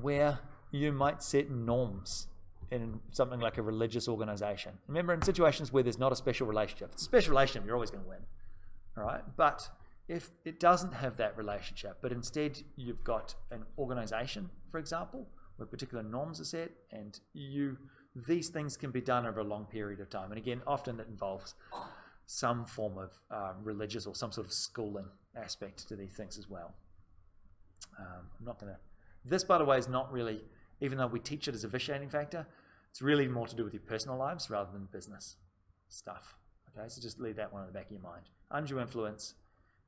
where you might set norms in something like a religious organization. Remember, in situations where there's not a special relationship, if it's a special relationship, you're always going to win. All right? But if it doesn't have that relationship, but instead you've got an organization, for example, where particular norms are set, and these things can be done over a long period of time. And again, often it involves some form of religious or some sort of schooling aspect to these things as well. I'm not going to... This, by the way, is not really, even though we teach it as a vitiating factor, it's really more to do with your personal lives rather than business stuff. Okay, so just leave that one in the back of your mind. Undue influence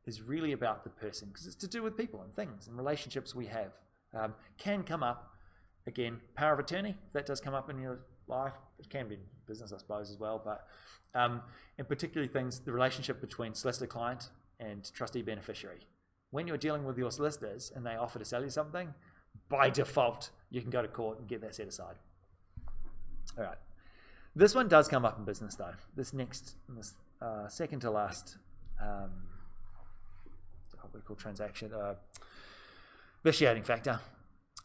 is really about the person, because it's to do with people and things and relationships we have. Can come up, again, power of attorney, if that does come up in your life. It can be in business, I suppose, as well, but and particularly things, the relationship between solicitor-client and trustee-beneficiary. When you're dealing with your solicitors and they offer to sell you something, by default, you can go to court and get that set aside. All right. This one does come up in business, though. This second to last, what we call transaction, vitiating factor.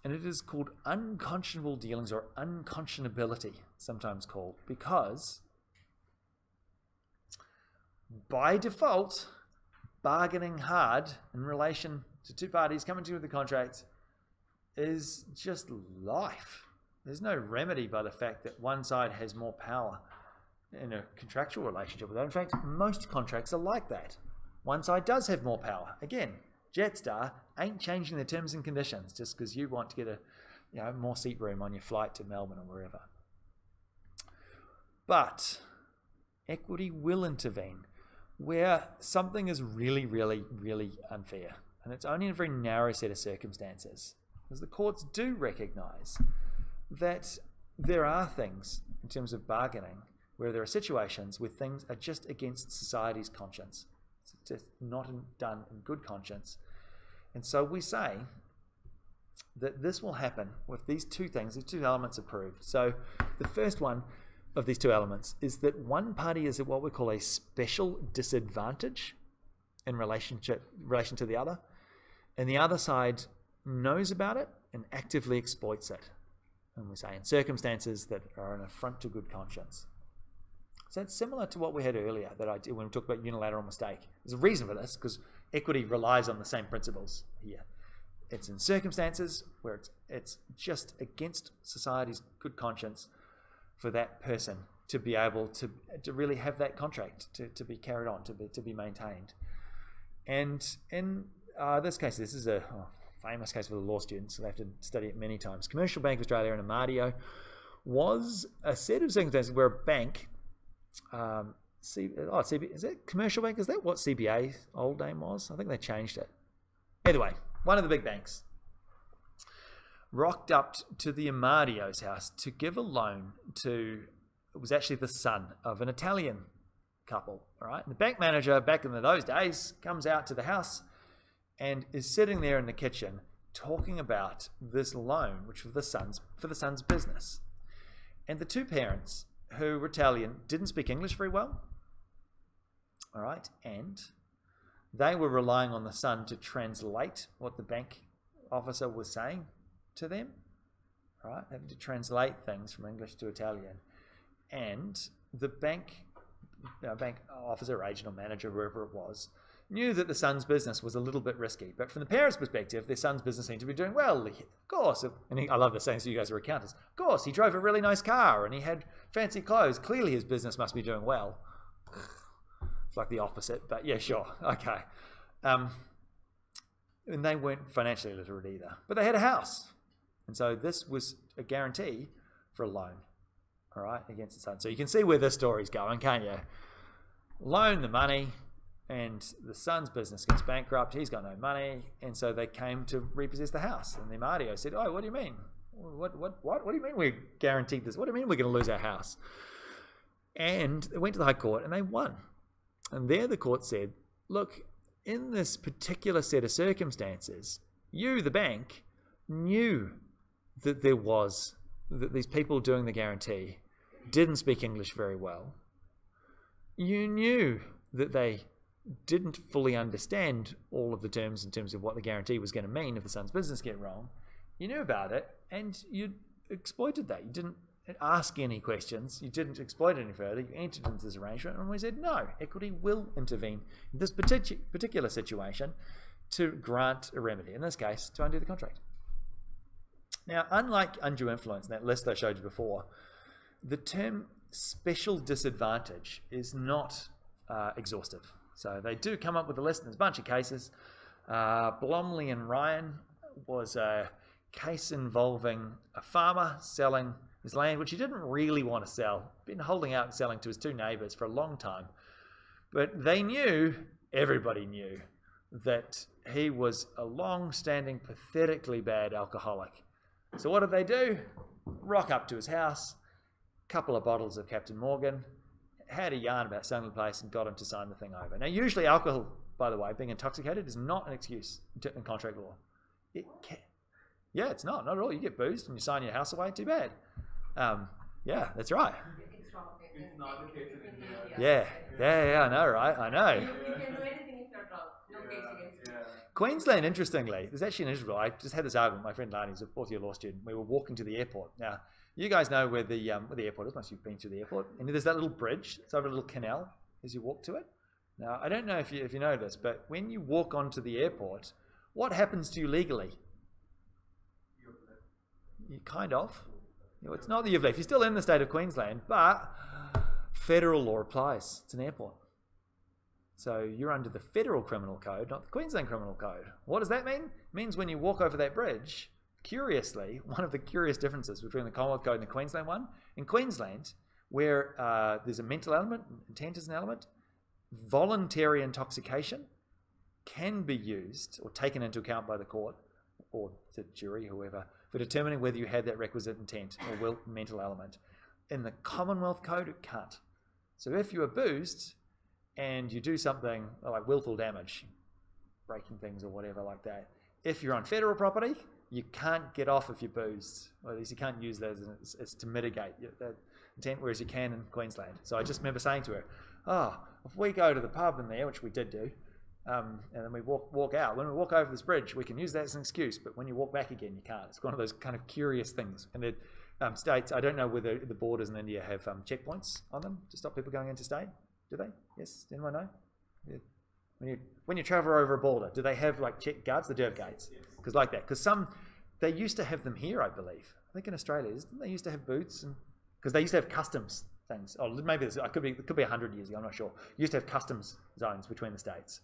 And it is called unconscionable dealings, or unconscionability, sometimes called, because by default, bargaining hard in relation to two parties coming to the contract is just life. There's no remedy by the fact that one side has more power in a contractual relationship with that. In fact, most contracts are like that. One side does have more power. Again, Jetstar ain't changing the terms and conditions just because you want to get more seat room on your flight to Melbourne or wherever. But equity will intervene where something is really, really, really unfair. And it's only in a very narrow set of circumstances. because the courts do recognise that there are things in terms of bargaining where there are situations where things are just against society's conscience. It's just not done in good conscience. And so we say that this will happen with these two things, these two elements approved. So the first one of these two elements is that one party is at what we call a special disadvantage in relation to the other, and the other side knows about it and actively exploits it. And we say in circumstances that are an affront to good conscience. So it's similar to what we had earlier that I did when we talked about unilateral mistake. There's a reason for this, because equity relies on the same principles here. It's in circumstances where it's just against society's good conscience for that person to be able to really have that contract to be carried on, to be maintained. And in this case, this is a famous case for the law students, so they have to study it many times. Commercial Bank of Australia and Amadio was a set of circumstances where a bank, is it Commercial Bank? Is that what CBA's old name was? I think they changed it. Anyway, one of the big banks rocked up to the Amadio's house to give a loan to, it was actually the son of an Italian couple, all right? And the bank manager back in those days comes out to the house and is sitting there in the kitchen talking about this loan, which was for the son's business. And the two parents, who were Italian, didn't speak English very well, all right? And they were relying on the son to translate what the bank officer was saying to them, all right? Having to translate things from English to Italian. And the bank officer, agent or manager, whoever it was, knew that the son's business was a little bit risky. But from the parents' perspective, their son's business seemed to be doing well. Of course, I love this saying, so you guys are accountants. Of course, he drove a really nice car and he had fancy clothes. Clearly his business must be doing well. It's like the opposite, but yeah, sure, okay. And they weren't financially literate either, but they had a house. And so this was a guarantee for a loan, all right, against the son. So you can see where this story's going, can't you? Loan the money, and the son's business gets bankrupt. He's got no money, and so they came to repossess the house. And the Amadio said, "Oh, what do you mean? What do you mean we guaranteed this? What do you mean we're going to lose our house?" And they went to the High Court, and they won. And there the court said, "Look, in this particular set of circumstances, you, the bank, knew that that these people doing the guarantee didn't speak English very well. You knew that they didn't fully understand all of the terms in terms of what the guarantee was going to mean if the son's business get wrong. You knew about it, and you exploited that. You didn't ask any questions. You didn't exploit it any further. You entered into this arrangement, and we said, no, equity will intervene in this particular situation to grant a remedy. In this case, to undo the contract." Now, unlike undue influence, in that list I showed you before, the term special disadvantage is not exhaustive. So they do come up with a list, and there's a bunch of cases. Blomley and Ryan was a case involving a farmer selling his land, which he didn't really want to sell, been holding out and selling to his two neighbours for a long time. But they knew, everybody knew, that he was a long-standing, pathetically bad alcoholic. So what did they do? Rock up to his house, couple of bottles of Captain Morgan, had a yarn about selling the place, and got him to sign the thing over. Now, usually alcohol, by the way, being intoxicated is not an excuse in contract law. Yeah, it's not at all. You get boozed and you sign your house away, too bad. Yeah, that's right. It's not the case in India. Yeah, I know, right? I know. You can do anything if you're drunk. No case against you. Queensland, interestingly, there's actually an Israel. I just had this argument with my friend Lani, who's a fourth-year law student. We were walking to the airport. Now, you guys know where the airport is, once you've been to the airport. And there's that little bridge. It's over a little canal as you walk to it. Now, I don't know if you know this, but when you walk onto the airport, what happens to you legally? You kind of. You know, it's not that you've left. You're still in the state of Queensland, but federal law applies. It's an airport. So you're under the federal criminal code, not the Queensland criminal code. What does that mean? It means when you walk over that bridge, curiously, one of the curious differences between the Commonwealth Code and the Queensland one, in Queensland, where there's a mental element, intent is an element, voluntary intoxication can be used or taken into account by the court or the jury, whoever, for determining whether you had that requisite intent or mental element. In the Commonwealth Code, it can't. So if you are boozed and you do something like willful damage, breaking things or whatever like that, if you're on federal property, you can't get off if you're boozed, or at least you can't use those as to mitigate that intent, whereas you can in Queensland. So I just remember saying to her, if we go to the pub in there, which we did do, and then we walk out, when we walk over this bridge, we can use that as an excuse, but when you walk back again, you can't. It's one of those kind of curious things. And it states, I don't know whether the borders in India have checkpoints on them to stop people going interstate. Do they? Yes? Anyone know? Yeah. When you travel over a border, do they have like check guards? They do have gates. Because like that. Because they used to have them here, I believe. I think in Australia, didn't they used to have booths? Because they used to have customs things. Oh, maybe it could be 100 years ago, I'm not sure. You used to have customs zones between the states,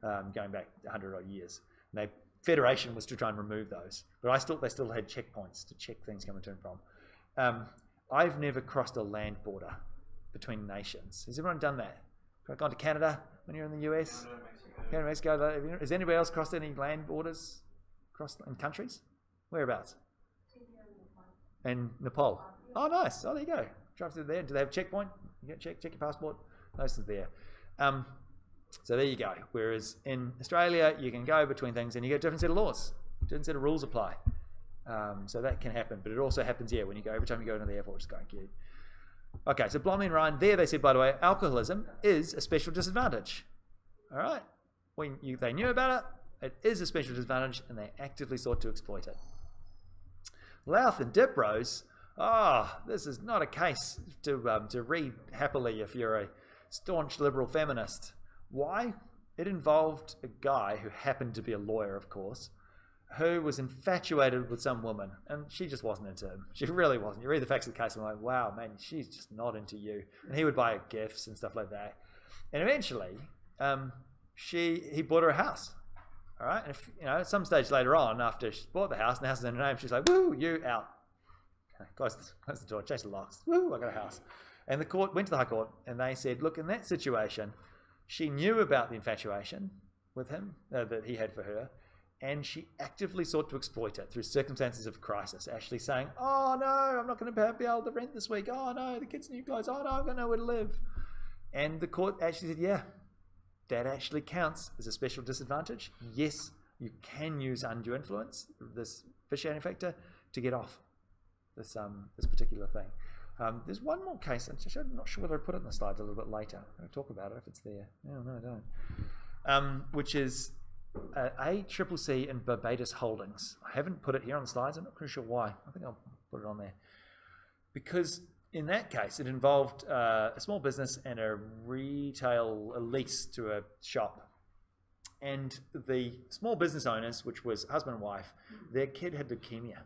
going back 100 odd years. And Federation was to try and remove those. But they still had checkpoints to check things coming to and from. I've never crossed a land border between nations. Has everyone done that? Gone to Canada when you're in the US? Canada, Mexico. Has anybody else crossed any land borders in countries? Whereabouts? And Nepal. Oh, nice. Oh, there you go. Drive through there. Do they have a checkpoint? You check your passport. Those are there. So there you go. Whereas in Australia, you can go between things and you get a different set of laws. Different set of rules apply. So that can happen. But it also happens, every time you go into the airport, it's going cute. Okay, so Blomley and Ryan, there they said, by the way, alcoholism is a special disadvantage. All right? They knew about it. It is a special disadvantage, and they actively sought to exploit it. Louth and Diprose, this is not a case to read happily if you're a staunch liberal feminist. Why? It involved a guy who happened to be a lawyer, of course, who was infatuated with some woman, and she just wasn't into him. She really wasn't. You read the facts of the case, and I'm like, wow, man, she's just not into you. And he would buy her gifts and stuff like that. And eventually, he bought her a house. All right, and at some stage later on, after she bought the house, and the house is in her name, she's like, woo, you out. Close the door, chase the locks. Woo, I got a house. And the court went to the High Court, and they said, look, in that situation, she knew about the infatuation with him that he had for her, and she actively sought to exploit it through circumstances of crisis, actually saying, oh no, I'm not going to be able to rent this week. Oh no, the kids' new clothes. Oh no, I've got nowhere to live. And the court actually said, yeah, that actually counts as a special disadvantage. Yes, you can use undue influence, this vitiating factor, to get off this particular thing. There's one more case, I'm not sure whether I put it in the slides a little bit later. I'm going to talk about it if it's there. No, I don't. Which is ACCC and Barbados Holdings. I haven't put it here on the slides. I'm not pretty sure why. I think I'll put it on there. Because in that case, it involved a small business and a lease to a shop. And the small business owners, which was husband and wife, their kid had leukemia.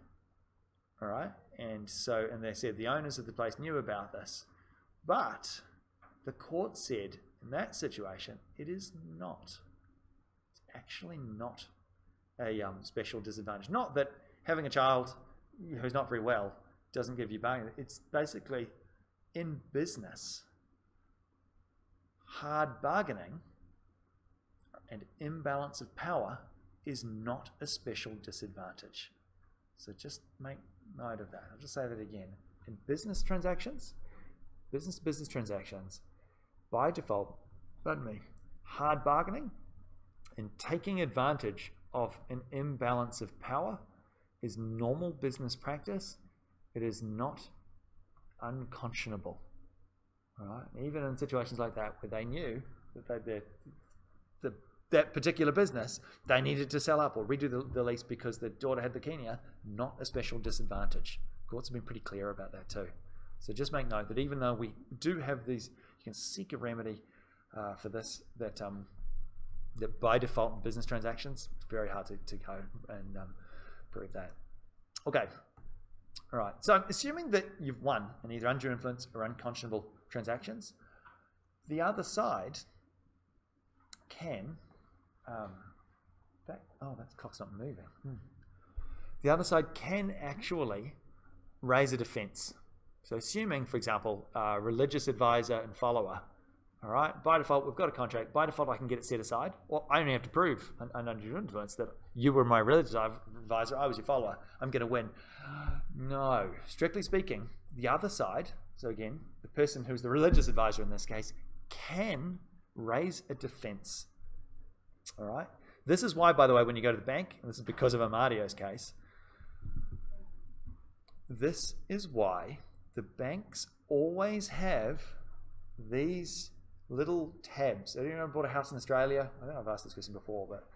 All right? And they said the owners of the place knew about this. But the court said, in that situation, it is not. It's actually not a special disadvantage. Not that having a child who's not very well doesn't give you bargaining. It's basically, in business, hard bargaining and imbalance of power is not a special disadvantage. So just make note of that. I'll just say that again. In business transactions, business-to-business transactions, by default, hard bargaining and taking advantage of an imbalance of power is normal business practice. It is not unconscionable. All right? Even in situations like that where they knew that that particular business, they needed to sell up or redo the lease because the daughter had leukemia, not a special disadvantage. Courts have been pretty clear about that too. So just make note that even though we do have these, you can seek a remedy for this, that by default in business transactions, it's very hard to go and prove that. Okay. All right, so assuming that you've won in either undue influence or unconscionable transactions, the other side can, that clock's not moving. The other side can actually raise a defense. So assuming, for example, a religious advisor and follower All right, by default, we've got a contract. By default, I can get it set aside. Well, I only have to prove an undue influence that you were my religious advisor, I was your follower. I'm going to win. No, strictly speaking, the other side, so again, the person who's the religious advisor in this case, can raise a defense. All right? This is why, by the way, when you go to the bank, and this is because of Amadio's case, this is why the banks always have these little tabs. Have you ever bought a house in Australia? I think I've asked this question before, but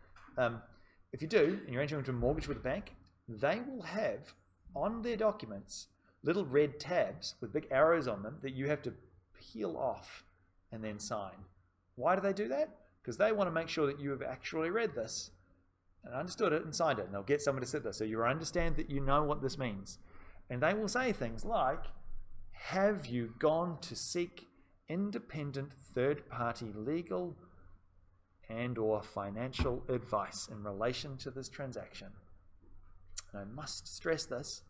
if you do, and you're entering into a mortgage with a bank, they will have on their documents little red tabs with big arrows on them that you have to peel off and then sign. Why do they do that? Because they want to make sure that you have actually read this and understood it and signed it, and they'll get someone to sit there so you understand that you know what this means. And they will say things like, have you gone to seek independent third-party legal and or financial advice in relation to this transaction? And I must stress this,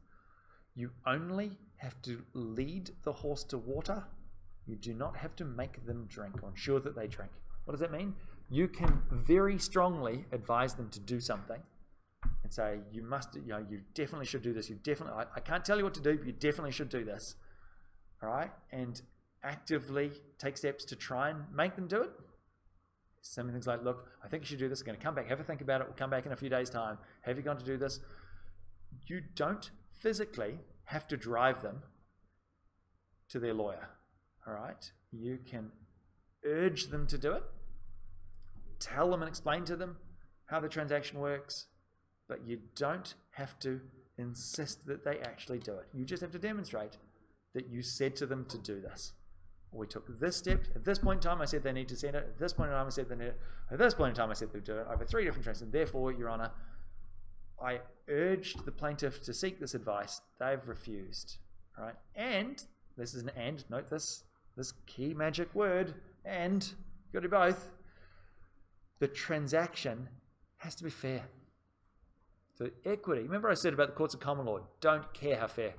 you only have to lead the horse to water. You do not have to make them drink or ensure that they drink. What does that mean? You can very strongly advise them to do something and say, you must, you definitely should do this. You definitely, I can't tell you what to do, but you definitely should do this. All right? And actively take steps to try and make them do it. Some things like, look, I think you should do this. I'm going to come back, have a think about it. We'll come back in a few days' time. Have you gone to do this? You don't physically have to drive them to their lawyer. All right? You can urge them to do it. Tell them and explain to them how the transaction works, but you don't have to insist that they actually do it. You just have to demonstrate that you said to them to do this. We took this step. At this point in time, I said they need to send it. At this point in time, I said they need it. At this point in time, I said they do it over 3 different transactions. Therefore, Your Honour, I urged the plaintiff to seek this advice. They've refused. All right? And, this is an and, note this key magic word, and, you've got to do both. The transaction has to be fair. So equity, remember I said about the courts of common law, don't care how fair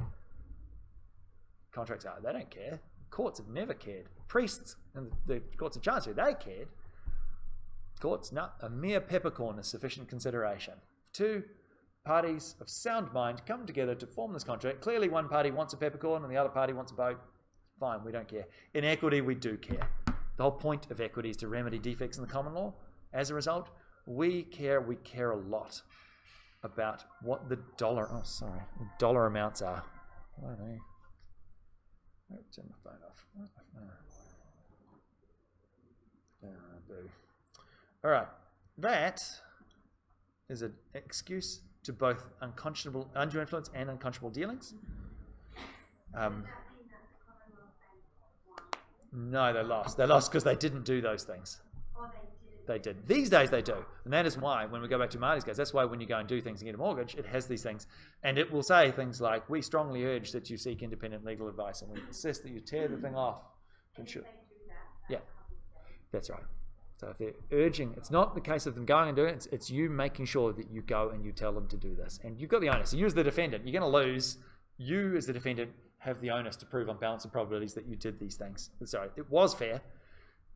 contracts are. They don't care. Courts have never cared. Priests and the courts of chancery, they cared. Courts, no, a mere peppercorn is sufficient consideration. Two parties of sound mind come together to form this contract. Clearly one party wants a peppercorn and the other party wants a boat. Fine, we don't care. In equity, we do care. The whole point of equity is to remedy defects in the common law. As a result, we care a lot about what the dollar amounts are. I don't know. Turn my phone off. Boo. All right, that is an excuse to both unconscionable undue influence and unconscionable dealings. No, they lost. They lost because they didn't do those things. They did. These days they do. And that is why, when we go back to Marty's case, that's why when you go and do things and get a mortgage, it has these things. And it will say things like, we strongly urge that you seek independent legal advice, and we insist that you tear the thing off to ensure. Yeah, that's right. So if they're urging, it's not the case of them going and doing it, it's you making sure that you go and you tell them to do this. And you've got the onus. So you as the defendant, you're going to lose. You as the defendant have the onus to prove on balance of probabilities that you did these things. Sorry, it was fair,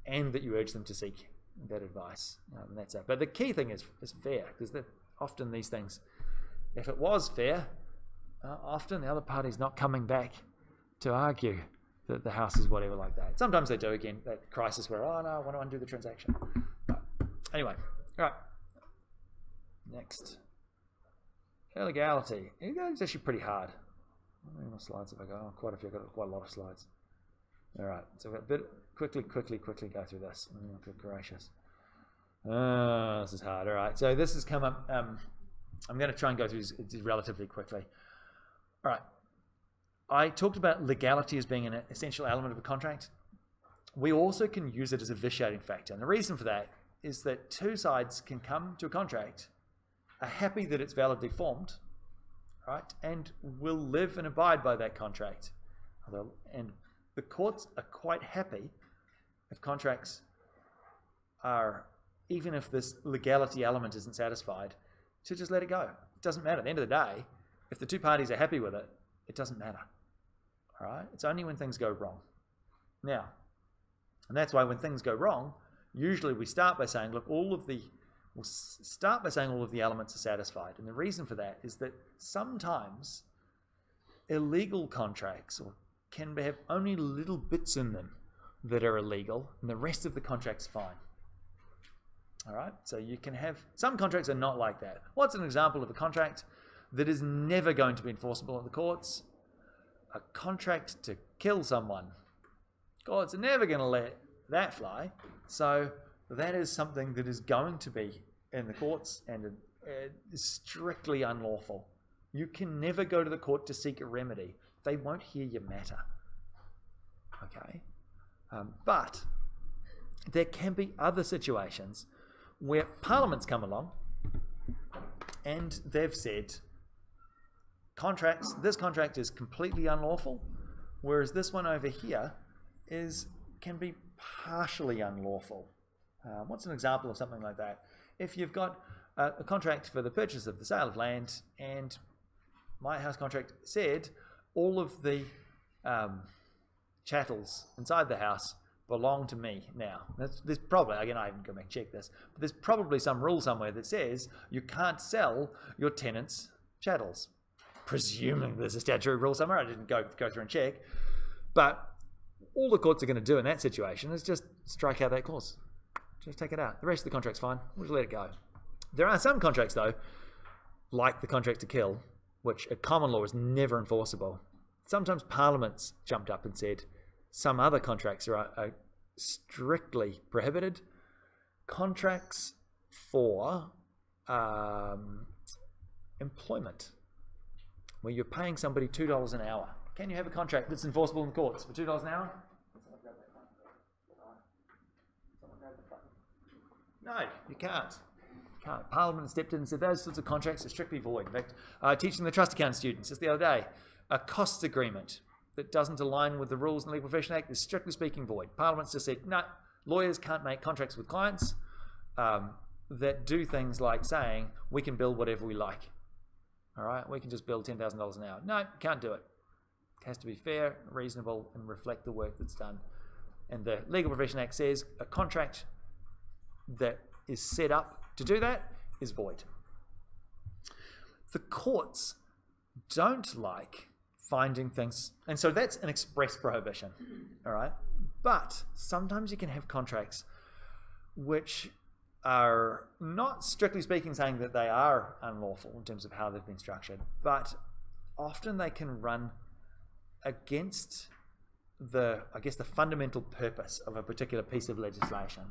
and that you urged them to seek that advice, and that's it. But the key thing is fair, because often these things, if it was fair, often the other party's not coming back to argue that the house is whatever like that. Sometimes they do, again, that crisis where, oh no, I want to undo the transaction. But anyway, all right. Next. Illegality. It's actually pretty hard. How many more slides have I got? Oh, quite a few. I've got quite a lot of slides. All right, so we've got a bit, quickly go through this. Oh, good gracious. This is hard. All right, so this has come up. I'm going to try and go through this relatively quickly. All right, I talked about legality as being an essential element of a contract. We also can use it as a vitiating factor. And the reason for that is that two sides can come to a contract, are happy that it's validly formed, right, and will live and abide by that contract. And the courts are quite happy if contracts are, even if this legality element isn't satisfied, to just let it go. It doesn't matter. At the end of the day, if the two parties are happy with it, it doesn't matter. All right? It's only when things go wrong. Now, And that's why when things go wrong, usually we start by saying, look, we'll start by saying all of the elements are satisfied. And the reason for that is that sometimes illegal contracts can have only little bits in them that are illegal, and the rest of the contract's fine. All right, so you can have, some contracts are not like that. What's an example of a contract that is never going to be enforceable in the courts? A contract to kill someone. Courts are never going to let that fly. So that is something that is going to be in the courts and is strictly unlawful. You can never go to the court to seek a remedy. They won't hear your matter. Okay? But there can be other situations where parliaments come along and they've said, this contract is completely unlawful, whereas this one over here can be partially unlawful. What's an example of something like that? If you've got a contract for the purchase of the sale of land, and my house contract said all of the chattels inside the house belong to me now. There's probably, again, I haven't gone back and check this, but there's probably some rule somewhere that says you can't sell your tenants' chattels. Presuming there's a statutory rule somewhere, I didn't go through and check. But all the courts are going to do in that situation is just strike out that clause. Just take it out. The rest of the contract's fine. We'll just let it go. There are some contracts, though, like the contract to kill, which at common law is never enforceable. Sometimes parliaments jumped up and said some other contracts are strictly prohibited. Contracts for employment, where you're paying somebody $2 an hour. Can you have a contract that's enforceable in the courts for $2 an hour? No, you can't. Parliament stepped in and said those sorts of contracts are strictly void. In fact, teaching the trust account students just the other day, a costs agreement that doesn't align with the rules in the Legal Professions Act is strictly speaking void. Parliament's just said, no, lawyers can't make contracts with clients that do things like saying, we can bill whatever we like. All right, we can just bill $10,000 an hour. No, can't do it. It has to be fair, reasonable, and reflect the work that's done. And the Legal Professions Act says a contract that is set up to do that is void. The courts don't like finding things, and so that's an express prohibition, all right? But sometimes you can have contracts which are not strictly speaking saying that they are unlawful in terms of how they've been structured, but often they can run against the fundamental purpose of a particular piece of legislation.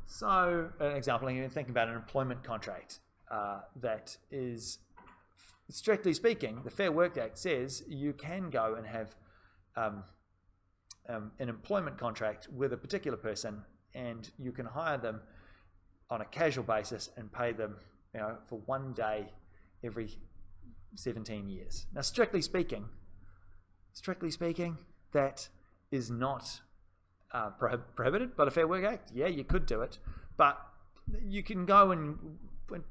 So, an example, you think about an employment contract that is, strictly speaking, the Fair Work Act says you can go and have an employment contract with a particular person, and you can hire them on a casual basis and pay them, for 1 day every 17 years. Now, strictly speaking, that is not prohibited by the Fair Work Act. Yeah, you could do it, but you can go and when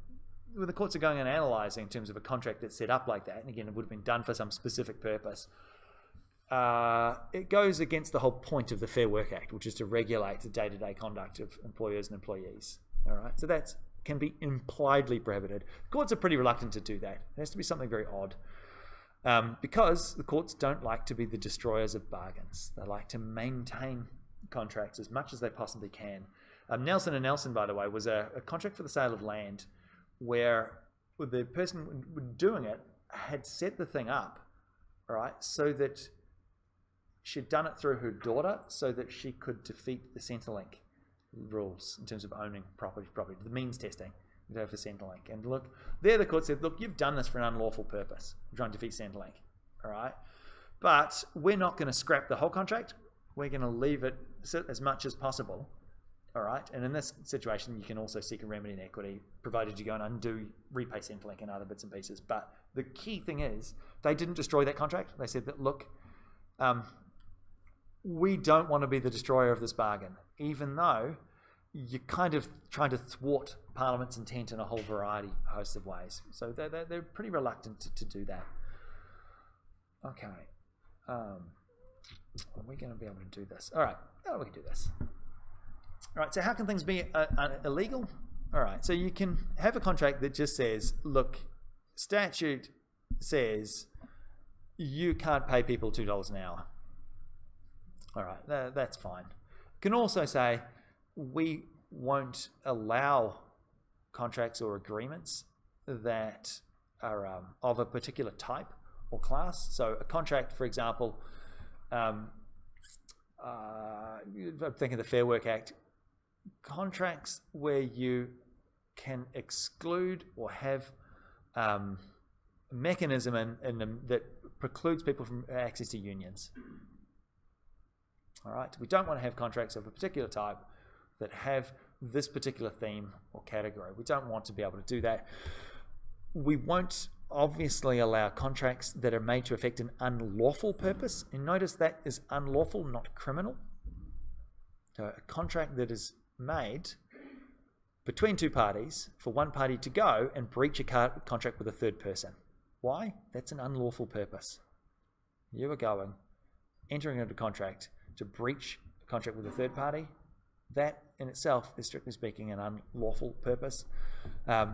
the courts are going and analysing in terms of a contract that's set up like that, and again, it would have been done for some specific purpose, it goes against the whole point of the Fair Work Act, which is to regulate the day-to-day conduct of employers and employees. All right, so that can be impliedly prohibited. Courts are pretty reluctant to do that. It has to be something very odd. Because the courts don't like to be the destroyers of bargains. They like to maintain contracts as much as they possibly can. Nelson & Nelson, by the way, was a contract for the sale of land where the person doing it had set the thing up, right, so that she'd done it through her daughter so that she could defeat the Centrelink rules in terms of owning property, the means testing. For Centrelink. And look, there the court said, look, you've done this for an unlawful purpose. You're trying to defeat Centrelink. All right? But we're not going to scrap the whole contract. We're going to leave it as much as possible. All right? And in this situation, you can also seek a remedy in equity, provided you go and repay Centrelink and other bits and pieces. But the key thing is, they didn't destroy that contract. They said that, look, we don't want to be the destroyer of this bargain, even though you're kind of trying to thwart Parliament's intent in a whole host of ways. So they're pretty reluctant to do that. Okay. Are we going to be able to do this? All right, we can do this. All right, so how can things be illegal? All right, so you can have a contract that just says, look, statute says you can't pay people $2 an hour. All right, that's fine. You can also say we won't allow contracts or agreements that are of a particular type or class. So a contract, for example, I'm thinking of the Fair Work Act, contracts where you can exclude or have a mechanism in them that precludes people from access to unions. All right, we don't want to have contracts of a particular type that have this particular theme or category. We don't want to be able to do that. We won't obviously allow contracts that are made to effect an unlawful purpose, and notice that is unlawful, not criminal. So a contract that is made between two parties for one party to go and breach a contract with a third person. Why? That's an unlawful purpose. You are going, entering into a contract to breach a contract with a third party. That in itself is, strictly speaking, an unlawful purpose.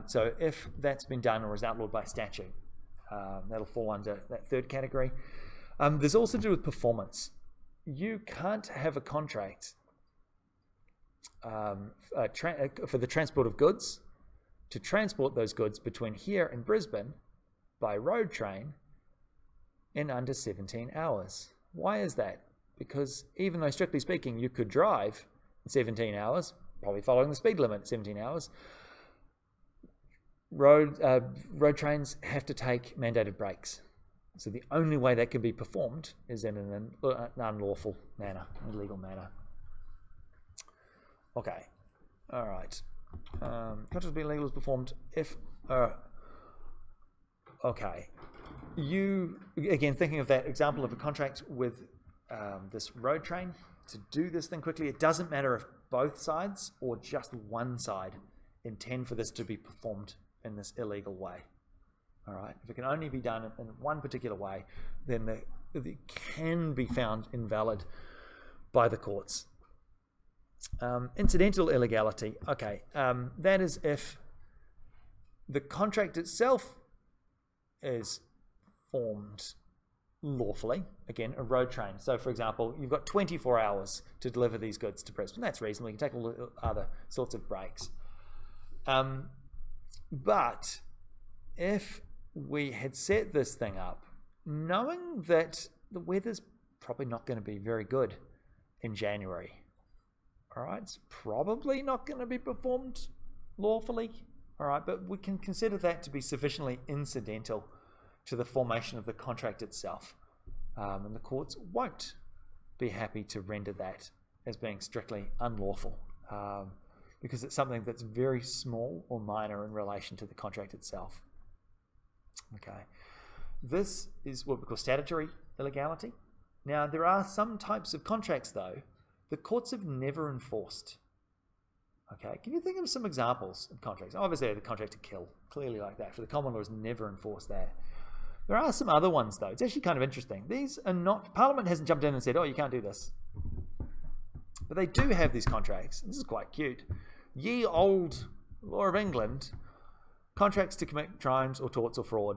So if that's been done or is outlawed by statute, that'll fall under that third category. There's also to do with performance. You can't have a contract for the transport of goods to transport those goods between here and Brisbane by road train in under 17 hours. Why is that? Because even though strictly speaking you could drive 17 hours, probably following the speed limit 17 hours, road trains have to take mandated breaks. So the only way that can be performed is in an unlawful manner, illegal manner. Okay, all right. Contract being illegal is performed if... okay. You, again, thinking of that example of a contract with this road train, to do this thing quickly, it doesn't matter if both sides or just one side intend for this to be performed in this illegal way. All right, if it can only be done in one particular way, then it can be found invalid by the courts. Incidental illegality. Okay, that is if the contract itself is formed lawfully, again, a road train. So, for example, you've got 24 hours to deliver these goods to Brisbane. That's reasonable. You can take all the other sorts of breaks. But if we had set this thing up knowing that the weather's probably not going to be very good in January, all right, it's probably not going to be performed lawfully, all right, but we can consider that to be sufficiently incidental to the formation of the contract itself. And the courts won't be happy to render that as being strictly unlawful because it's something that's very small or minor in relation to the contract itself. Okay, this is what we call statutory illegality. Now, there are some types of contracts, though, the courts have never enforced. Okay, can you think of some examples of contracts? Obviously, the contract to kill, clearly like that. For the common law has never enforced that. There are some other ones, though. It's actually kind of interesting. These are not... Parliament hasn't jumped in and said, oh, you can't do this. But they do have these contracts. This is quite cute. Ye old law of England, contracts to commit crimes or torts or fraud,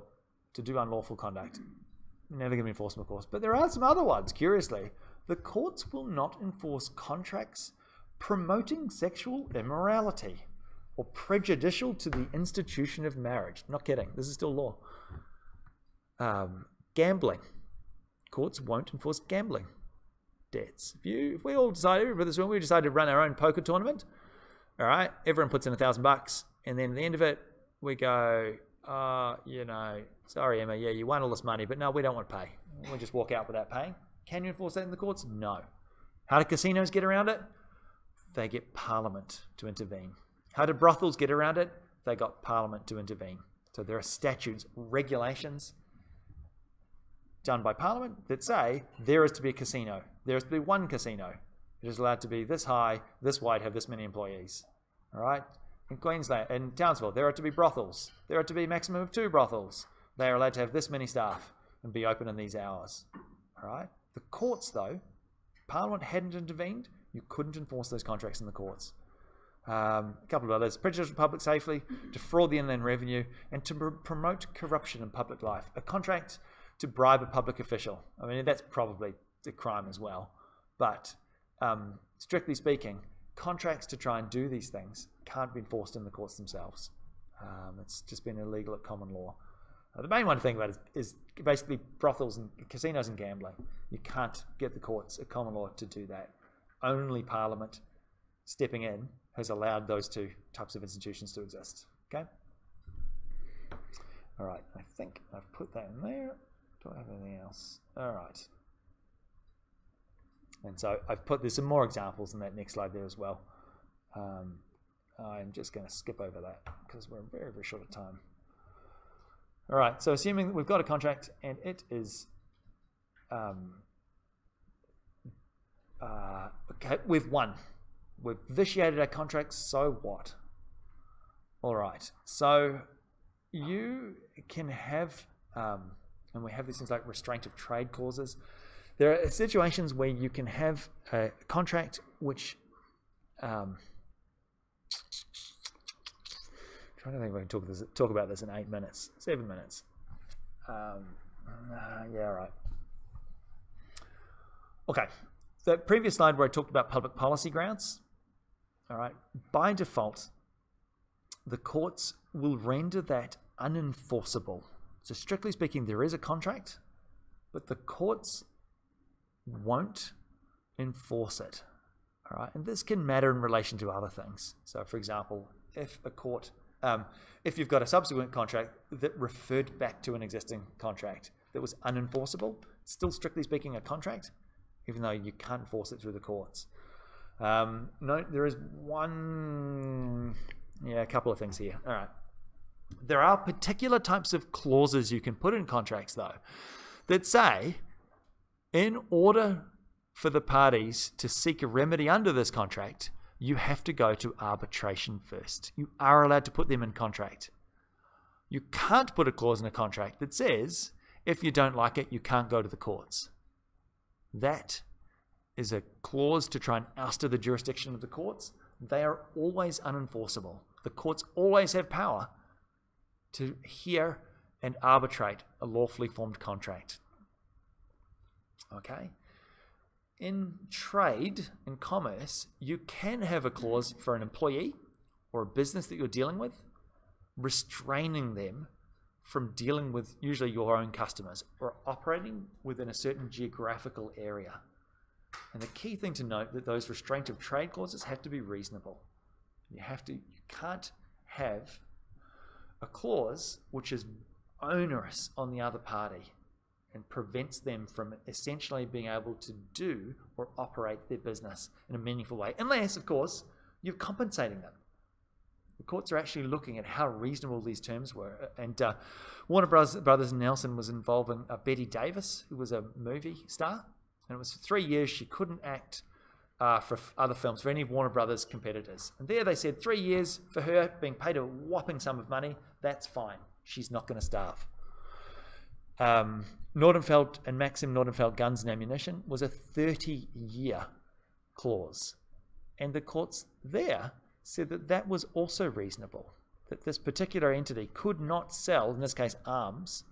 to do unlawful conduct. Never going to be enforced, of course. But there are some other ones, curiously. The courts will not enforce contracts promoting sexual immorality or prejudicial to the institution of marriage. Not kidding. This is still law. Gambling. Courts won't enforce gambling debts. If we all decided, everybody in this room, we decided to run our own poker tournament, all right, everyone puts in $1,000, and then at the end of it, we go, you know, sorry, Emma, yeah, you won all this money, but no, we don't want to pay. We'll just walk out without paying. Can you enforce that in the courts? No. How do casinos get around it? They get Parliament to intervene. How do brothels get around it? They got Parliament to intervene. So there are statutes, regulations done by Parliament that say there is to be a casino. There is to be one casino. It is allowed to be this high, this wide, have this many employees. All right? In Queensland, in Townsville, there are to be brothels. There are to be a maximum of 2 brothels. They are allowed to have this many staff and be open in these hours. All right? The courts, though, Parliament hadn't intervened, you couldn't enforce those contracts in the courts. A couple of others: prejudice to public safety, defraud the inland revenue, and to promote corruption in public life. A contract to bribe a public official. I mean, that's probably a crime as well. But strictly speaking, contracts to try and do these things can't be enforced in the courts themselves. It's just been illegal at common law. The main one to think about is basically brothels and casinos and gambling. You can't get the courts at common law to do that. Only Parliament stepping in has allowed those two types of institutions to exist. Okay? All right, I think I've put that in there. Do I have anything else? All right. And so I've put, there's some more examples in that next slide there as well. I'm just going to skip over that because we're very, very short of time. All right, so assuming that we've got a contract and it is, okay, we've won. We've vitiated our contract, so what? All right, so you can have, and we have these things like restraint of trade clauses. There are situations where you can have a contract which, trying to think if I can talk about this in 8 minutes, 7 minutes. Yeah, right. Okay, the previous slide where I talked about public policy grounds, all right, by default, the courts will render that unenforceable. So strictly speaking, there is a contract, but the courts won't enforce it, all right? And this can matter in relation to other things. So for example, if a court, if you've got a subsequent contract that referred back to an existing contract that was unenforceable, still strictly speaking a contract, even though you can't enforce it through the courts. No, there is a couple of things here. All right. There are particular types of clauses you can put in contracts, though, that say, in order for the parties to seek a remedy under this contract, you have to go to arbitration first. You are allowed to put them in contract. You can't put a clause in a contract that says, if you don't like it, you can't go to the courts. That is a clause to try and oust the jurisdiction of the courts. They are always unenforceable. The courts always have power to hear and arbitrate a lawfully formed contract. Okay? In trade, in commerce, you can have a clause for an employee or a business that you're dealing with, restraining them from dealing with usually your own customers or operating within a certain geographical area. And the key thing to note that those restraint of trade clauses have to be reasonable. You can't have a clause which is onerous on the other party and prevents them from essentially being able to do or operate their business in a meaningful way, unless, of course, you're compensating them. The courts are actually looking at how reasonable these terms were. And Warner Brothers Nelson was involving Betty Davis, who was a movie star. And it was for 3 years she couldn't act for other films, for any of Warner Brothers competitors. And there they said 3 years for her, being paid a whopping sum of money, that's fine. She's not going to starve. Nordenfeld and Maxim Nordenfeld Guns and Ammunition was a 30-year clause. And the courts there said that that was also reasonable, that this particular entity could not sell, in this case arms,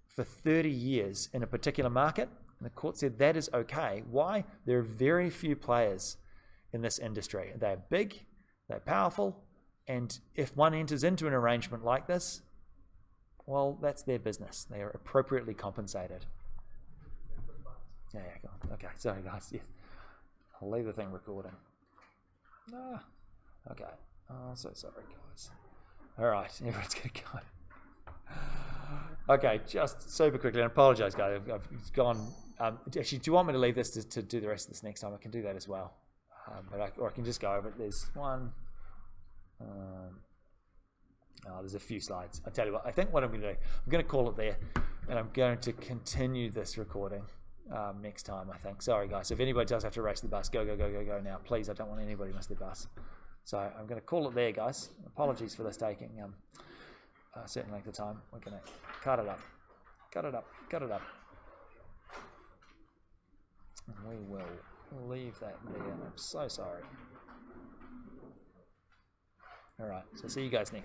for 30 years in a particular market. And the court said that is okay. Why? There are very few players in this industry. They're big, they're powerful, and if one enters into an arrangement like this, well, that's their business. They are appropriately compensated. Yeah, go on. Okay, sorry guys. Yes. I'll leave the thing recording. Okay. Oh, so sorry guys. All right, everyone's gonna go. Okay, just super quickly, and I apologize guys, I've gone, actually, do you want me to leave this to do the rest of this next time? I can do that as well. Or I can just go over it. There's one, there's a few slides. I'll tell you what, I think what I'm going to do, I'm going to call it there, and I'm going to continue this recording next time, I think. Sorry guys, so if anybody does have to race the bus, go now. Please, I don't want anybody to miss the bus. So I'm going to call it there, guys. Apologies for this taking a certain length of time. We're going to cut it up. And we will leave that there. I'm so sorry. Alright, so see you guys next